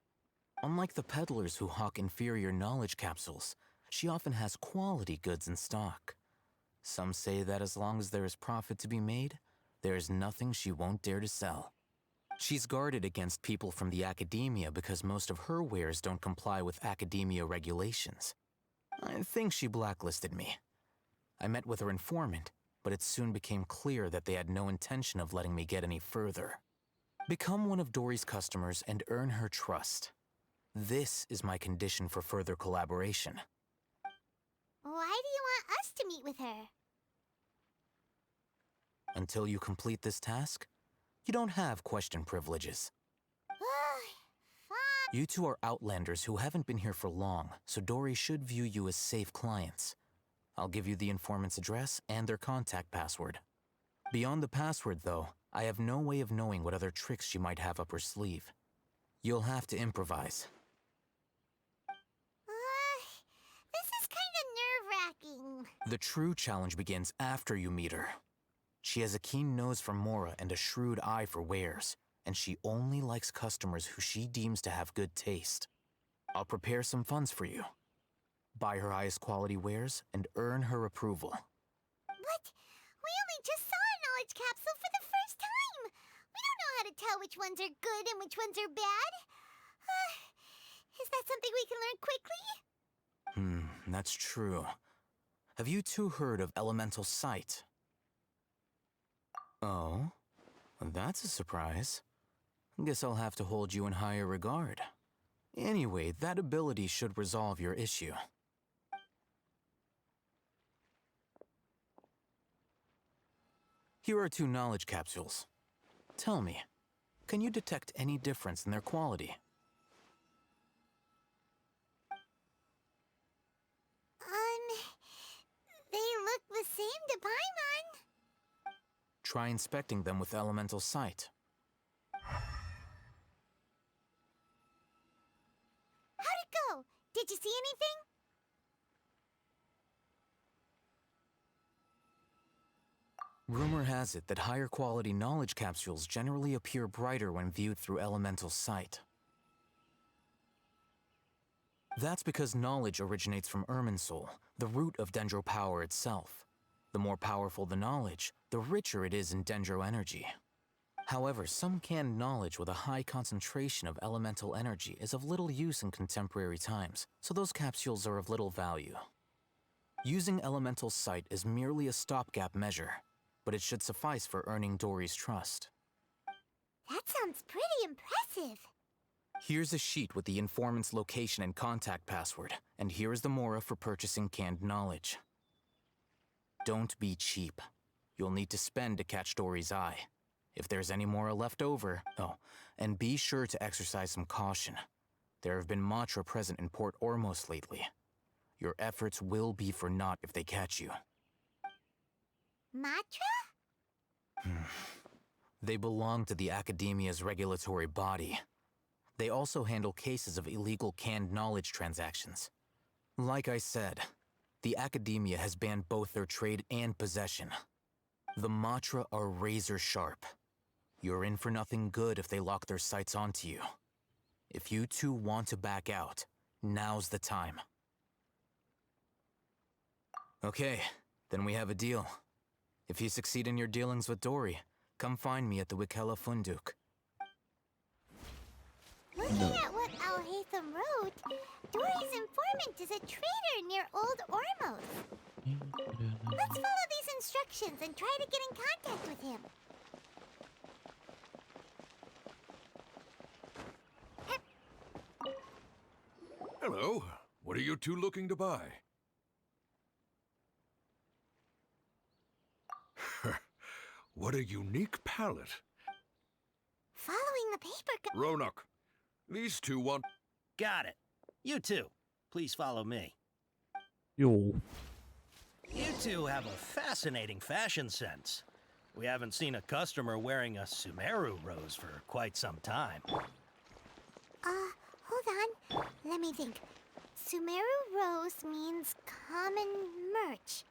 Unlike the peddlers who hawk inferior knowledge capsules, she often has quality goods in stock. Some say that as long as there is profit to be made, there is nothing she won't dare to sell. She's guarded against people from the Academia because most of her wares don't comply with Academia regulations. I think she blacklisted me. I met with her informant, but it soon became clear that they had no intention of letting me get any further. Become one of Dory's customers and earn her trust. This is my condition for further collaboration. Why do you want us to meet with her? Until you complete this task, you don't have question privileges. You two are outlanders who haven't been here for long, so Dory should view you as safe clients. I'll give you the informant's address and their contact password. Beyond the password, though, I have no way of knowing what other tricks she might have up her sleeve. You'll have to improvise. This is kind of nerve-wracking. The true challenge begins after you meet her. She has a keen nose for Mora and a shrewd eye for wares, and she only likes customers who she deems to have good taste. I'll prepare some funds for you. Buy her highest quality wares and earn her approval. But we only just saw a knowledge capsule for the first time. We don't know how to tell which ones are good and which ones are bad. Is that something we can learn quickly? That's true. Have you two heard of elemental sight? Oh, that's a surprise. Guess I'll have to hold you in higher regard. Anyway, that ability should resolve your issue. Here are 2 knowledge capsules. Tell me, can you detect any difference in their quality? They look the same to Paimon. Try inspecting them with elemental sight. How'd it go? Did you see anything? Rumor has it that higher quality knowledge capsules generally appear brighter when viewed through elemental sight. That's because knowledge originates from Irminsul, the root of Dendro power itself. The more powerful the knowledge, the richer it is in Dendro energy. However, some canned knowledge with a high concentration of elemental energy is of little use in contemporary times, so those capsules are of little value. Using elemental sight is merely a stopgap measure, but it should suffice for earning Dory's trust. That sounds pretty impressive. Here's a sheet with the informant's location and contact password, and here is the mora for purchasing canned knowledge. Don't be cheap. You'll need to spend to catch Dory's eye. If there's any mora left over, and be sure to exercise some caution. There have been Matra present in Port Ormos lately. Your efforts will be for naught if they catch you. Matra? They belong to the Academia's regulatory body. They also handle cases of illegal canned knowledge transactions. Like I said, the Academia has banned both their trade and possession. The Matra are razor sharp. You're in for nothing good if they lock their sights onto you. If you two want to back out, now's the time. Okay, then we have a deal. If you succeed in your dealings with Dory, come find me at the Wikela Funduk. Looking at what Al-Haytham wrote, Dory's informant is a trader near Old Ormos. Let's follow these instructions and try to get in contact with him. Hello. What are you two looking to buy? What a unique palette. Following the paper... Ronak, these two want... Got it. You two, please follow me. Yo. You two have a fascinating fashion sense. We haven't seen a customer wearing a Sumeru rose for quite some time. Hold on. Let me think. Sumeru rose means common merch.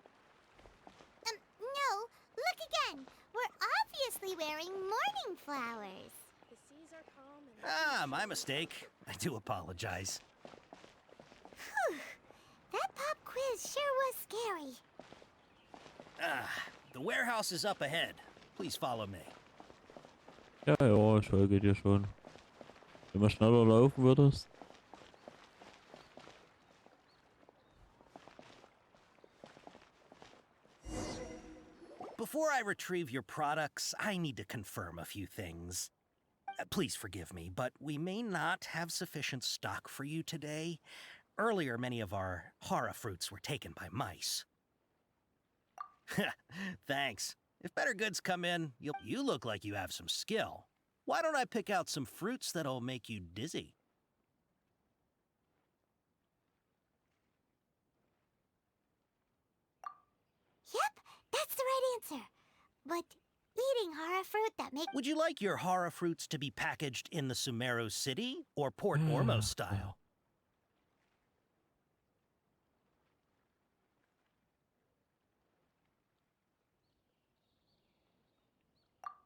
No. Look again. We're obviously wearing morning flowers. The seas are calm and... My mistake. I do apologize. Whew. That pop quiz sure was scary. The warehouse is up ahead. Please follow me. Ja, ja, ich folge dir schon. Wenn du schneller laufen würdest. Before I retrieve your products, I need to confirm a few things. Please forgive me, but we may not have sufficient stock for you today. Earlier, many of our hara fruits were taken by mice. Thanks. If better goods come in, you look like you have some skill. Why don't I pick out some fruits that'll make you dizzy? Yep, that's the right answer. But eating hara fruit that makes... Would you like your hara fruits to be packaged in the Sumeru City or Port Ormos style?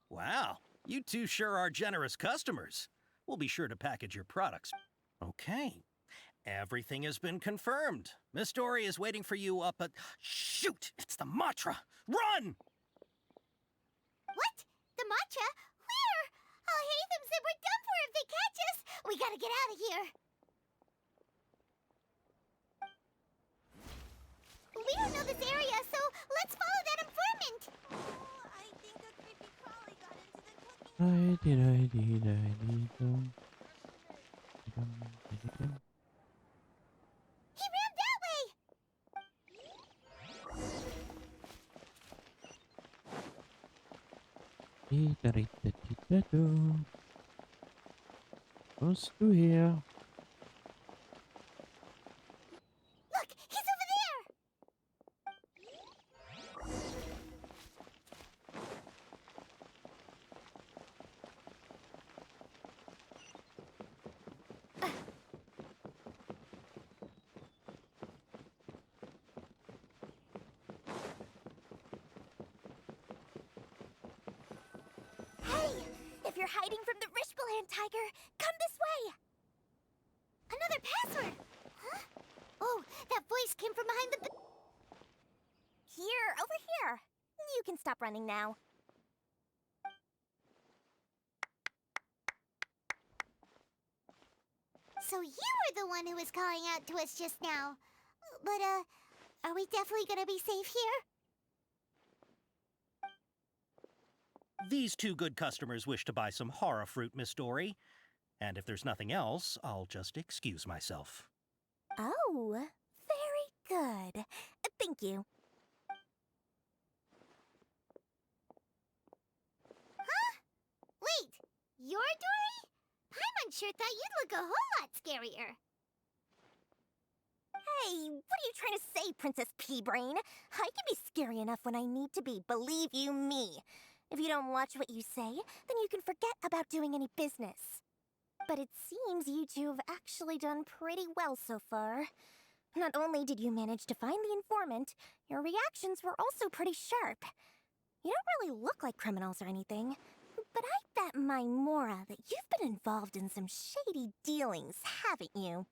Wow, you two sure are generous customers. We'll be sure to package your products. Okay, everything has been confirmed. Miss Dory is waiting for you up at... Shoot, it's the Matra! Run! What? The matcha? Where? Oh, Hatham said we're done for if they catch us. We gotta get out of here. We don't know this area, so let's follow that informant. Oh, I think a creepy crawly got into the He ran that way. Kommst du her? Look, he's over there. Hey, if you're hiding from the Rishbaland tiger, come this way. Another password. Huh? Oh, that voice came from behind the... Here, over here. You can stop running now. So you were the one who was calling out to us just now. But, are we definitely gonna be safe here? These two good customers wish to buy some hara fruit, Miss Dory. And if there's nothing else, I'll just excuse myself. Oh, very good. Thank you. Huh? Wait, you're Dory? Paimon sure thought you'd look a whole lot scarier. Hey, what are you trying to say, Princess Pea-Brain? I can be scary enough when I need to be, believe you me. If you don't watch what you say, then you can forget about doing any business. But it seems you two have actually done pretty well so far. Not only did you manage to find the informant, your reactions were also pretty sharp. You don't really look like criminals or anything, but I bet my Mora that you've been involved in some shady dealings, haven't you?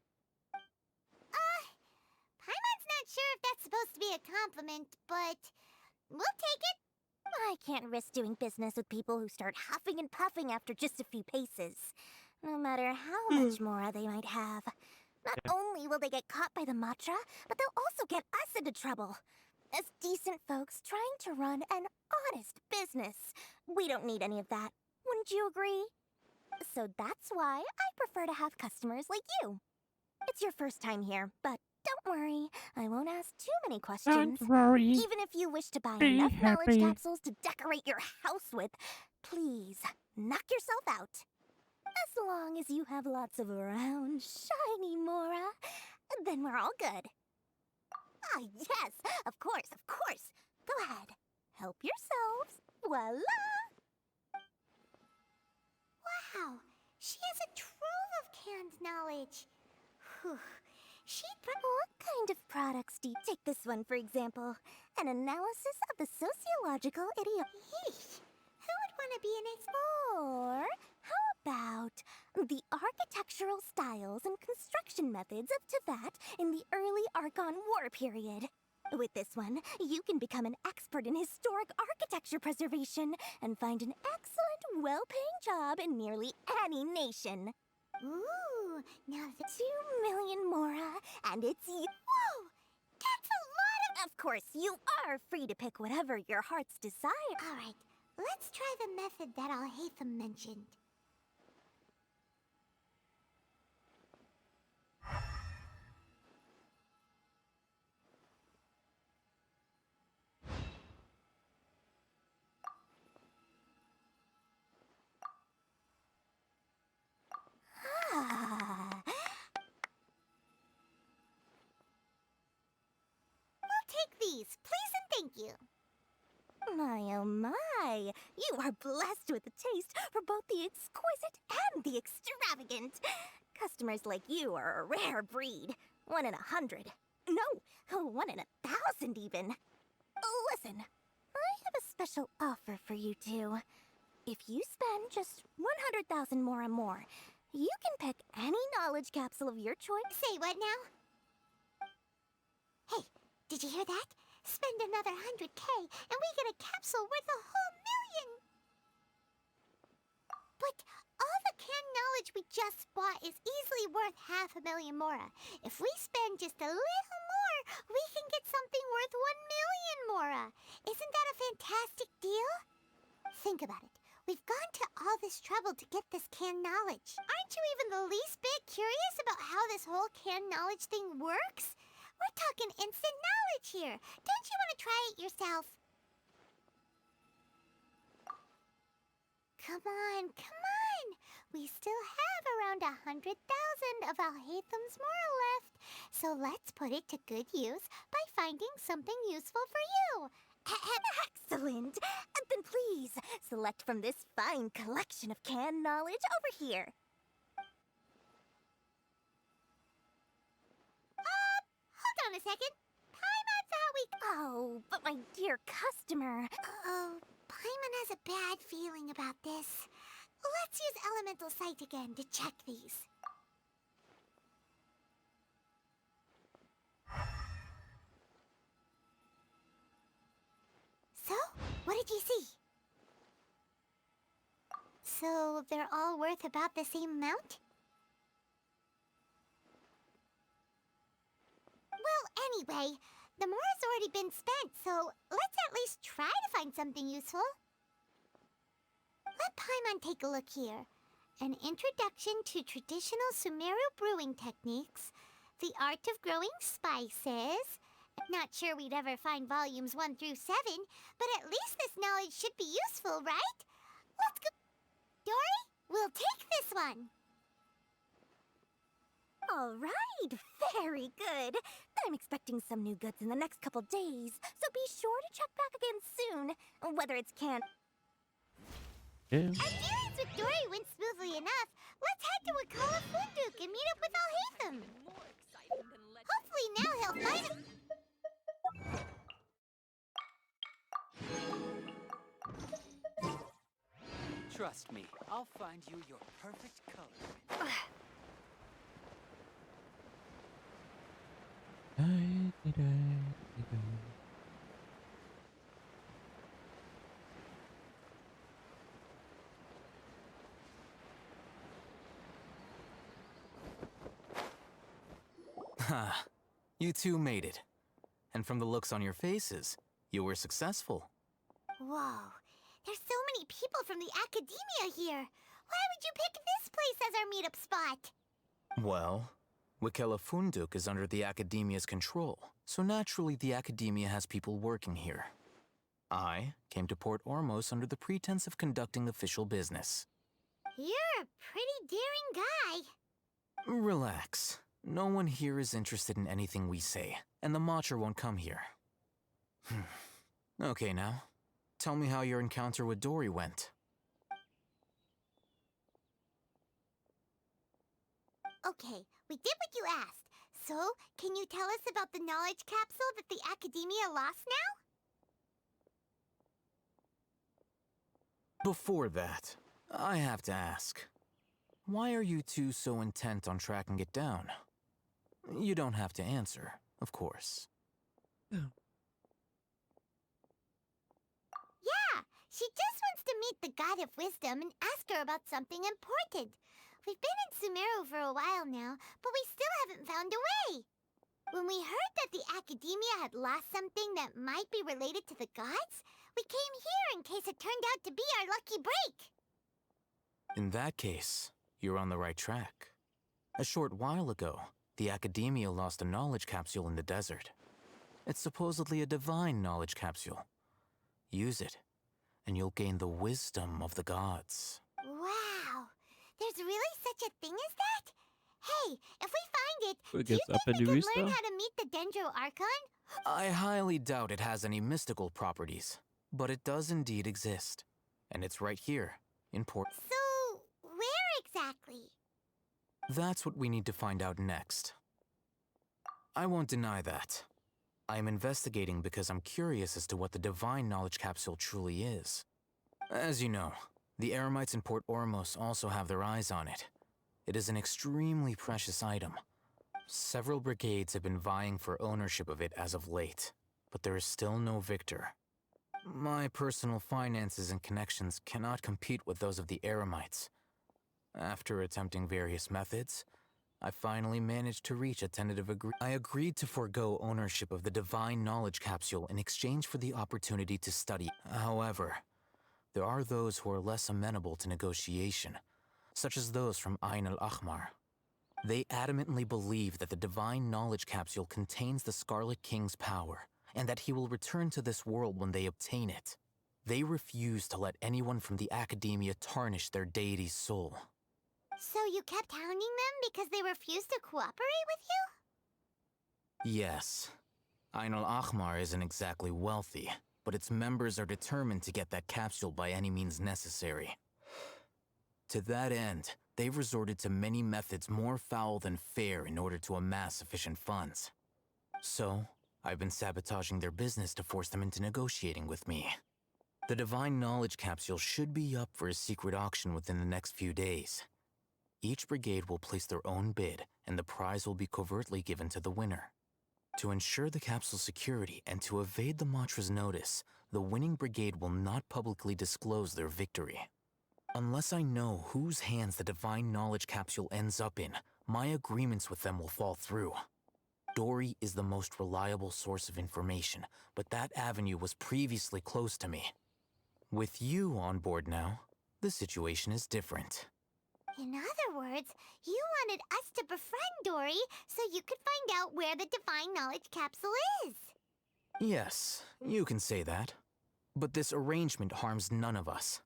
Paimon's not sure if that's supposed to be a compliment, but we'll take it. I can't risk doing business with people who start huffing and puffing after just a few paces. No matter how much Mora they might have. Not only will they get caught by the Matra, but they'll also get us into trouble. As decent folks trying to run an honest business. We don't need any of that. Wouldn't you agree? So that's why I prefer to have customers like you. It's your first time here, but don't worry. I won't ask too many questions. Don't worry. Even if you wish to buy Be enough knowledge happy. capsules to decorate your house with, please, knock yourself out. As long as you have lots of round, shiny Mora, then we're all good. Ah, yes, of course, of course. Go ahead. Help yourselves. Voila! Wow, she has a trove of canned knowledge. Whew. What kind of products do you take? This one, for example. An analysis of the sociological idiom. Yeesh. Who would want to be in its... Or how about the architectural styles and construction methods of Teyvat in the early Archon War period? With this one, you can become an expert in historic architecture preservation and find an excellent, well-paying job in nearly any nation. Ooh, now the... 2 million Mora, and it's you. Whoa! That's a lot of... Of course, you are free to pick whatever your heart's desire. All right, let's try the method that Al-Haytham mentioned. please. Please and thank you. My oh my, you are blessed with a taste for both the exquisite and the extravagant. Customers like you are a rare breed. 1 in 100. No, 1 in 1,000 even. Listen, I have a special offer for you two. If you spend just 100,000 more, you can pick any knowledge capsule of your choice. Say what now? Hey, did you hear that? Spend another 100K and we get a capsule worth a whole million! But all the canned knowledge we just bought is easily worth 500,000 mora. If we spend just a little more, we can get something worth 1,000,000 mora. Isn't that a fantastic deal? Think about it. We've gone to all this trouble to get this canned knowledge. Aren't you even the least bit curious about how this whole canned knowledge thing works? We're talking instant knowledge here. Don't you want to try it yourself? Come on, come on. We still have around 100,000 of Alhaitham's Mora left. So let's put it to good use by finding something useful for you. Excellent! Then please, select from this fine collection of canned knowledge over here. Hold on a second. Paimon thought we... Oh, but my dear customer... Oh, Paimon has a bad feeling about this. Let's use Elemental Sight again to check these. So, what did you see? So, they're all worth about the same amount? Well, anyway, the Mora's already been spent, so let's at least try to find something useful. Let Paimon take a look here. An introduction to traditional Sumeru brewing techniques, the art of growing spices. Not sure we'd ever find volumes 1 through 7, but at least this knowledge should be useful, right? Let's go. Dory, we'll take this one. All right, very good. I'm expecting some new goods in the next couple days, so be sure to check back again soon. Whether it's canned... Yeah. Adherence with Dory went smoothly enough. Let's head to Wakala Funduk and meet up with Alhaitham. Hopefully now he'll find us. Trust me, I'll find you your perfect color. Ha, you two made it. And from the looks on your faces, you were successful. Whoa, there's so many people from the academia here. Why would you pick this place as our meetup spot? Well, Wakela Funduk is under the Academia's control, so naturally the Academia has people working here. I came to Port Ormos under the pretense of conducting official business. You're a pretty daring guy. Relax. No one here is interested in anything we say, and the Matcher won't come here. Okay now, tell me how your encounter with Dory went. Okay, we did what you asked. So, can you tell us about the knowledge capsule that the Academia lost now? Before that, I have to ask, why are you two so intent on tracking it down? You don't have to answer, of course. Yeah, she just wants to meet the God of Wisdom and ask her about something important. We've been in Sumeru for a while now, but we still haven't found a way. When we heard that the Academia had lost something that might be related to the gods, we came here in case it turned out to be our lucky break. In that case, you're on the right track. A short while ago, the Academia lost a knowledge capsule in the desert. It's supposedly a divine knowledge capsule. Use it, and you'll gain the wisdom of the gods. Wow! There's really such a thing as that? Hey, if we find it, Who do you gets think up we and could do learn stuff? how to meet the Dendro Archon? I highly doubt it has any mystical properties, but it does indeed exist. And it's right here, in Port. So, where exactly? That's what we need to find out next. I won't deny that. I am investigating because I'm curious as to what the Divine Knowledge Capsule truly is. As you know, the Eremites in Port Ormos also have their eyes on it. It is an extremely precious item. Several brigades have been vying for ownership of it as of late, but there is still no victor. My personal finances and connections cannot compete with those of the Eremites. After attempting various methods, I finally managed to reach a tentative agreement. I agreed to forego ownership of the Divine Knowledge Capsule in exchange for the opportunity to study. However, there are those who are less amenable to negotiation, such as those from Ain al-Ahmar. They adamantly believe that the Divine Knowledge Capsule contains the Scarlet King's power, and that he will return to this world when they obtain it. They refuse to let anyone from the Academia tarnish their deity's soul. So you kept hounding them because they refused to cooperate with you? Yes. Ain al-Ahmar isn't exactly wealthy, but its members are determined to get that capsule by any means necessary. To that end, they've resorted to many methods more foul than fair in order to amass sufficient funds. So, I've been sabotaging their business to force them into negotiating with me. The Divine Knowledge Capsule should be up for a secret auction within the next few days. Each brigade will place their own bid, and the prize will be covertly given to the winner. To ensure the capsule's security and to evade the Matra's notice, the winning brigade will not publicly disclose their victory. Unless I know whose hands the Divine Knowledge Capsule ends up in, my agreements with them will fall through. Dory is the most reliable source of information, but that avenue was previously closed to me. With you on board now, the situation is different. In other words, you wanted us to befriend Dory so you could find out where the Divine Knowledge Capsule is. Yes, you can say that. But this arrangement harms none of us.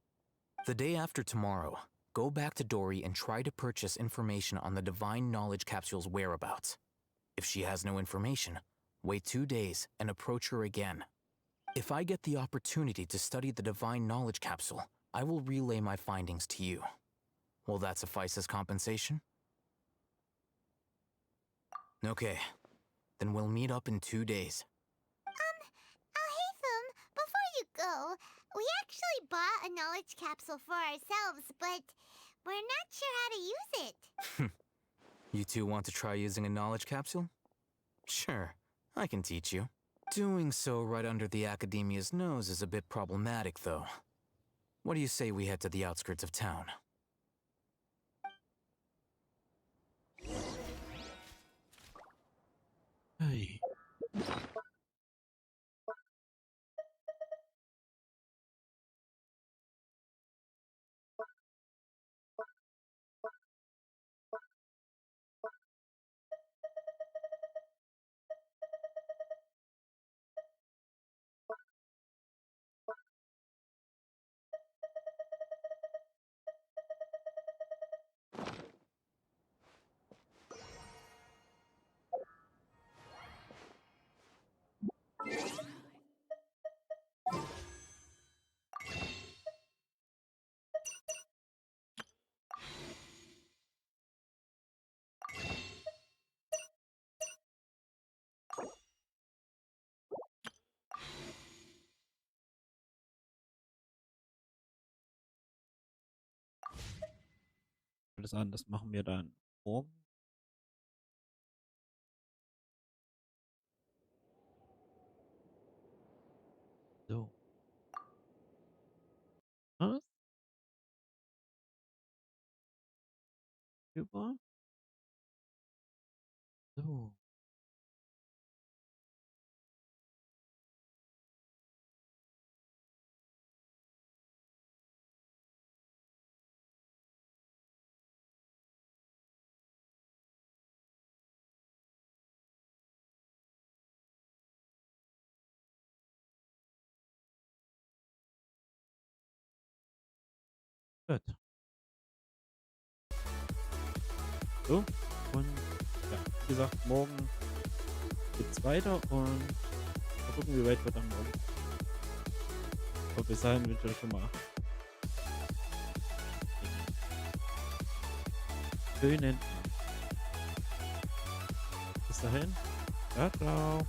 The day after tomorrow, go back to Dory and try to purchase information on the Divine Knowledge Capsule's whereabouts. If she has no information, wait 2 days and approach her again. If I get the opportunity to study the Divine Knowledge Capsule, I will relay my findings to you. Will that suffice as compensation? Okay, then we'll meet up in 2 days. Alhaitham, before you go, we actually bought a knowledge capsule for ourselves, but we're not sure how to use it. You two want to try using a knowledge capsule? Sure, I can teach you. Doing so right under the Academia's nose is a bit problematic, though. What do you say we head to the outskirts of town? Hey. Alles an, das machen wir dann morgen. So. Was? Über? So. Gut. So. Und ja, wie gesagt, morgen geht's weiter und gucken, wie weit wir dann kommen. Aber bis dahin wünsche ich euch schon mal schönen Abend. Bis dahin. Ciao, ciao.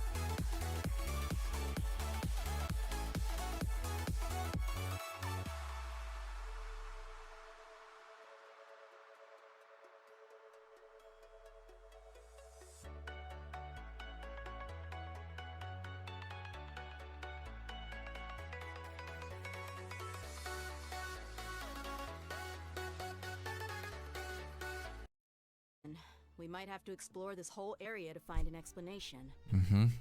We might have to explore this whole area to find an explanation. Mhm.